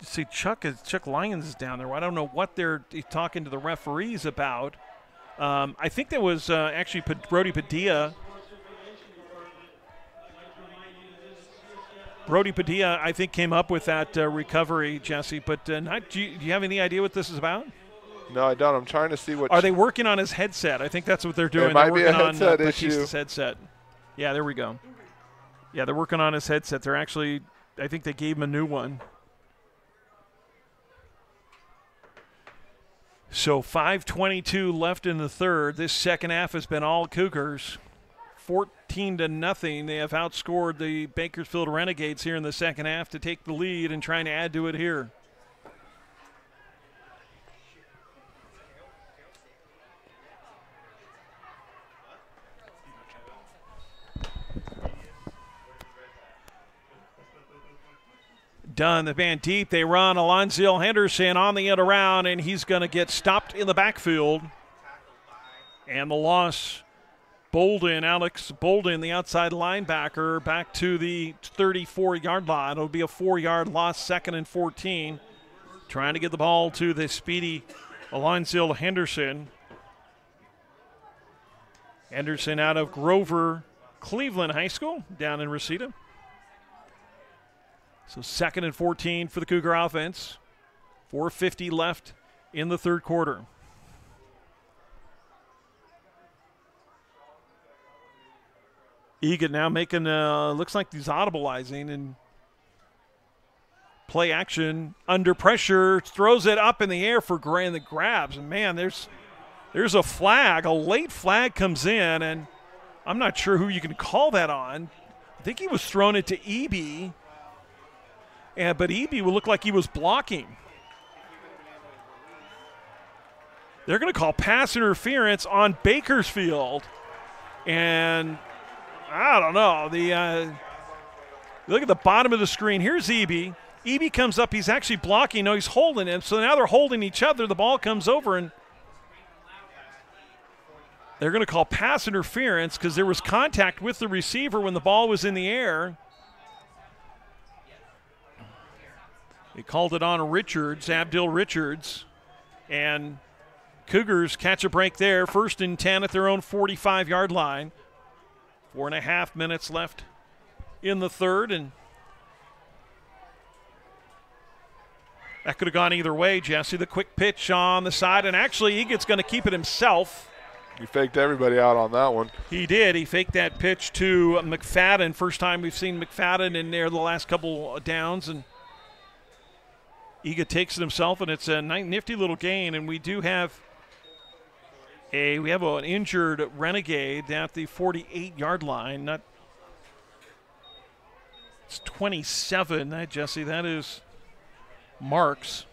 See, Chuck Lyons is down there. I don't know what they're talking to the referees about. I think that was actually Brody Padilla. Brody Padilla, I think, came up with that recovery, Jesse. But do you have any idea what this is about? No, I don't. I'm trying to see what. Are they working on his headset? I think that's what they're doing. It might they're be working a headset on issue. Batista's headset. Yeah, there we go. Yeah, they're working on his headset. They're actually, I think they gave him a new one. So 5:22 left in the third. This second half has been all Cougars. 14-0. They have outscored the Bakersfield Renegades here in the second half to take the lead and trying to add to it here. Done. The man deep. They run. Alonzo Henderson on the end around, and he's going to get stopped in the backfield. And the loss, Alex Bolden, the outside linebacker, back to the 34-yard line. It'll be a 4-yard loss, 2nd and 14. Trying to get the ball to the speedy Alonzo Henderson. Henderson out of Grover Cleveland High School down in Reseda. So 2nd and 14 for the Cougar offense. 4:50 left in the third quarter. Egan now making, looks like he's audibleizing and play action under pressure. Throws it up in the air for Gray and the grabs. And, man, there's a flag. A late flag comes in, and I'm not sure who you can call that on. I think he was throwing it to Eby. But Eby will look like he was blocking. They're going to call pass interference on Bakersfield. And I don't know. Look at the bottom of the screen. Here's Eby. Eby comes up. He's actually blocking. No, he's holding him. So now they're holding each other. The ball comes over, and they're going to call pass interference because there was contact with the receiver when the ball was in the air. They called it on Richards, Abdil Richards, and Cougars catch a break there. 1st and 10 at their own 45-yard line. 4.5 minutes left in the third, and that could have gone either way, Jesse. The quick pitch on the side, and actually Egan's going to keep it himself. He faked everybody out on that one. He did. He faked that pitch to McFadden. First time we've seen McFadden in there the last couple of downs, and Ega takes it himself, and it's a nifty little gain. And we do have an injured Renegade at the 48-yard line. It's 27, Jesse. That is Marks.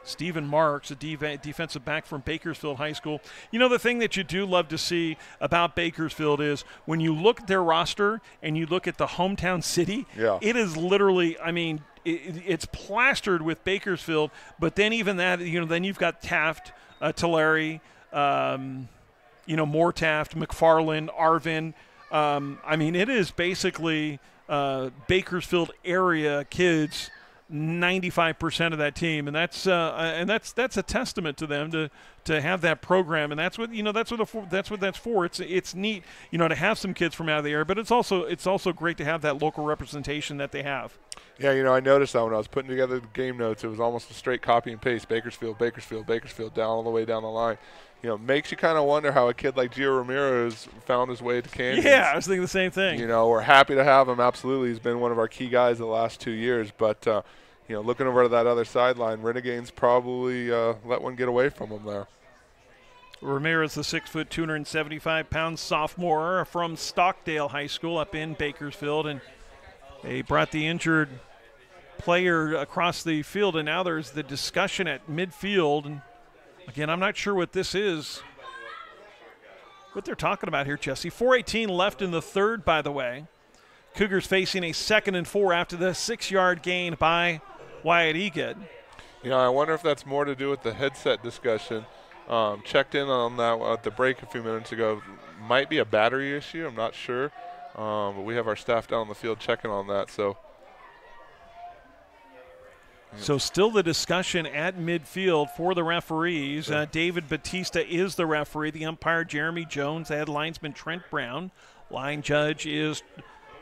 Stephen Marks, a defensive back from Bakersfield High School. You know, the thing that you do love to see about Bakersfield is when you look at their roster and you look at the hometown city, it is literally, I mean, it's plastered with Bakersfield, but then even that, then you've got Taft, Tulare, Moore Taft, McFarland, Arvin. I mean, it is basically Bakersfield area kids, 95% of that team, and that's a testament to them to have that program, and that's what that's for. It's neat, to have some kids from out of the area, but it's also great to have that local representation that they have. Yeah, I noticed that when I was putting together the game notes, it was almost a straight copy and paste, Bakersfield, down all the way down the line. Makes you kind of wonder how a kid like Gio Ramirez found his way to Kansas. Yeah, I was thinking the same thing. We're happy to have him. Absolutely, he's been one of our key guys the last 2 years. But looking over to that other sideline, Renegades probably let one get away from him there. Ramirez, the 6 foot, 275-pound sophomore from Stockdale High School up in Bakersfield, and they brought the injured player across the field, and now there's the discussion at midfield. And again, I'm not sure what this is, what they're talking about here, Jesse. 4:18 left in the third, by the way. Cougars facing a 2nd and 4 after the 6-yard gain by Wyatt Egid. I wonder if that's more to do with the headset discussion. Checked in on that at the break a few minutes ago. Might be a battery issue. I'm not sure. But we have our staff down on the field checking on that. So still the discussion at midfield for the referees. David Batista is the referee. The umpire, Jeremy Jones. The head linesman, Trent Brown. Line judge is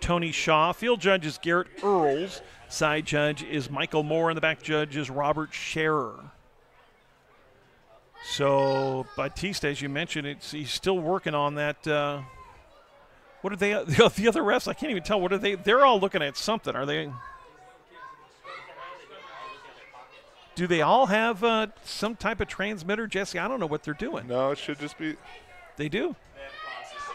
Tony Shaw. Field judge is Garrett Earls. Side judge is Michael Moore. And the back judge is Robert Scherer. So Batista, as you mentioned, he's still working on that. What are they? The other refs, I can't even tell. What are they? They're all looking at something. Are they? Do they all have some type of transmitter, Jesse? I don't know what they're doing. No, it should just be. They do.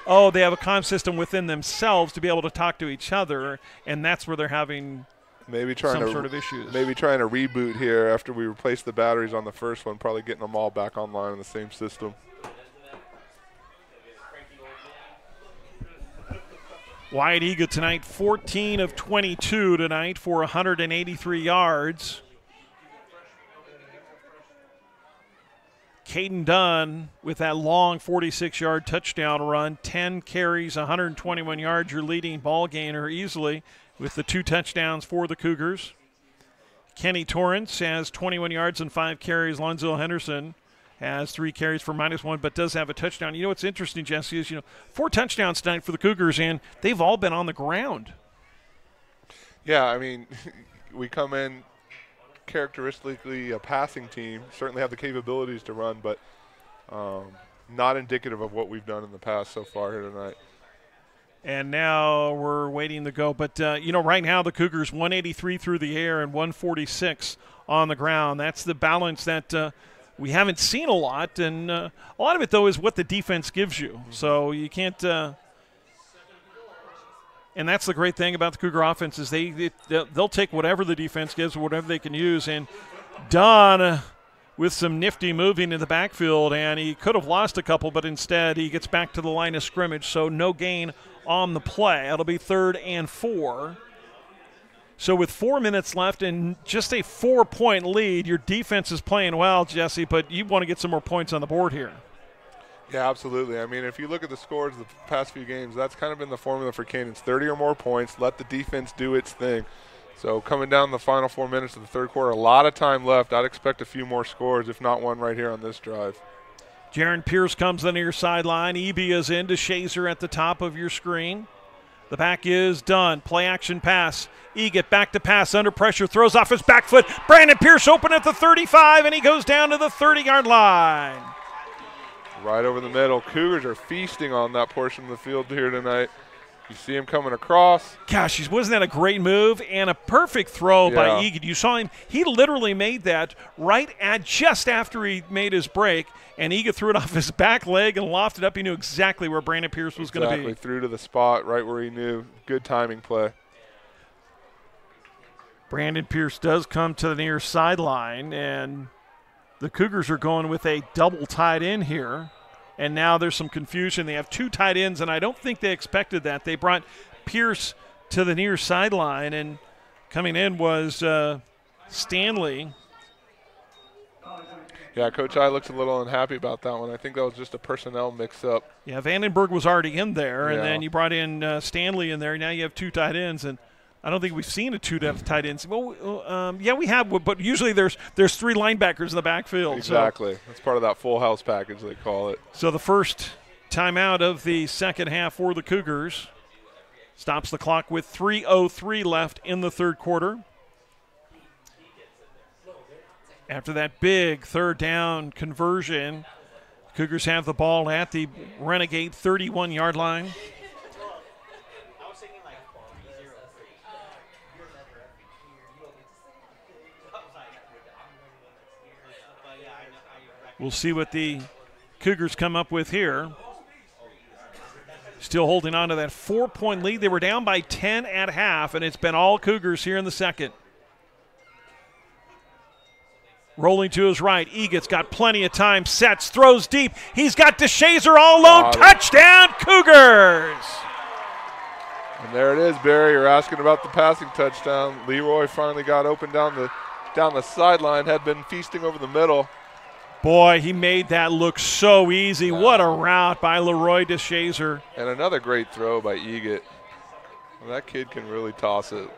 Oh, they have a comm system within themselves to be able to talk to each other, and that's where they're having some sort of issues. Maybe trying to reboot here after we replaced the batteries on the first one, probably getting them all back online in the same system. Wyatt Eagle tonight, 14 of 22 tonight for 183 yards. Caden Dunn with that long 46-yard touchdown run, 10 carries, 121 yards, your leading ball gainer easily with the 2 touchdowns for the Cougars. Kenny Torrance has 21 yards and 5 carries. Lonzo Henderson has 3 carries for -1, but does have a touchdown. What's interesting, Jesse, is 4 touchdowns tonight for the Cougars, and they've all been on the ground. Yeah, I mean, we come in characteristically a passing team, certainly have the capabilities to run, but not indicative of what we've done in the past so far here tonight. And now we're waiting to go. But, right now the Cougars 183 through the air and 146 on the ground. That's the balance that we haven't seen a lot. And a lot of it, though, is what the defense gives you. Mm-hmm. So you can't and that's the great thing about the Cougar offense is they'll take whatever the defense gives, whatever they can use. And Dunn with some nifty moving in the backfield, and he could have lost a couple, but instead he gets back to the line of scrimmage, so no gain on the play. It'll be 3rd and 4. So with 4 minutes left and just a 4-point lead, your defense is playing well, Jesse, but you want to get some more points on the board here. Yeah, absolutely. I mean, if you look at the scores of the past few games, that's kind of been the formula for Canyons. 30 or more points, let the defense do its thing. So coming down the final 4 minutes of the third quarter, a lot of time left. I'd expect a few more scores, if not one right here on this drive. Jaron Pierce comes to the near sideline. Eby is in to Shazer at the top of your screen. The back is done. Play action pass. Eget back to pass under pressure. Throws off his back foot. Brandon Pierce open at the 35, and he goes down to the 30-yard line. Right over the middle. Cougars are feasting on that portion of the field here tonight. You see him coming across. Gosh, wasn't that a great move and a perfect throw by Eget? You saw him. He literally made that right at just after he made his break, and Eget threw it off his back leg and lofted up. He knew exactly where Brandon Pierce was going to be. Exactly, threw to the spot right where he knew. Good timing play. Brandon Pierce does come to the near sideline, and the Cougars are going with a double tight end here. And now there's some confusion. They have two tight ends, and I don't think they expected that. They brought Pierce to the near sideline, and coming in was Stanley. Yeah, Coach I looks a little unhappy about that one. I think that was just a personnel mix-up. Yeah, Vandenberg was already in there, and then you brought in Stanley in there. Now you have two tight ends, and I don't think we've seen a two-depth tight ends. Well, yeah, we have, but usually there's three linebackers in the backfield. Exactly. So. That's part of that full house package, they call it. So the first timeout of the second half for the Cougars stops the clock with 3:03 left in the third quarter. After that big third down conversion, Cougars have the ball at the Renegade 31-yard line. We'll see what the Cougars come up with here. Still holding on to that 4-point lead. They were down by 10 at half, and it's been all Cougars here in the second. Rolling to his right. Eget's got plenty of time. Sets, throws deep. He's got DeShazer all alone. Touchdown, Cougars! And there it is, Barry. You're asking about the passing touchdown. Leroy finally got open down the sideline, had been feasting over the middle. Boy, he made that look so easy. Yeah. What a route by Leroy DeShazer. And another great throw by Eget. Well, that kid can really toss it.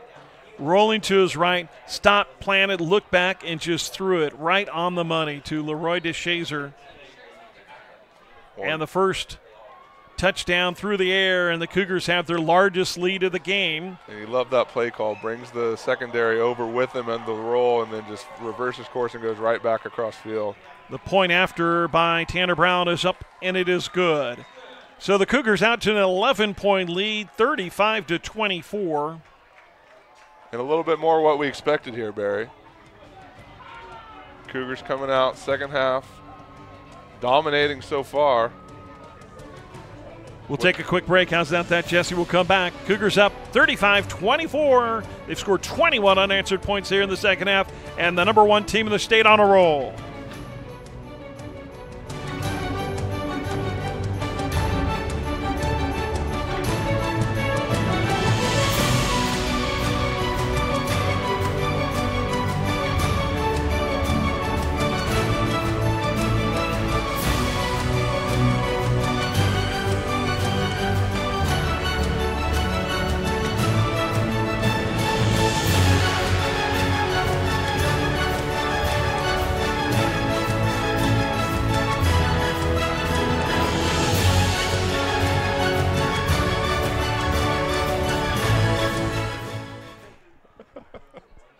Rolling to his right, stopped, planted, looked back, and just threw it right on the money to Leroy DeShazer. And the first touchdown through the air, and the Cougars have their largest lead of the game. And he loved that play call. Brings the secondary over with him on the roll and then just reverses course and goes right back across field. The point after by Tanner Brown is up, and it is good. So the Cougars out to an 11-point lead, 35-24. And a little bit more what we expected here, Barry. Cougars coming out second half, dominating so far. We'll take a quick break. How's that, Jesse? We'll come back. Cougars up 35-24. They've scored 21 unanswered points here in the second half, and the number one team in the state on a roll.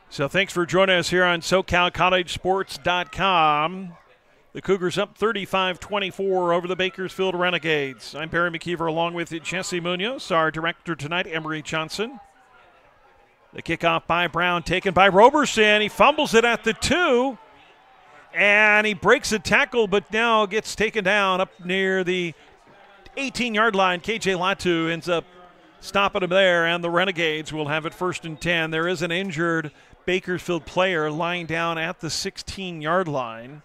So thanks for joining us here on SoCalCollegeSports.com. The Cougars up 35-24 over the Bakersfield Renegades. I'm Barry McKeever along with Jesse Munoz, our director tonight, Emery Johnson. The kickoff by Brown, taken by Roberson. He fumbles it at the 2, and he breaks a tackle, but now gets taken down up near the 18-yard line. KJ Latu ends up stopping him there, and the Renegades will have it 1st and 10. There is an injured Bakersfield player lying down at the 16-yard line.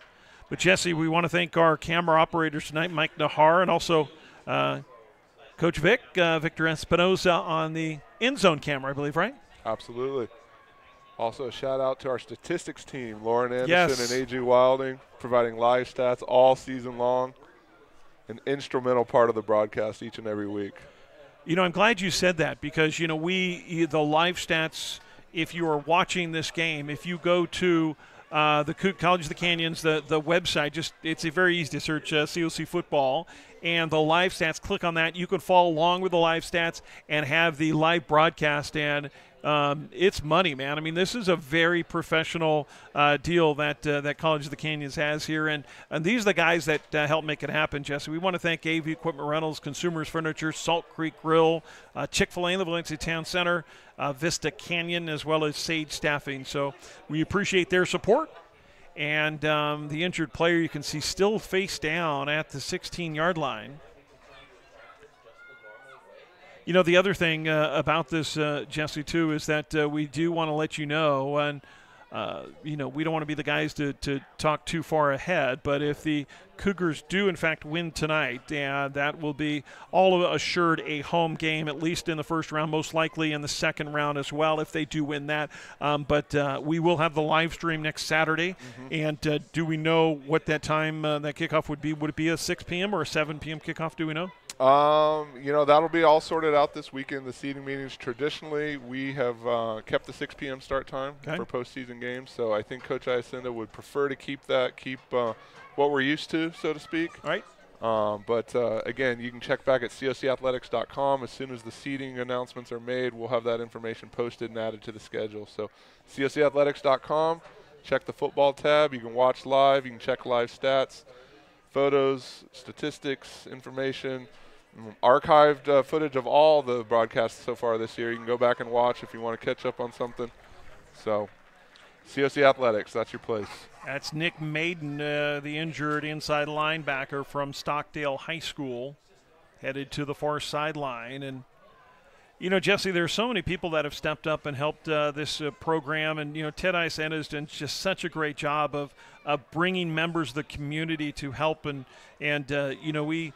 But, Jesse, we want to thank our camera operators tonight, Mike Nahar, and also Coach Vic, Victor Espinoza on the end zone camera, I believe, right? Absolutely. Also, a shout-out to our statistics team, Lauren Anderson Yes. and A.J. Wilding, providing live stats all season long. An instrumental part of the broadcast each and every week. You know, I'm glad you said that because, you know, the live stats, if you are watching this game, if you go to the College of the Canyons, the website, it's very easy to search COC football, and the live stats, click on that. You can follow along with the live stats and have the live broadcast, and it's money, man. I mean, this is a very professional deal that College of the Canyons has here, and these are the guys that help make it happen, Jesse. We want to thank AV Equipment Rentals, Consumers Furniture, Salt Creek Grill, Chick-fil-A in the Valencia Town Center, Vista Canyon, as well as Sage Staffing. So we appreciate their support. And the injured player you can see still face down at the 16-yard line. You know, the other thing about this, Jesse, too, is that we do want to let you know, and, you know, we don't want to be the guys to talk too far ahead, but if the Cougars do, in fact, win tonight, that will be all assured a home game, at least in the first round, most likely in the second round as well, if they do win that. But we will have the live stream next Saturday, and do we know what that time, that kickoff would be? Would it be a 6 p.m. or a 7 p.m. kickoff? Do we know? You know, that'll be all sorted out this weekend. The seeding meetings, traditionally, we have kept the 6 p.m. start time for postseason games. So I think Coach Iacenda would prefer to keep what we're used to, so to speak. All right. But again, you can check back at cocathletics.com. As soon as the seeding announcements are made, we'll have that information posted and added to the schedule. So cocathletics.com, check the football tab. You can watch live. You can check live stats, photos, statistics, information. Archived footage of all the broadcasts so far this year. You can go back and watch if you want to catch up on something. So, COC Athletics, that's your place. That's Nick Maiden, the injured inside linebacker from Stockdale High School, headed to the far sideline. And, you know, Jesse, there's so many people that have stepped up and helped this program. And, you know, Ted Iacenda has done just such a great job of bringing members of the community to help. And you know, we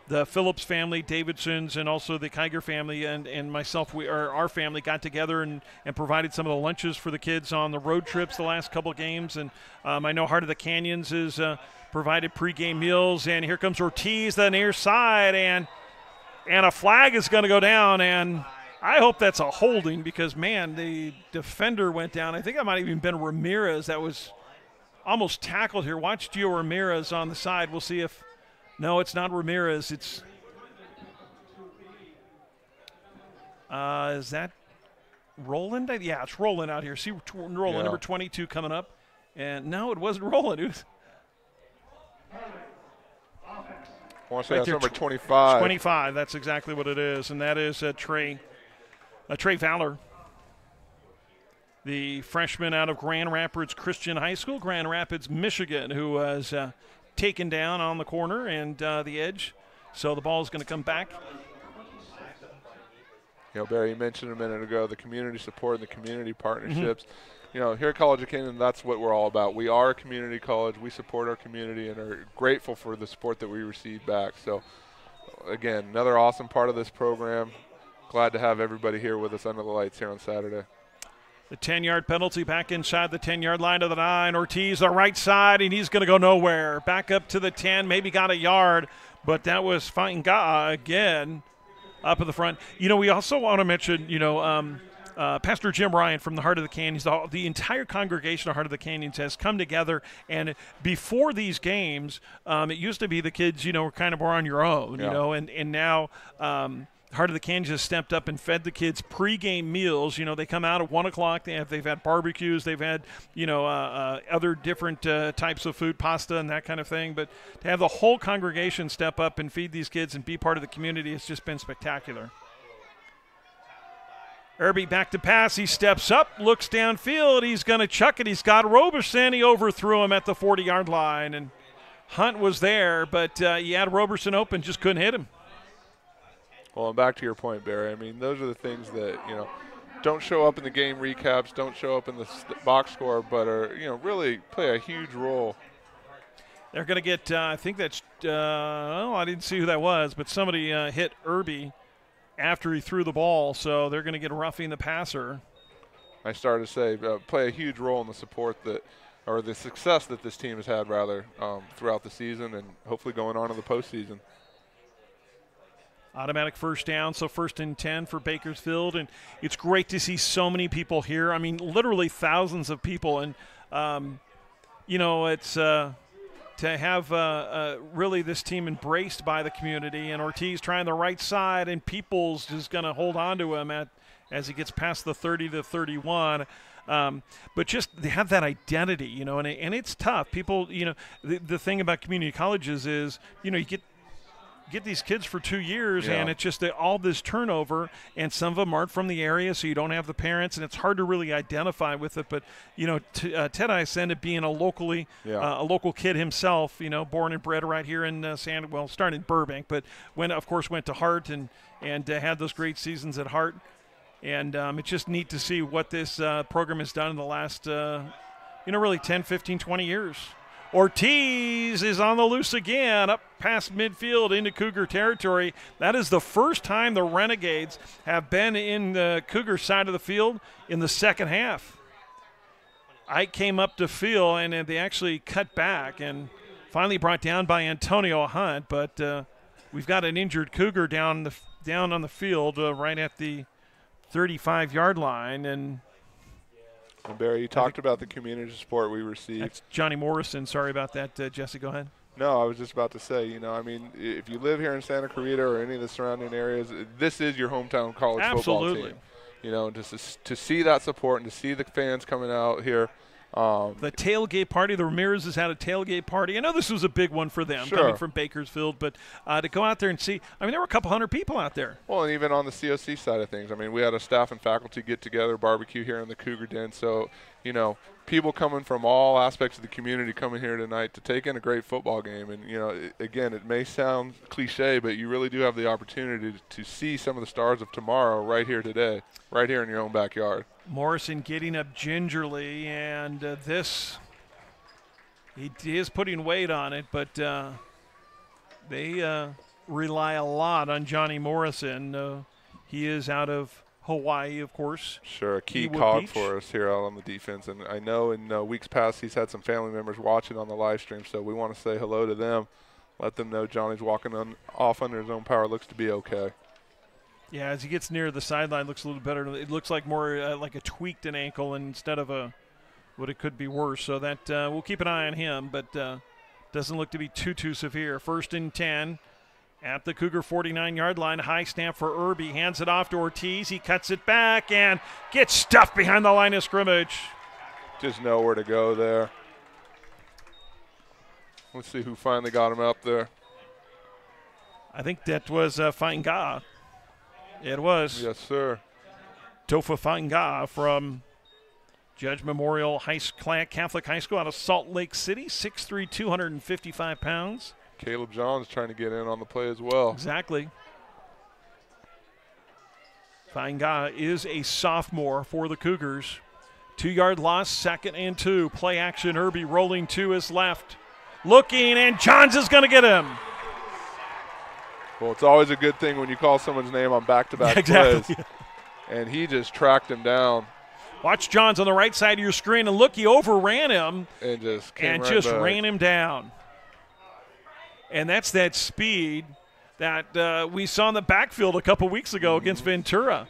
the Phillips family, Davidsons, and also the Kiger family and myself, our family got together and provided some of the lunches for the kids on the road trips the last couple of games. And I know Heart of the Canyons has provided pregame meals. And here comes Ortiz on the near side, and a flag is going to go down. And I hope that's a holding because, man, the defender went down. I think that might have even been Ramirez that was almost tackled here. Watch Gio Ramirez on the side. We'll see if – no, it's not Ramirez. It's is that Roland? Yeah, it's Roland out here. See Roland, number 22 coming up. And no, it wasn't Roland. It was I want to say that's number 25. 25, that's exactly what it is. And that is Trey Valor, the freshman out of Grand Rapids Christian High School, Grand Rapids, Michigan, who was taken down on the corner and the edge. So the ball is going to come back. You know, Barry, you mentioned a minute ago the community support and the community partnerships. You know, here at College of Canyon, that's what we're all about. We are a community college. We support our community and are grateful for the support that we receive back. So, again, another awesome part of this program. Glad to have everybody here with us under the lights here on Saturday. The 10-yard penalty back inside the 10-yard line to the 9. Ortiz, the right side, and he's going to go nowhere. Back up to the 10, maybe got a yard, but that was Fainga'a again up at the front. You know, we also want to mention, you know, Pastor Jim Ryan from the Heart of the Canyons, the entire congregation of Heart of the Canyons has come together, and before these games, it used to be the kids, you know, were kind of more on your own, you know, and now Heart of the Canyons has stepped up and fed the kids pregame meals. You know, they come out at 1 o'clock. They've had barbecues. They've had, you know, other different types of food, pasta and that kind of thing. But to have the whole congregation step up and feed these kids and be part of the community has just been spectacular. Irby back to pass. He steps up, looks downfield. He's going to chuck it. He's got Roberson. He overthrew him at the 40-yard line. And Hunt was there, but he had Roberson open, just couldn't hit him. Well, and back to your point, Barry, I mean, those are the things that, you know, don't show up in the game recaps, don't show up in the box score, but are, you know, really play a huge role. They're going to get, I think that's, well, I didn't see who that was, but somebody hit Irby after he threw the ball, so they're going to get roughing the passer. I started to say, play a huge role in the support that, or the success that this team has had, rather, throughout the season and hopefully going on to the postseason. Automatic first down, so 1st and 10 for Bakersfield, and it's great to see so many people here. I mean, literally thousands of people, and it's to have really this team embraced by the community, and Ortiz trying the right side, and Peoples is going to hold on to him as he gets past the 30 to 31. But just they have that identity, and it's tough. People, the thing about community colleges is, you get these kids for 2 years, and it's just all this turnover, and some of them aren't from the area, so you don't have the parents, and it's hard to really identify with it. But Ted Iacenda being a local kid himself, born and bred right here in started in Burbank, but went to Hart and had those great seasons at Hart, and it's just neat to see what this program has done in the last really 10, 15, 20 years. Ortiz is on the loose again, up past midfield into Cougar territory. That is the first time the Renegades have been in the Cougar side of the field in the second half. Ike came up to Phil, and they actually cut back and finally brought down by Antonio Hunt. But we've got an injured Cougar down on the field right at the 35-yard line, and Barry, you talked about the community support we received. That's Johnny Morrison. Sorry about that, Jesse. Go ahead. No, I was just about to say, if you live here in Santa Clarita or any of the surrounding areas, this is your hometown college football team. And to see that support and to see the fans coming out here. The tailgate party, the Ramirez's had a tailgate party. I know this was a big one for them coming from Bakersfield, but to go out there and see, there were a couple hundred people out there. Well, and even on the COC side of things, we had a staff and faculty get-together barbecue here in the Cougar Den. So, people coming from all aspects of the community coming here tonight to take in a great football game. And, again, it may sound cliche, but you really do have the opportunity to see some of the stars of tomorrow right here today, right here in your own backyard. Morrison getting up gingerly, and he is putting weight on it, but they rely a lot on Johnny Morrison. He is out of Hawaii, of course. Sure, a key cog for us here out on the defense. And I know in weeks past he's had some family members watching on the live stream, so we want to say hello to them, let them know Johnny's walking off under his own power, looks to be okay. Yeah, as he gets near the sideline, looks a little better. It looks like more like a tweaked an ankle instead of what it could be worse. So that we'll keep an eye on him, but doesn't look to be too severe. 1st and 10 at the Cougar 49-yard line. High snap for Irby. Hands it off to Ortiz. He cuts it back and gets stuffed behind the line of scrimmage. Just nowhere to go there. Let's see who finally got him up there. I think that was Fainga. It was. Yes, sir. Tofa Fainga from Judge Memorial Catholic High School out of Salt Lake City, 6'3", 255 pounds. Caleb Johns trying to get in on the play as well. Exactly. Fainga is a sophomore for the Cougars. 2-yard loss, 2nd and 2. Play action, Irby rolling to his left. Looking, and Johns is going to get him. Well, it's always a good thing when you call someone's name on back-to-back plays. And he just tracked him down. Watch Johns on the right side of your screen, and look, he overran him and just ran him down. And that's that speed that we saw in the backfield a couple weeks ago against Ventura.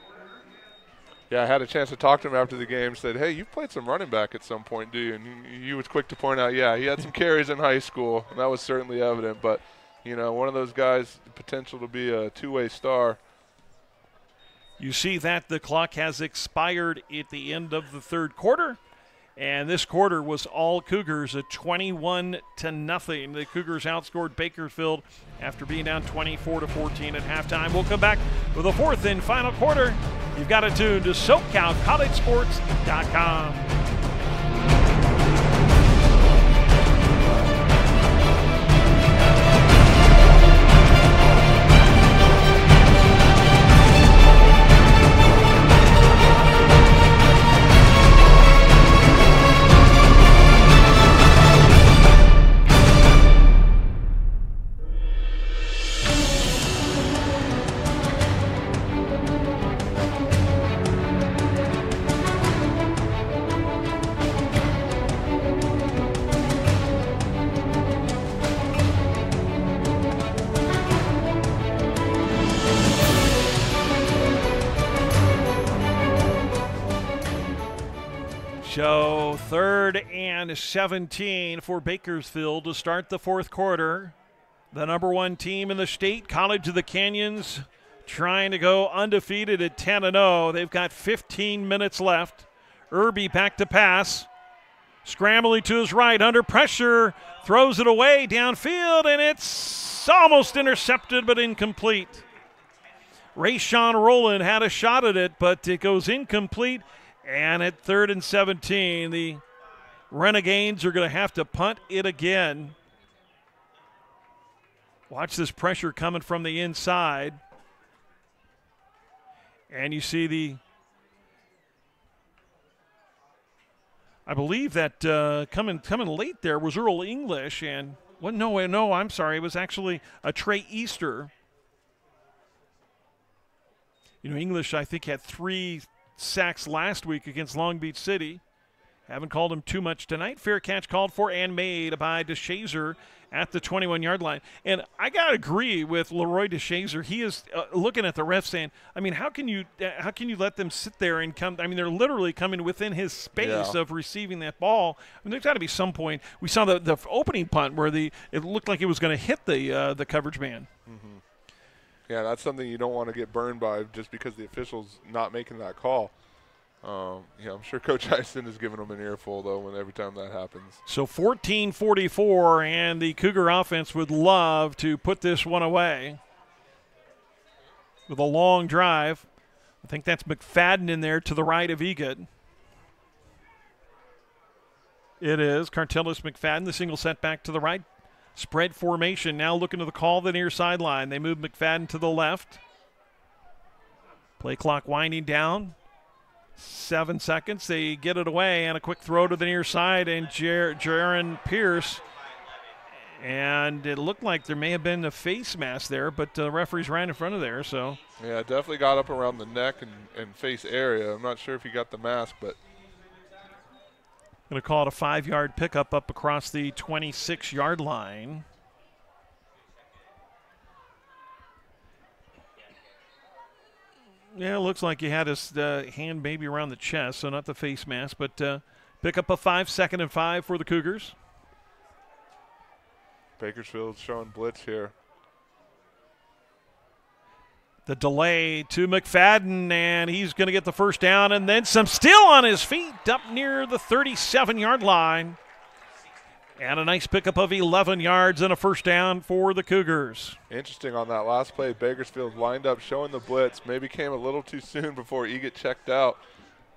Yeah, I had a chance to talk to him after the game, said, hey, you played some running back at some point, do you? And he was quick to point out, yeah, he had some carries in high school, and that was certainly evident. But one of those guys, potential to be a two-way star. You see that the clock has expired at the end of the 3rd quarter, and this quarter was all Cougars at 21-0. The Cougars outscored Bakersfield after being down 24-14 at halftime. We'll come back with the 4th and final quarter. You've got to tune to SoCalCollegeSports.com. So 3rd and 17 for Bakersfield to start the fourth quarter. The number 1 team in the state, College of the Canyons, trying to go undefeated at 10-0. They've got 15 minutes left. Irby back to pass. Scrambling to his right, under pressure, throws it away downfield, and it's almost intercepted but incomplete. Rayshawn Rowland had a shot at it, but it goes incomplete. And at 3rd and 17, the Renegades are going to have to punt it again. Watch this pressure coming from the inside. And you see I believe that coming late there was Earl English. And, well, no, I'm sorry. It was actually a Trey Easter. You know, English, I think, had 3 sacks last week against Long Beach City. Haven't called him too much tonight. Fair catch called for and made by DeShazer at the 21-yard line. And I got to agree with Leroy DeShazer. He is looking at the ref saying, I mean, how can you let them sit there and come? I mean, they're literally coming within his space of receiving that ball. I mean, there's got to be some point. We saw the opening punt where it looked like it was going to hit the coverage man. Mm-hmm. Yeah, that's something you don't want to get burned by just because the official's not making that call. I'm sure Coach Iacenda is giving them an earful, though, every time that happens. So 14-44, and the Cougar offense would love to put this one away with a long drive. I think that's McFadden in there to the right of Egan. It is Cartelis McFadden, the single setback to the right. Spread formation, now looking to the call the near sideline. They move McFadden to the left. Play clock winding down. 7 seconds. They get it away, and a quick throw to the near side, and Jaron Pierce. And it looked like there may have been a face mask there, but the referee's right in front of there. So yeah, definitely got up around the neck and face area. I'm not sure if he got the mask, but going to call it a 5-yard pickup up across the 26-yard line. Yeah, it looks like he had his hand maybe around the chest, so not the face mask, but pick up a 5, 2nd and 5 for the Cougars. Bakersfield showing blitz here. The delay to McFadden, and he's going to get the first down, and then some, still on his feet up near the 37-yard line. And a nice pickup of 11 yards and a first down for the Cougars. Interesting on that last play, Bakersfield lined up showing the blitz, maybe came a little too soon before Egan checked out.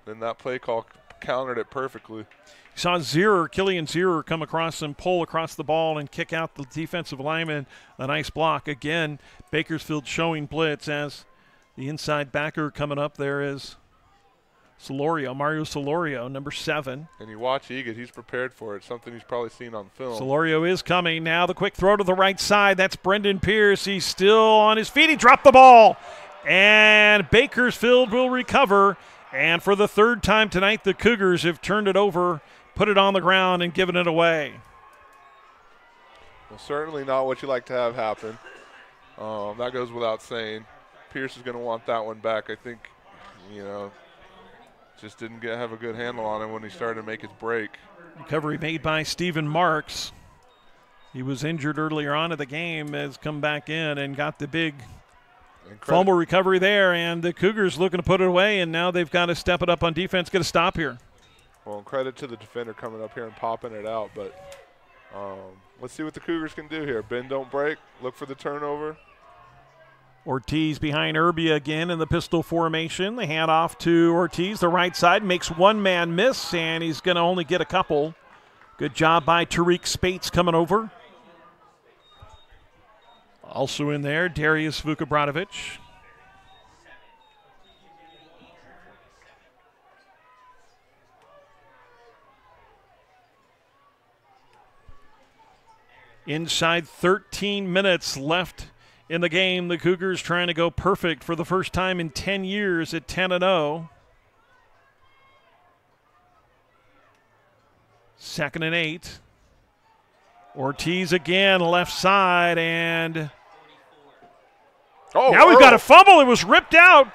Then that play call countered it perfectly. You saw Killian Zierer come across and pull across the ball and kick out the defensive lineman. A nice block. Again, Bakersfield showing blitz as the inside backer coming up there is Mario Solorio, number 7. And you watch Egan, he's prepared for it, something he's probably seen on film. Solorio is coming. Now the quick throw to the right side. That's Brendan Pierce. He's still on his feet. He dropped the ball. And Bakersfield will recover. And for the 3rd time tonight, the Cougars have turned it over, put it on the ground, and given it away. Well, certainly not what you like to have happen. That goes without saying. Pierce is going to want that one back. I think, just didn't have a good handle on him when he started to make his break. Recovery made by Stephen Marks. He was injured earlier on in the game, has come back in and got the big fumble recovery there, and the Cougars looking to put it away, and now they've got to step it up on defense, get a stop here. Well, and credit to the defender coming up here and popping it out, but let's see what the Cougars can do here. Bend, don't break. Look for the turnover. Ortiz behind Irby again in the pistol formation. The handoff to Ortiz, the right side, makes one man miss, and he's going to only get a couple. Good job by Tariq Spates coming over. Also in there, Darius Vukobradovic. Inside 13 minutes left in the game. The Cougars trying to go perfect for the first time in 10 years at 10-0. 2nd and 8. Ortiz again, left side, and now we've got a fumble. It was ripped out.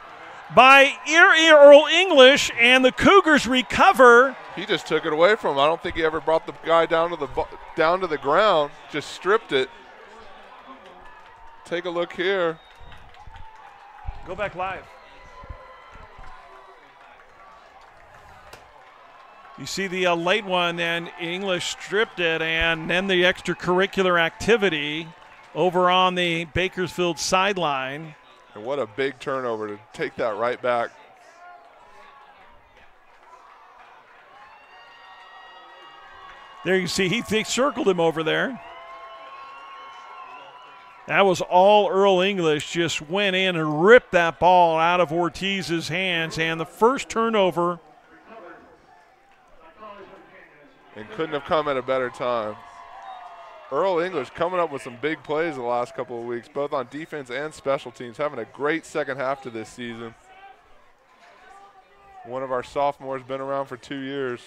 by Earl English, and the Cougars recover. He just took it away from him. I don't think he ever brought the guy down to the ground, just stripped it. Take a look here. Go back live. You see the late one, and English stripped it, and then the extracurricular activity over on the Bakersfield sideline. And what a big turnover to take that right back. There you see, they circled him over there. That was all Earl English, just went in and ripped that ball out of Ortiz's hands, and the first turnover. And couldn't have come at a better time. Earl English coming up with some big plays the last couple of weeks, both on defense and special teams, having a great second half to this season. One of our sophomores, been around for 2 years,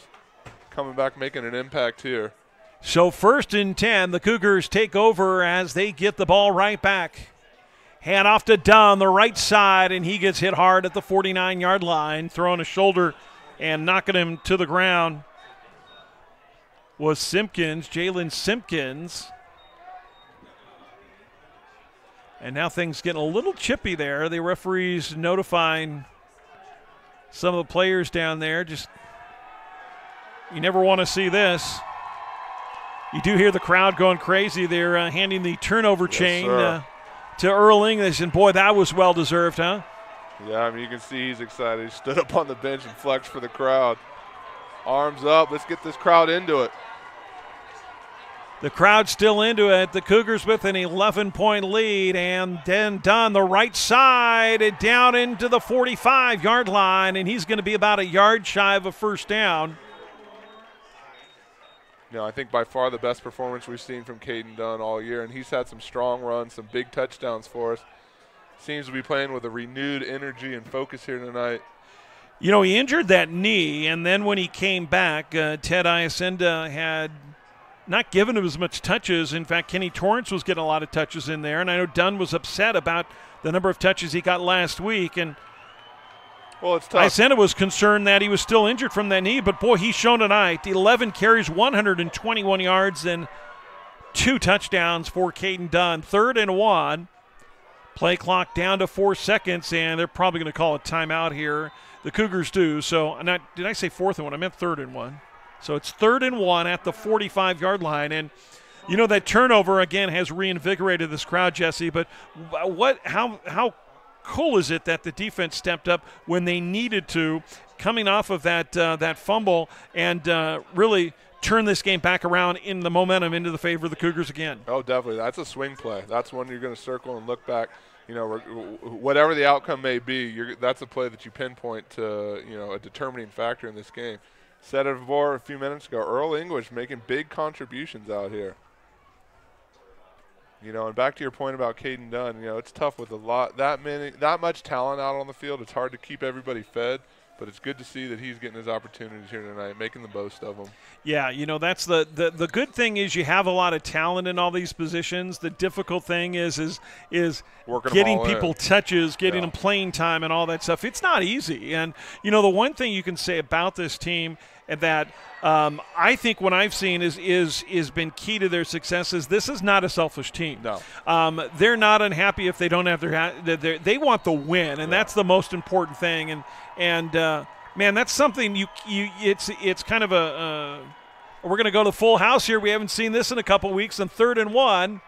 coming back making an impact here. So 1st and 10, the Cougars take over as they get the ball right back. Hand off to Dunn, the right side, and he gets hit hard at the 49-yard line, throwing a shoulder and knocking him to the ground. Was Jalen Simpkins. And now things getting a little chippy there. The referees notifying some of the players down there. Just, you never want to see this. You do hear the crowd going crazy. They're handing the turnover chain to Earl English, and boy, that was well-deserved, huh? Yeah, I mean, you can see he's excited. He stood up on the bench and flexed for the crowd. Arms up. Let's get this crowd into it. The crowd still into it. The Cougars with an 11-point lead, and then Dunn, the right side, and down into the 45-yard line, and he's going to be about a yard shy of a first down. You know, I think by far the best performance we've seen from Caden Dunn all year, and he's had some strong runs, some big touchdowns for us. Seems to be playing with a renewed energy and focus here tonight. You know, he injured that knee, and then when he came back, Ted Iacenda had not given him as much touches. In fact, Kenny Torrance was getting a lot of touches in there, and I know Dunn was upset about the number of touches he got last week. And well, it's tough. Iacenda was concerned that he was still injured from that knee, but boy, he's shown tonight. 11 carries, 121 yards, and 2 touchdowns for Caden Dunn. 3rd and 1. Play clock down to 4 seconds, and they're probably going to call a timeout here. The Cougars do. So, did I say 4th and 1? I meant 3rd and 1. So it's 3rd and 1 at the 45-yard line. And, you know, that turnover, again, has reinvigorated this crowd, Jesse. But how cool is it that the defense stepped up when they needed to, coming off of that fumble, and really turn this game back around in the momentum into the favor of the Cougars again? Oh, definitely. That's a swing play. That's one you're going to circle and look back. You know, whatever the outcome may be, that's a play that you pinpoint to, you know, a determining factor in this game. Said it before a few minutes ago, Earl English making big contributions out here. You know, and back to your point about Caden Dunn, you know, it's tough with that much talent out on the field. It's hard to keep everybody fed, but it's good to see that he's getting his opportunities here tonight, making the most of them. Yeah, you know, that's the good thing is you have a lot of talent in all these positions. The difficult thing is getting people touches, getting them playing time and all that stuff. It's not easy. And, you know, the one thing you can say about this team that I think what I've seen is been key to their success is this is not a selfish team. No. They're not unhappy if they don't have they want the win, and that's the most important thing. And man, that's something it's kind of a we're going to go to full house here. We haven't seen this in a couple weeks. And 3rd and 1.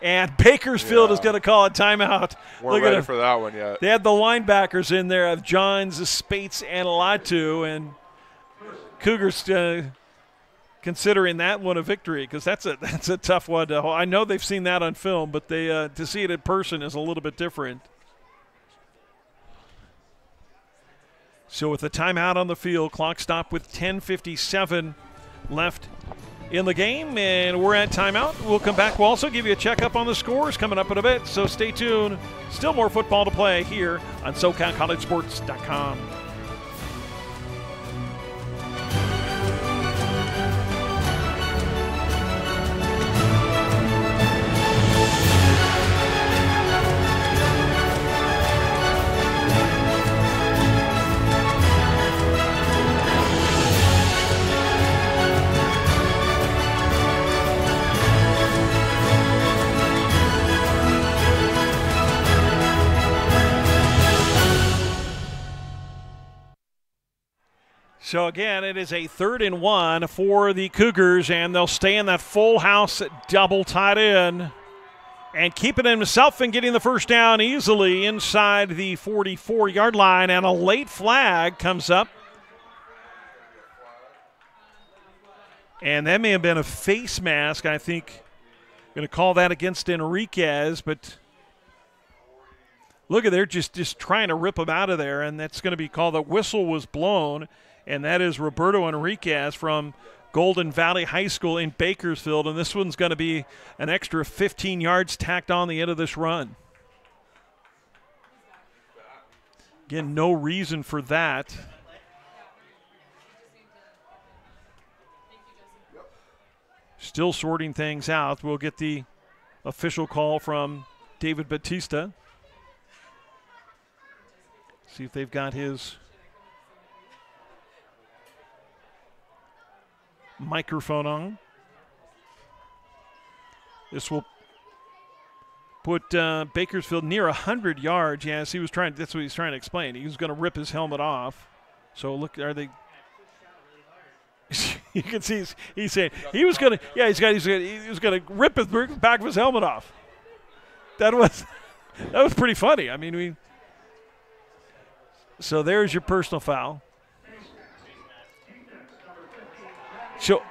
And Bakersfield is going to call a timeout. We're ready for that one yet. They had the linebackers in there of Johns, Spates, and Latu, and Cougars considering that one a victory because that's a tough one. I know they've seen that on film, but they to see it in person is a little bit different. So with the timeout on the field, clock stopped with 10:57 left in the game, and we're at timeout. We'll come back. We'll also give you a checkup on the scores coming up in a bit, so stay tuned. Still more football to play here on SoCalCollegeSports.com. So, again, it is a 3rd and 1 for the Cougars, and they'll stay in that full house double tight end and keep it himself and getting the first down easily inside the 44-yard line, and a late flag comes up. And that may have been a face mask, I think. Going to call that against Enriquez, but look at they're just trying to rip him out of there, and that's going to be called. The whistle was blown, and that is Roberto Enriquez from Golden Valley High School in Bakersfield, and this one's going to be an extra 15 yards tacked on the end of this run. Again, no reason for that. Still sorting things out. We'll get the official call from David Batista. See if they've got his microphone on. This will put Bakersfield near 100 yards. Yes, he was trying. That's what he's trying to explain. He was going to rip his helmet off. So look, are they? You can see he's saying he was going to. Yeah, he was going to rip his back of his helmet off. That was pretty funny. I mean, so there's your personal foul. So,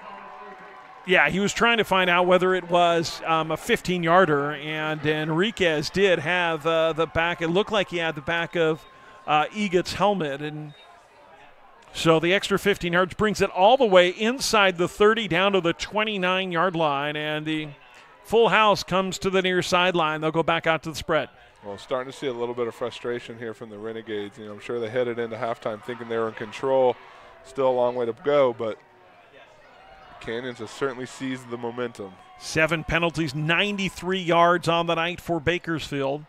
yeah, he was trying to find out whether it was a 15-yarder, and Enriquez did have the back. It looked like he had the back of Egat's helmet, and so the extra 15 yards brings it all the way inside the 30 down to the 29-yard line, and the full house comes to the near sideline. They'll go back out to the spread. Well, starting to see a little bit of frustration here from the Renegades. I'm sure they headed into halftime thinking they were in control. Still a long way to go, but Canyons have certainly seized the momentum. 7 penalties, 93 yards on the night for Bakersfield.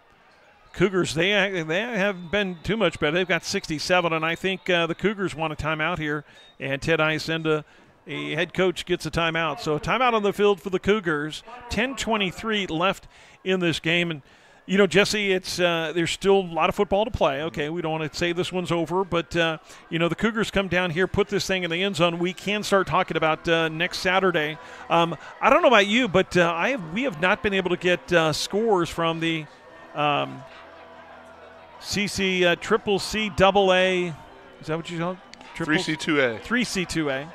Cougars, they haven't been too much better. They've got 67, and I think the Cougars want a timeout here, and Ted Iacenda, the head coach, gets a timeout. So a timeout on the field for the Cougars. 10:23 left in this game, and Jesse, it's there's still a lot of football to play. Okay, we don't want to say this one's over, but the Cougars come down here, put this thing in the end zone. We can start talking about next Saturday. I don't know about you, but we have not been able to get scores from the Triple C Double A. Is that what you call it? 3C2A. 3C2A.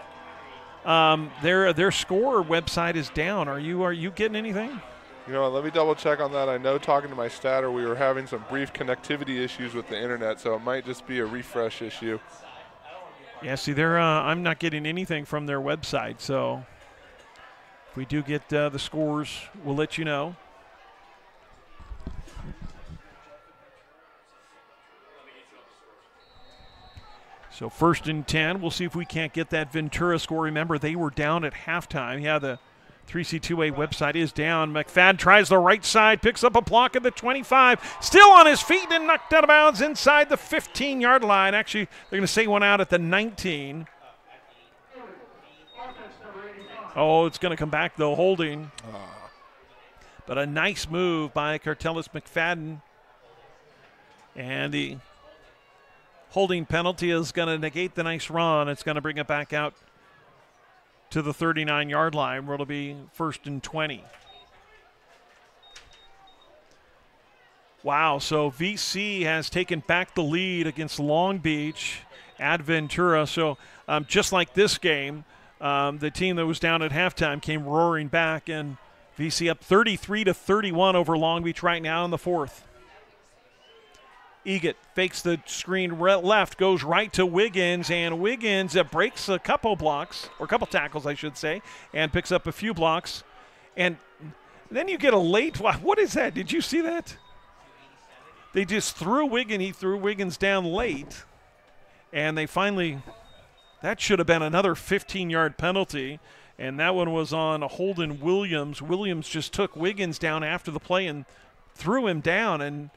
Their score website is down. Are you getting anything? Let me double check on that. I know talking to my statter, we were having some brief connectivity issues with the internet, so it might just be a refresh issue. Yeah, see, I'm not getting anything from their website, so if we do get the scores, we'll let you know. So 1st and 10, we'll see if we can't get that Ventura score. Remember, they were down at halftime. Yeah, the 3C2A website is down. McFadden tries the right side, picks up a block at the 25, still on his feet and knocked out of bounds inside the 15-yard line. Actually, they're going to say one out at the 19. Oh, it's going to come back, though, holding. But a nice move by Cartelis McFadden. And the holding penalty is going to negate the nice run. It's going to bring it back out to the 39-yard line, where it'll be 1st and 20. Wow, so VC has taken back the lead against Long Beach at Ventura. So just like this game, the team that was down at halftime came roaring back, and VC up 33-31 over Long Beach right now in the 4th. Egat fakes the screen left, goes right to Wiggins, and Wiggins breaks a couple blocks, or a couple tackles, I should say, and picks up a few blocks. And then you get a late, what is that? Did you see that? They just threw Wiggins, he threw Wiggins down late, and they finally, that should have been another 15-yard penalty, and that one was on Holden Williams. Williams just took Wiggins down after the play and threw him down, and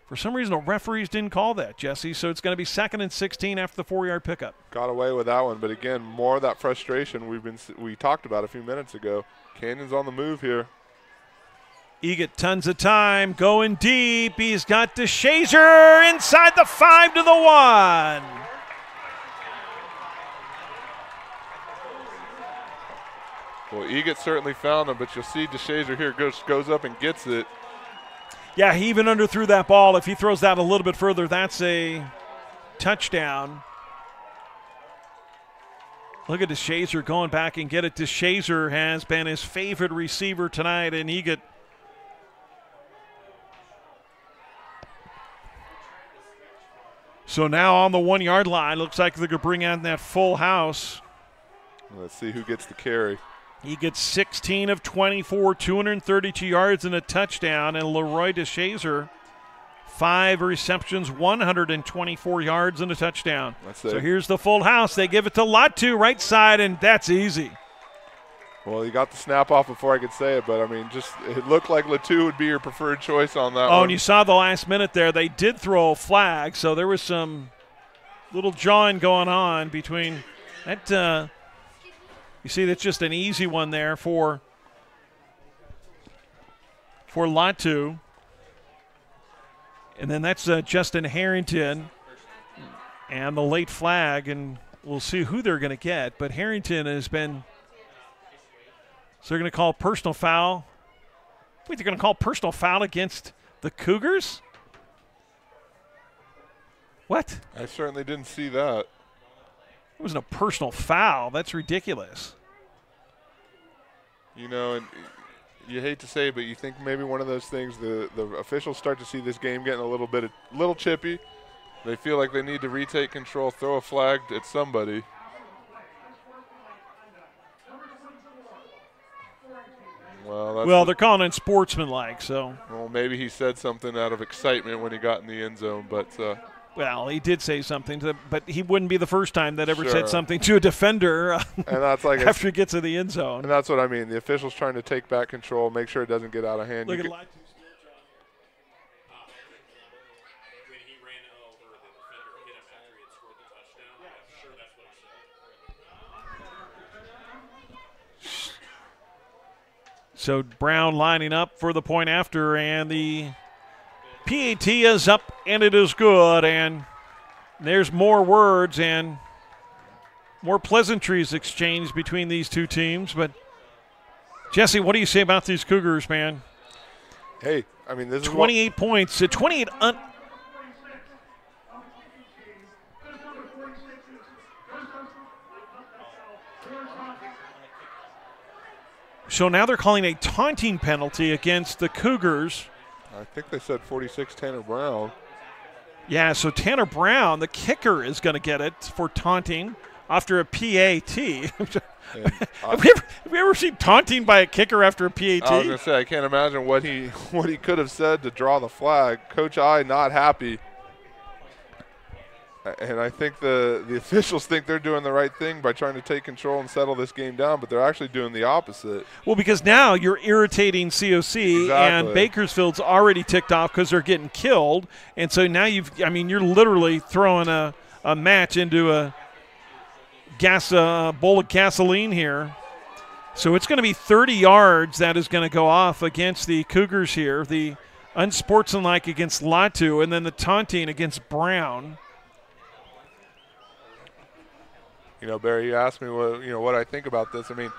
for some reason, the referees didn't call that, Jesse, so it's going to be 2nd and 16 after the 4-yard pickup. Got away with that one, but again, more of that frustration we talked about a few minutes ago. Canyon's on the move here. Egat tons of time, going deep. He's got DeShazer inside the 5 to the 1. Well, Egan certainly found him, but you'll see DeShazer here goes up and gets it. Yeah, he even underthrew that ball. If he throws that a little bit further, that's a touchdown. Look at DeShazer going back and get it. DeShazer has been his favorite receiver tonight, and Egan. So now on the 1 yard line, looks like they're going to bring out that full house. Let's see who gets the carry. He gets 16 of 24, 232 yards and a touchdown. And Leroy DeShazer, 5 receptions, 124 yards and a touchdown. So here's the full house. They give it to Latu, right side, and that's easy. Well, he got the snap off before I could say it, but, I mean, just it looked like Latu would be your preferred choice on that one. Oh, and you saw the last minute there. They did throw a flag, so there was some little jawing going on between that. You see, that's just an easy one there for Latu. And then that's Justin Harrington and the late flag, and we'll see who they're going to get. But Harrington has been – so they're going to call personal foul. Wait, they're going to call personal foul against the Cougars? What? I certainly didn't see that. It wasn't a personal foul. That's ridiculous. You know, and you hate to say it, but you think maybe one of those things, the officials start to see this game getting a little chippy. They feel like they need to retake control, throw a flag at somebody. Well, they're calling it sportsmanlike, so. Well, maybe he said something out of excitement when he got in the end zone, but. Well, he did say something, but he wouldn't be the first time that ever said something to a defender and that's like after he gets in the end zone. And that's what I mean. The official's trying to take back control, make sure it doesn't get out of hand. Look at So Brown lining up for the point after, and the PAT is up, and it is good. And there's more words and more pleasantries exchanged between these two teams. But, Jesse, what do you say about these Cougars, man? Hey, I mean, this is 28 points. 28 So now they're calling a taunting penalty against the Cougars. I think they said 46 Tanner Brown. Yeah, so Tanner Brown, the kicker, is going to get it for taunting after a PAT. Have we ever seen taunting by a kicker after a PAT? I was going to say, I can't imagine what he could have said to draw the flag. Coach I not happy. And I think the officials think they're doing the right thing by trying to take control and settle this game down, but they're actually doing the opposite. Well, because now you're irritating COC, and Bakersfield's already ticked off because they're getting killed. And so now you're literally throwing a match into a bowl of gasoline here. So it's going to be 30 yards that is going to go off against the Cougars here. The unsportsmanlike against Latu, and then the taunting against Brown. You know, Barry, you asked me what I think about this. I mean,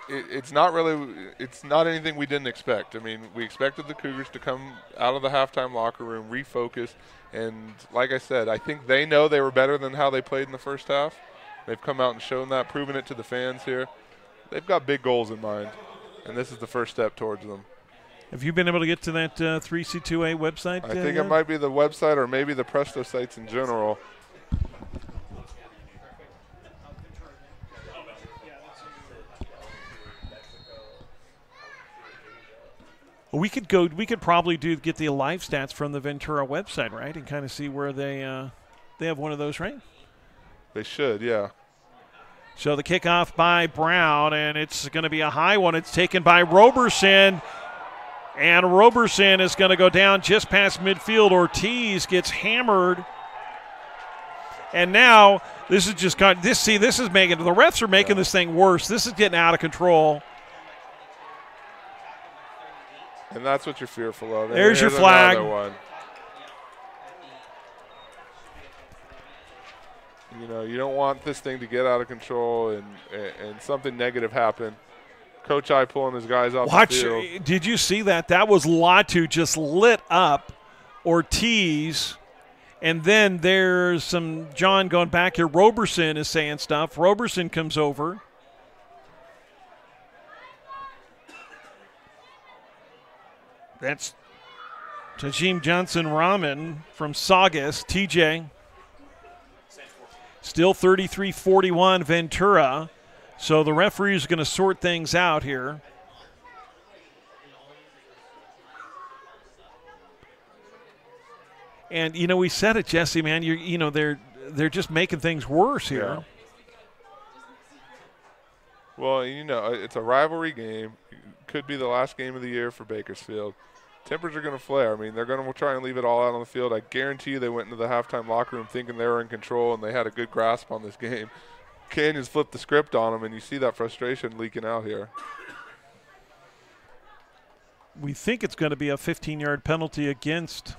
it's not anything we didn't expect. I mean, we expected the Cougars to come out of the halftime locker room, refocus, and like I said, I think they know they were better than how they played in the first half. They've come out and shown that, proven it to the fans here. They've got big goals in mind, and this is the first step towards them. Have you been able to get to that 3C2A website? I think it might be the website or maybe the Presto sites in general. We could probably get the live stats from the Ventura website, right, and kind of see where they have one of those, right? They should, yeah. So the kickoff by Brown, and it's going to be a high one. It's taken by Roberson, and Roberson is going to go down just past midfield. Ortiz gets hammered, and now this is just this is making the refs are making this thing worse. This is getting out of control. And that's what you're fearful of. There's your flag. One. You know, you don't want this thing to get out of control and something negative happen. Coach I pulling his guys off the field. Did you see that? That was Latu just lit up Ortiz. And then there's some John going back here. Roberson is saying stuff. Roberson comes over. That's Tajim Johnson-Rahman from Saugus. TJ. Still 33-41 Ventura. So the referee is going to sort things out here. And, you know, we said it, Jesse, man. They're just making things worse here. Yeah. Well, you know, it's a rivalry game. Could be the last game of the year for Bakersfield. Tempers are going to flare. I mean, they're going to try and leave it all out on the field. I guarantee you they went into the halftime locker room thinking they were in control and they had a good grasp on this game. Canyons flipped the script on them, and you see that frustration leaking out here. We think it's going to be a 15-yard penalty against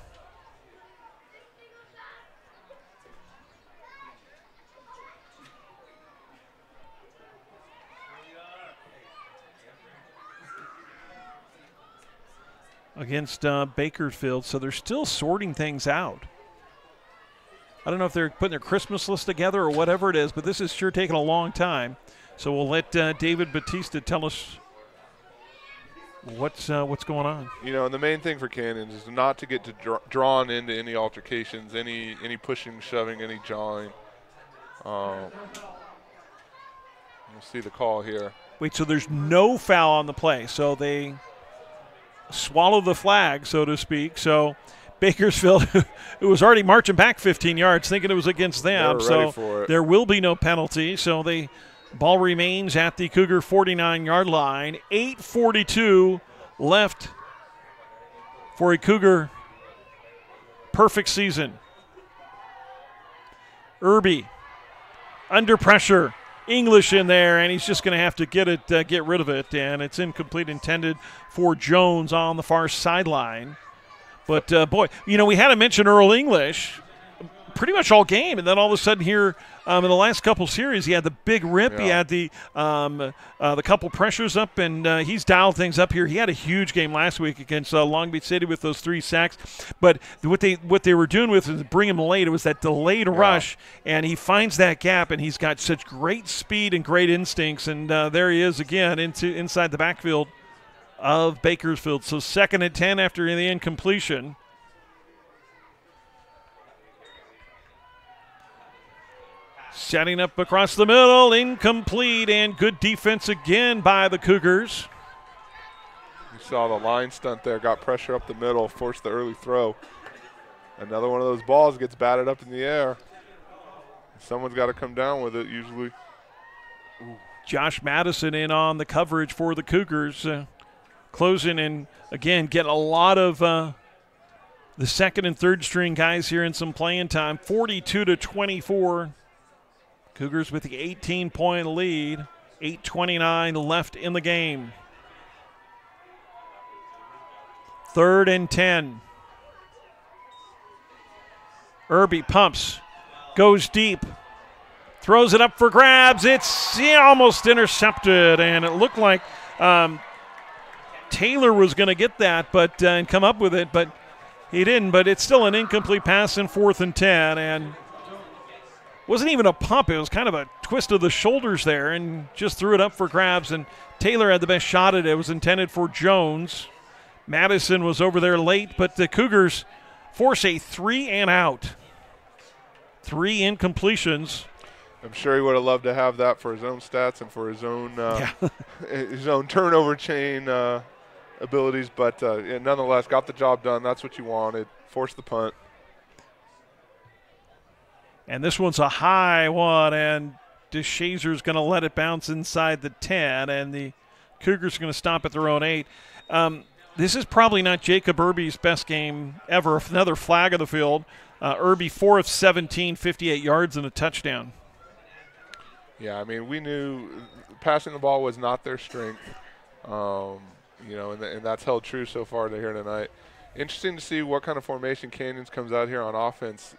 Bakersfield, so they're still sorting things out. I don't know if they're putting their Christmas list together or whatever it is, but this is sure taking a long time. So we'll let David Batista tell us what's going on. You know, and the main thing for Canyons is not to get drawn into any altercations, any pushing, shoving, any jawing. We'll see the call here. Wait, so there's no foul on the play, so they swallow the flag, so to speak. So Bakersfield, who was already marching back 15 yards, thinking it was against them, so there will be no penalty. So the ball remains at the Cougar 49-yard line. 8:42 left for a Cougar perfect season. Irby under pressure. English in there, and he's just going to have to get rid of it, and it's incomplete, intended for Jones on the far sideline. But, boy, you know, we had to mention Earl English pretty much all game, and then all of a sudden here in the last couple series, he had the big rip. Yeah. He had the couple pressures up, and he's dialed things up here. He had a huge game last week against Long Beach City with those 3 sacks. But what they were doing with is bring him late. It was that delayed rush, and he finds that gap, and he's got such great speed and great instincts. And there he is again inside the backfield of Bakersfield. So 2nd and 10 after the incompletion. Setting up across the middle, incomplete, and good defense again by the Cougars. You saw the line stunt there, got pressure up the middle, forced the early throw. Another one of those balls gets batted up in the air. Someone's got to come down with it usually. Ooh. Josh Madison in on the coverage for the Cougars. Closing and, again, getting a lot of the 2nd and 3rd string guys here in some playing time. 42-24. Cougars with the 18-point lead. 8:29 left in the game. 3rd and 10. Irby pumps, goes deep, throws it up for grabs. It's almost intercepted, and it looked like Taylor was going to get that and come up with it, but he didn't. But it's still an incomplete pass in 4th and 10, and wasn't even a pump. It was kind of a twist of the shoulders there, and just threw it up for grabs, and Taylor had the best shot at it. It was intended for Jones. Madison was over there late, but the Cougars force a 3 and out. 3 incompletions. I'm sure he would have loved to have that for his own stats and for his own his own turnover chain abilities, but nonetheless, got the job done. That's what you wanted. Forced the punt. And this one's a high one, and DeShazer's going to let it bounce inside the 10, and the Cougars are going to stop at their own 8. This is probably not Jacob Irby's best game ever. Another flag of the field. Irby 4 of 17, 58 yards and a touchdown. Yeah, I mean, we knew passing the ball was not their strength, and that's held true so far here tonight. Interesting to see what kind of formation Canyons comes out here on offense.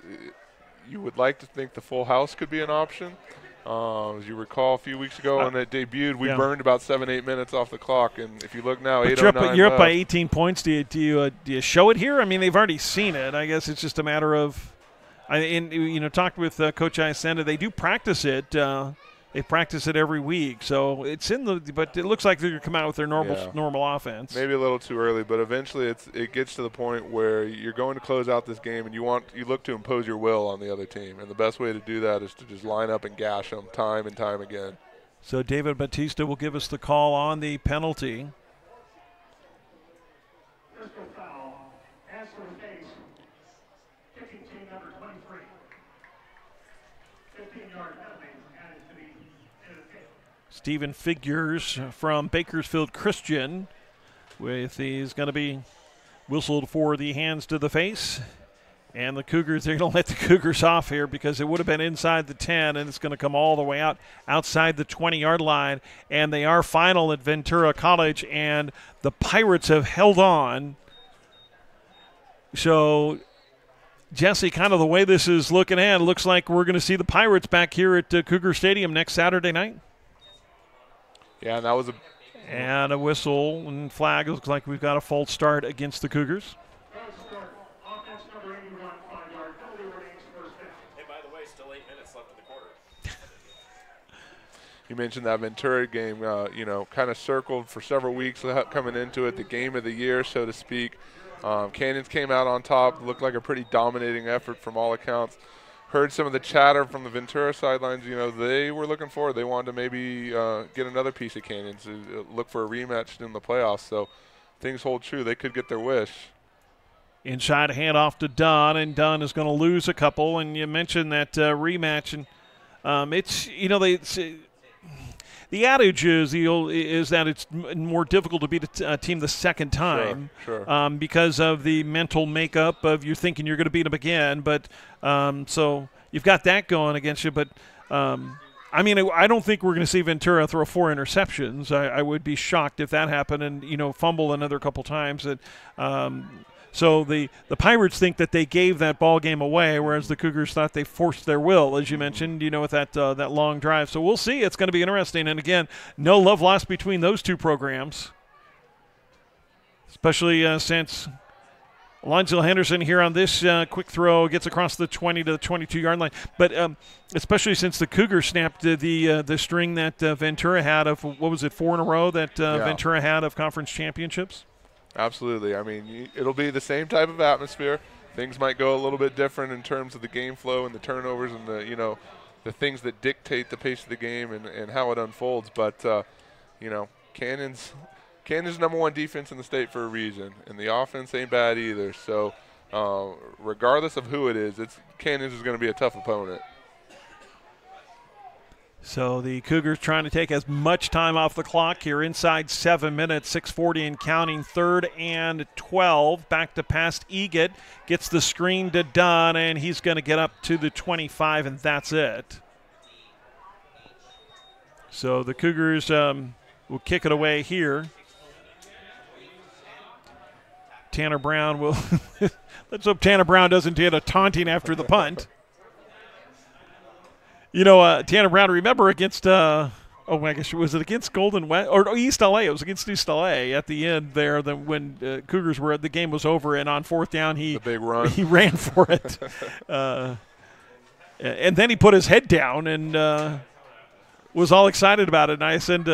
you would like to think the full house could be an option. As you recall, a few weeks ago when it debuted, we burned about 7-8 minutes off the clock, and if you look now, 8:09 you're up by 18 points. Do you show it here? I mean, they've already seen it. I guess it's just a matter of, talked with Coach Iacenda. They do practice it. They practice it every week, so it's but it looks like they're going to come out with their normal offense. Maybe a little too early, but eventually it gets to the point where you're going to close out this game, and you look to impose your will on the other team, and the best way to do that is to just line up and gash them time and time again. So David Batista will give us the call on the penalty. Personal foul, as for the case, kicking team number 23. 15-yard penalty added to the kick. Stephen Figures from Bakersfield Christian. He's going to be whistled for the hands to the face. And the Cougars, they're going to let the Cougars off here because it would have been inside the 10, and it's going to come all the way outside the 20-yard line. And they are final at Ventura College, and the Pirates have held on. So, Jesse, kind of the way this is looking at, it looks like we're going to see the Pirates back here at Cougar Stadium next Saturday night. Yeah, and that was a whistle and flag. It looks like we've got a false start against the Cougars. Offense number 81, 5-yard penalty remains first down. Hey, by the way, still 8 minutes left in the quarter. You mentioned that Ventura game, kind of circled for several weeks coming into it, the game of the year, so to speak. Canyons came out on top, looked like a pretty dominating effort from all accounts. Heard some of the chatter from the Ventura sidelines. They were looking forward. They wanted to maybe get another piece of Canyons, look for a rematch in the playoffs. So things hold true. They could get their wish. Inside handoff to Dunn, and Dunn is going to lose a couple. And you mentioned that rematch, and the adage is that it's more difficult to beat a team the second time, Sure. Because of the mental makeup of you thinking you're going to beat them again. But so you've got that going against you. But I don't think we're going to see Ventura throw 4 interceptions. I would be shocked if that happened, and fumble another couple times. So the Pirates think that they gave that ball game away, whereas the Cougars thought they forced their will, as you mentioned, with that long drive. So we'll see. It's going to be interesting. And, again, no love lost between those two programs, especially since Alonzo Henderson here on this quick throw gets across the 20 to the 22-yard line. But especially since the Cougars snapped the string that Ventura had of, 4 in a row that Ventura had of conference championships? Absolutely. I mean, it'll be the same type of atmosphere. Things might go a little bit different in terms of the game flow and the turnovers and the things that dictate the pace of the game and how it unfolds. But, Canyon's number 1 defense in the state for a reason, and the offense ain't bad either. So regardless of who it is, Canyons is going to be a tough opponent. So the Cougars trying to take as much time off the clock here inside 7 minutes, 6:40 and counting, 3rd and 12. Back to past Egat, gets the screen to Dunn, and he's going to get up to the 25, and that's it. So the Cougars will kick it away here. Tanner Brown will – let's hope Tanner Brown doesn't get a taunting after the punt. Tanner Brown, remember against, my gosh, was it against Golden West or East LA? It was against East LA at the end there. When Cougars the game was over, and on 4th down, the big run. He ran for it, and then he put his head down and was all excited about it. And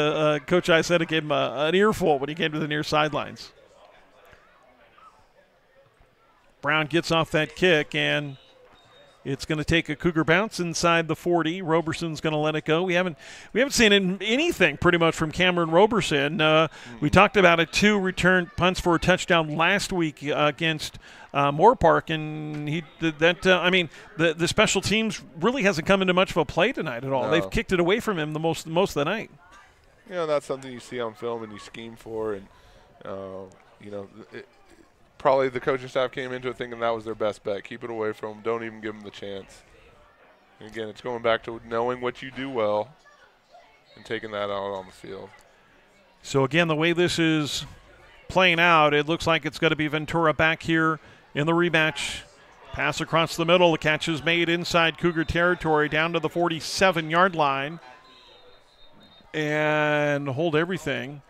Coach Iacenda gave him an earful when he came to the near sidelines. Brown gets off that kick, and it's going to take a Cougar bounce inside the 40. Roberson's going to let it go. We haven't seen anything pretty much from Cameron Roberson. We talked about it, 2 return punts for a touchdown last week against Moore Park, and he did that. The special teams really hasn't come into much of a play tonight at all. No. They've kicked it away from him the most of the night. That's something you see on film and you scheme for, and probably the coaching staff came into it thinking that was their best bet. Keep it away from them. Don't even give them the chance. And again, it's going back to knowing what you do well and taking that out on the field. So, again, the way this is playing out, it looks like it's going to be Ventura back here in the rematch Pass across the middle. The catch is made inside Cougar territory down to the 47-yard line. And hold everything.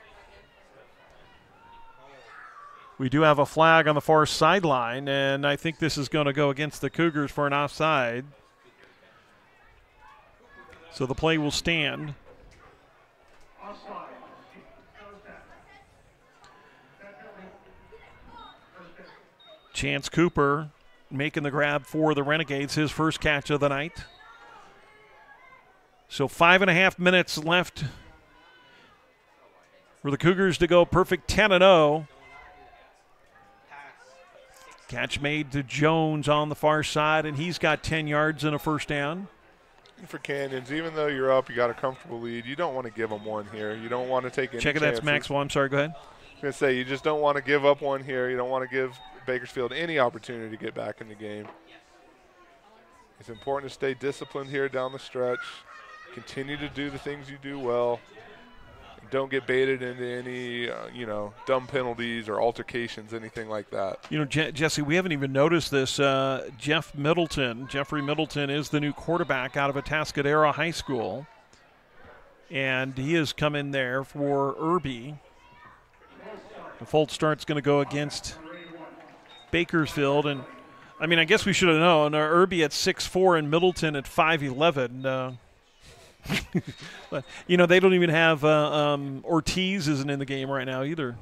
We do have a flag on the far sideline, and I think this is going to go against the Cougars for an offside. So the play will stand. Chance Cooper making the grab for the Renegades, his first catch of the night. So 5.5 minutes left for the Cougars to go perfect 10-0. Catch made to Jones on the far side, and he's got 10 yards and a first down. For Canyons, even though you're up, you got a comfortable lead, you don't want to give them one here. You don't want to take any chances. That's Maxwell. I'm sorry, go ahead. I was going to say, you just don't want to give up one here. You don't want to give Bakersfield any opportunity to get back in the game. It's important to stay disciplined here down the stretch. Continue to do the things you do well. Don't get baited into any, dumb penalties or altercations, anything like that. Jesse, we haven't even noticed this. Jeffrey Middleton is the new quarterback out of Atascadero High School. And he has come in there for Irby. The false start's going to go against Bakersfield. And, I guess we should have known. Irby at 6'4" and Middleton at 5'11". But, they don't even have Ortiz isn't in the game right now either.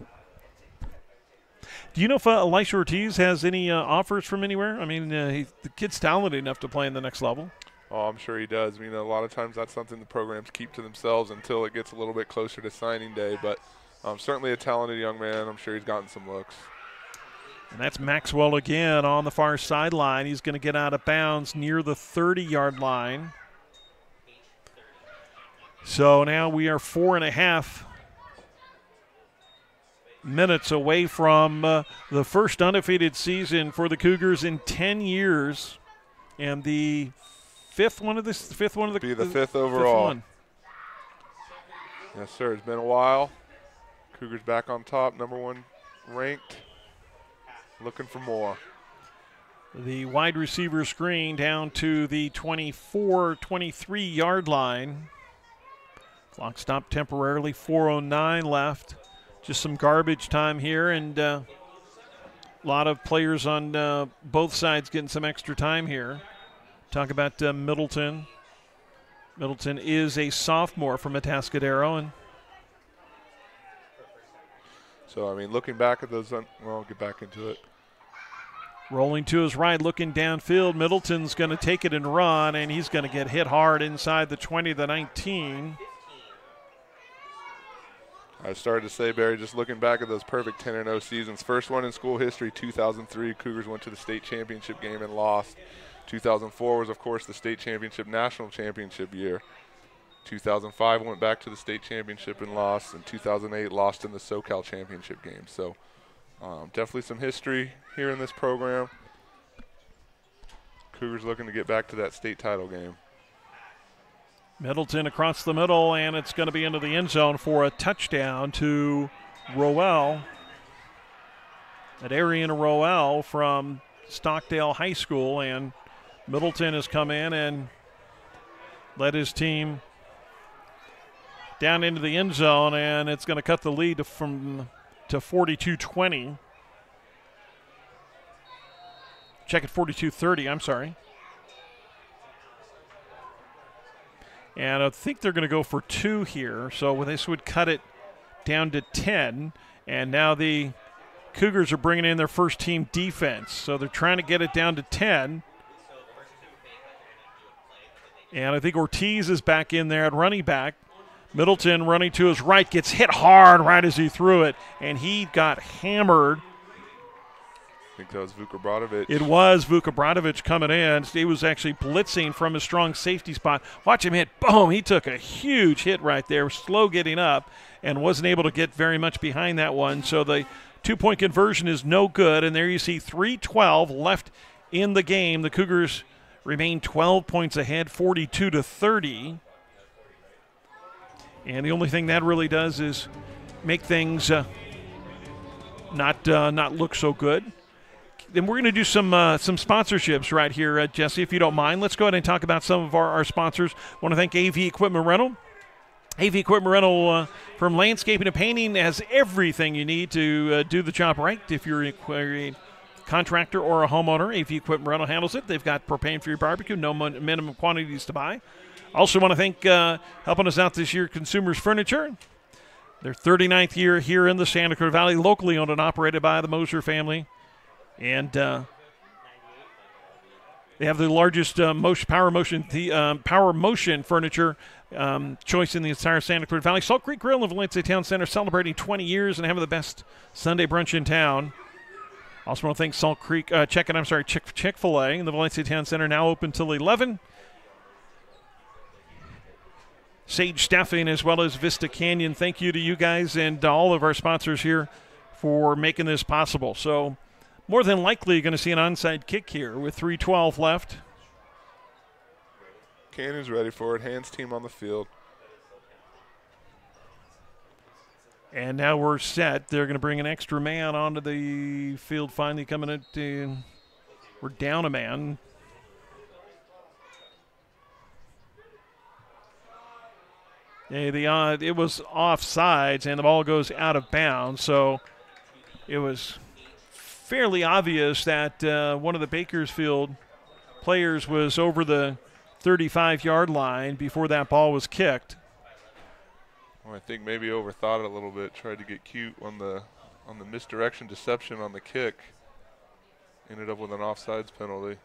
Do you know if Elisha Ortiz has any offers from anywhere? The kid's talented enough to play in the next level. Oh, I'm sure he does. A lot of times that's something the programs keep to themselves until it gets a little bit closer to signing day. But certainly a talented young man. I'm sure he's gotten some looks. And that's Maxwell again on the far sideline. He's going to get out of bounds near the 30-yard line. So now we are 4.5 minutes away from the first undefeated season for the Cougars in 10 years, and the fifth one of the be the fifth overall. Fifth one. Yes, sir. It's been a while. Cougars back on top, #1 ranked. Looking for more. The wide receiver screen down to the 23-yard line. Clock stopped temporarily, 4:09 left. Just some garbage time here, and a lot of players on both sides getting some extra time here. Talk about Middleton. Middleton is a sophomore from Atascadero. And so, looking back at those, I'll get back into it. Rolling to his right, looking downfield. Middleton's going to take it and run, and he's going to get hit hard inside the 20 to 19. I started to say, Barry, just looking back at those perfect 10-0 seasons. First one in school history, 2003, Cougars went to the state championship game and lost. 2004 was, of course, the state championship national championship year. 2005 went back to the state championship and lost. And 2008 lost in the SoCal championship game. So definitely some history here in this program. Cougars looking to get back to that state title game. Middleton across the middle, and it's going to be into the end zone for a touchdown to Roel. Arian Roel from Stockdale High School, and Middleton has come in and led his team down into the end zone, and it's going to cut the lead to 42-20. Check it, 42-30, I'm sorry. And I think they're going to go for 2 here. So this would cut it down to 10. And now the Cougars are bringing in their first team defense. So they're trying to get it down to 10. And I think Ortiz is back in there at running back. Middleton running to his right, gets hit hard right as he threw it. And he got hammered. I think that was Vukobratovic. It was Vukobratovic coming in. He was actually blitzing from his strong safety spot. Watch him hit. Boom. He took a huge hit right there. Slow getting up and wasn't able to get very much behind that one. So the 2-point conversion is no good. And there you see 3:12 left in the game. The Cougars remain 12 points ahead, 42-30. And the only thing that really does is make things not look so good. then we're going to do some sponsorships right here, Jesse, if you don't mind. Let's go ahead and talk about some of our sponsors. I want to thank AV Equipment Rental. AV Equipment Rental, from landscaping to painting, has everything you need to do the job right. If you're a contractor or a homeowner, AV Equipment Rental handles it. They've got propane for your barbecue, no minimum quantities to buy. Also want to thank, helping us out this year, Consumers Furniture. Their 39th year here in the Santa Cruz Valley, locally owned and operated by the Moser family. And they have the largest power motion furniture choice in the entire Santa Cruz Valley. Salt Creek Grill in Valencia Town Center, celebrating 20 years and having the best Sunday brunch in town. Also want to thank Chick-fil-A in the Valencia Town Center, now open till 11. Sage Staffing, as well as Vista Canyon. Thank you to you guys and all of our sponsors here for making this possible. So more than likely you're going to see an onside kick here with 3:12 left. Canyon's ready for it. Hands team on the field. And now we're set. They're going to bring an extra man onto the field finally coming into. We're down a man. It was offsides, and the ball goes out of bounds. So it was fairly obvious that one of the Bakersfield players was over the 35-yard line before that ball was kicked. Well, I think maybe overthought it a little bit. Tried to get cute on the misdirection deception on the kick. Ended up with an offsides penalty.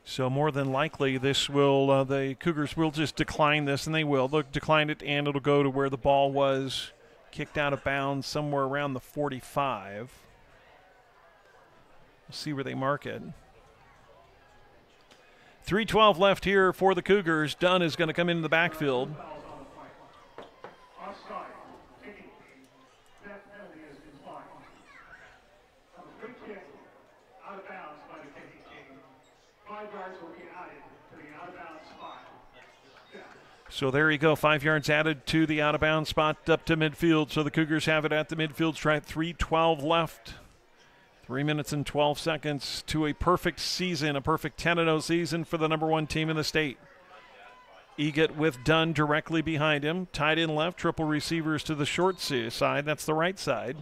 So more than likely, this will the Cougars will just decline this, and they will. They'll decline it, and it'll go to where the ball was kicked out of bounds, somewhere around the 45. We'll see where they mark it. 3:12 left here for the Cougars. Dunn is going to come into the backfield. So there you go, 5 yards added to the out-of-bounds spot up to midfield. So the Cougars have it at the midfield stripe. 3:12 left. 3 minutes and 12 seconds to a perfect season, a perfect 10-0 season for the number one team in the state. Egot with Dunn directly behind him. Tight end left, triple receivers to the short side. That's the right side.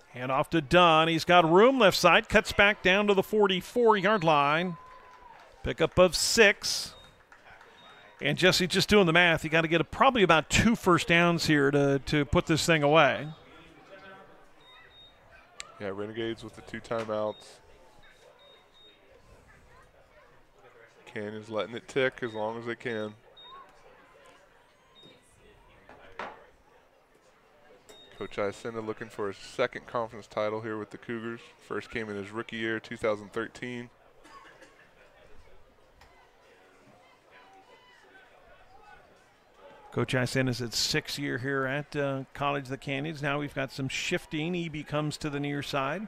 Hand off to Dunn. He's got room left side. Cuts back down to the 44-yard line. Pickup of 6. And Jesse, just doing the math, you got to get probably about 2 first downs here to put this thing away. Yeah, Renegades with the 2 timeouts. Canyon's letting it tick as long as they can. Coach Iacenda looking for his second conference title here with the Cougars. First came in his rookie year, 2013. Coach Iacenda is at 6th year here at College of the Canyons. Now we've got some shifting. EB comes to the near side.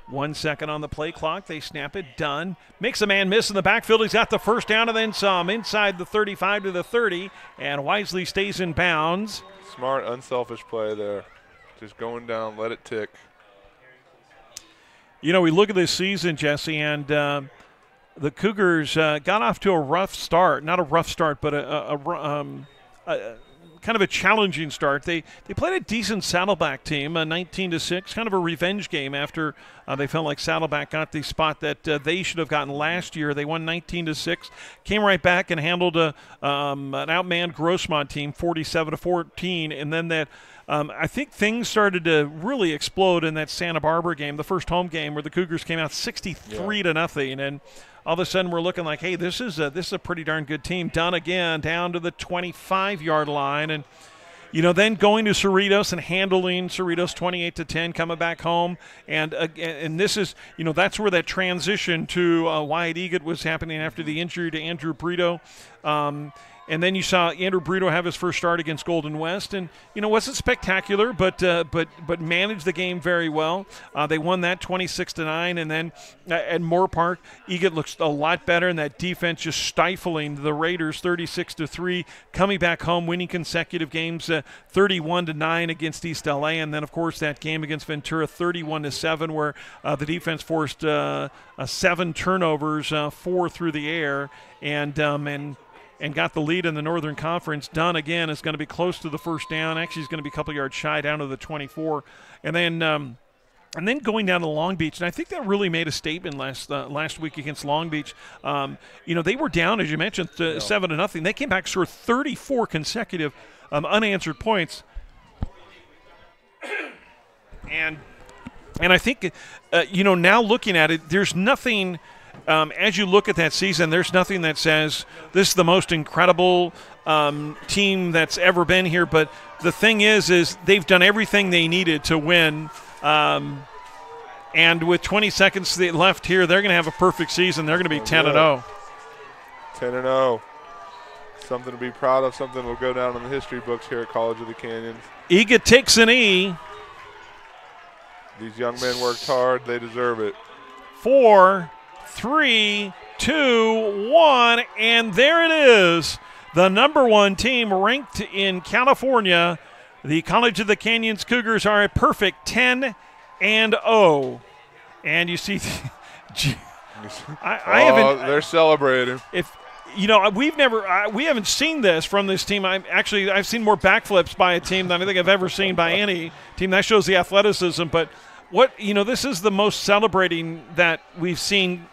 1 second on the play clock. They snap it. Dunn makes a man miss in the backfield. He's got the first down and then some inside the 35 to the 30, and wisely stays in bounds. Smart, unselfish play there. Just going down, let it tick. You know, we look at this season, Jesse, and the Cougars got off to a rough start. Not a rough start, but a kind of a challenging start. They played a decent Saddleback team, 19-6, kind of a revenge game after they felt like Saddleback got the spot that they should have gotten last year. They won 19-6, came right back and handled an outmanned Grossmont team 47-14, and then that I think things started to really explode in that Santa Barbara game, the first home game where the Cougars came out 63-0, and all of a sudden we're looking like, hey, this is a pretty darn good team. Done again down to the 25-yard line, and then going to Cerritos and handling Cerritos 28-10, coming back home, and this is that's where that transition to Wyatt Egot was happening after the injury to Andrew Brito. And then you saw Andrew Brito have his first start against Golden West, and wasn't spectacular, but managed the game very well. They won that 26-9, and then at Moore Park, Egan looks a lot better, and that defense just stifling the Raiders 36-3, coming back home, winning consecutive games 31-9 against East LA, and then of course that game against Ventura 31-7, where the defense forced 7 turnovers, 4 through the air, and got the lead in the Northern Conference. Dunn, again, is going to be close to the first down. Actually, he's going to be a couple yards shy down to the 24. And then going down to Long Beach, and I think that really made a statement last week against Long Beach. They were down, as you mentioned, 7-0. They came back, scored 34 consecutive unanswered points. And I think, now looking at it, there's nothing – as you look at that season, there's nothing that says this is the most incredible team that's ever been here. But the thing is they've done everything they needed to win. And with 20 seconds left here, they're going to have a perfect season. They're going to be 10-0. 10-0. Something to be proud of, something that will go down in the history books here at College of the Canyons. Ega takes an E. These young men worked hard. They deserve it. 4, 3, 2, 1, and there it is. The #1 team ranked in California. The College of the Canyons Cougars are a perfect 10-0. And you see, I haven't. They're celebrating. We haven't seen this from this team. I've seen more backflips by a team than I think I've ever seen by any team. That shows the athleticism. But this is the most celebrating that we've seen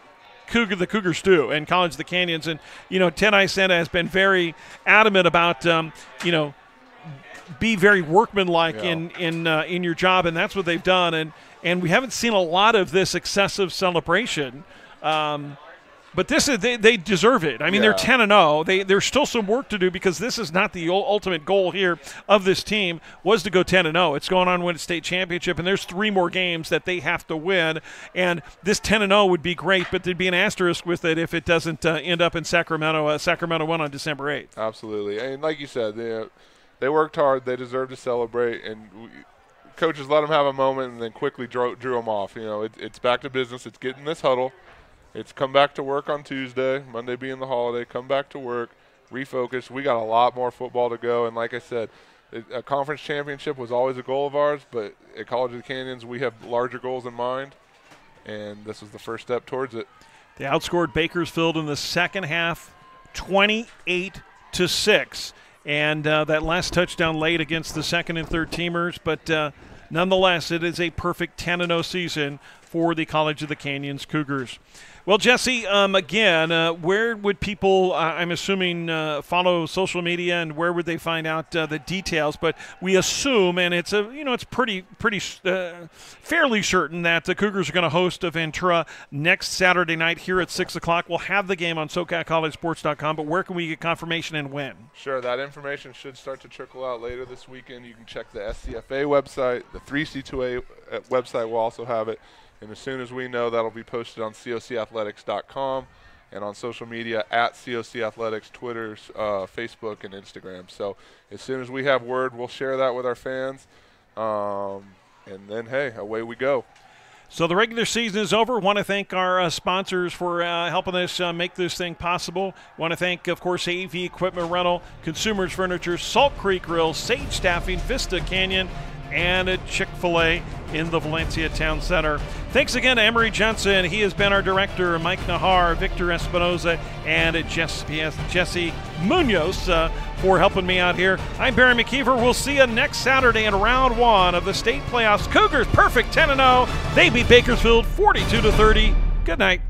the Cougars do and College of the Canyons. And, Ted Iacenda has been very adamant about, be very workmanlike in your job, and that's what they've done. And we haven't seen a lot of this excessive celebration. But they deserve it. I mean, they're 10-0. There's still some work to do because this is not the ultimate goal here of this team was to go 10-0. It's going on to win a state championship, and there's 3 more games that they have to win. And this 10-0 would be great, but there'd be an asterisk with it if it doesn't end up in Sacramento. Sacramento won on December 8th. Absolutely. And like you said, they worked hard. They deserve to celebrate. And coaches let them have a moment and then quickly drew them off. It's back to business. It's getting this huddle. It's come back to work on Tuesday, Monday being the holiday, come back to work, refocus. We got a lot more football to go. And like I said, a conference championship was always a goal of ours, but at College of the Canyons, we have larger goals in mind, and this was the first step towards it. They outscored Bakersfield in the second half 28-6. And that last touchdown late against the second and third teamers, but nonetheless, it is a perfect 10-0 season for the College of the Canyons Cougars. Well, Jesse, again, where would people, I'm assuming, follow social media, and where would they find out the details? But we assume, and it's pretty fairly certain that the Cougars are going to host Ventura next Saturday night here at 6 o'clock. We'll have the game on SoCalCollegeSports.com, but where can we get confirmation and when? Sure, that information should start to trickle out later this weekend. You can check the SCFA website. The 3C2A website will also have it. And as soon as we know, that'll be posted on cocathletics.com and on social media at COC Athletics, Twitter, Facebook, and Instagram. So as soon as we have word, we'll share that with our fans. And then, hey, away we go. So the regular season is over. Want to thank our sponsors for helping us make this thing possible. Want to thank, of course, AV Equipment Rental, Consumers Furniture, Salt Creek Grill, Sage Staffing, Vista Canyon, and a Chick-fil-A in the Valencia Town Center. Thanks again to Emery Johnson. He has been our director, Mike Nahar, Victor Espinoza, and Jesse Munoz for helping me out here. I'm Barry McKeever. We'll see you next Saturday in round 1 of the state playoffs. Cougars perfect 10-0. They beat Bakersfield 42-30. Good night.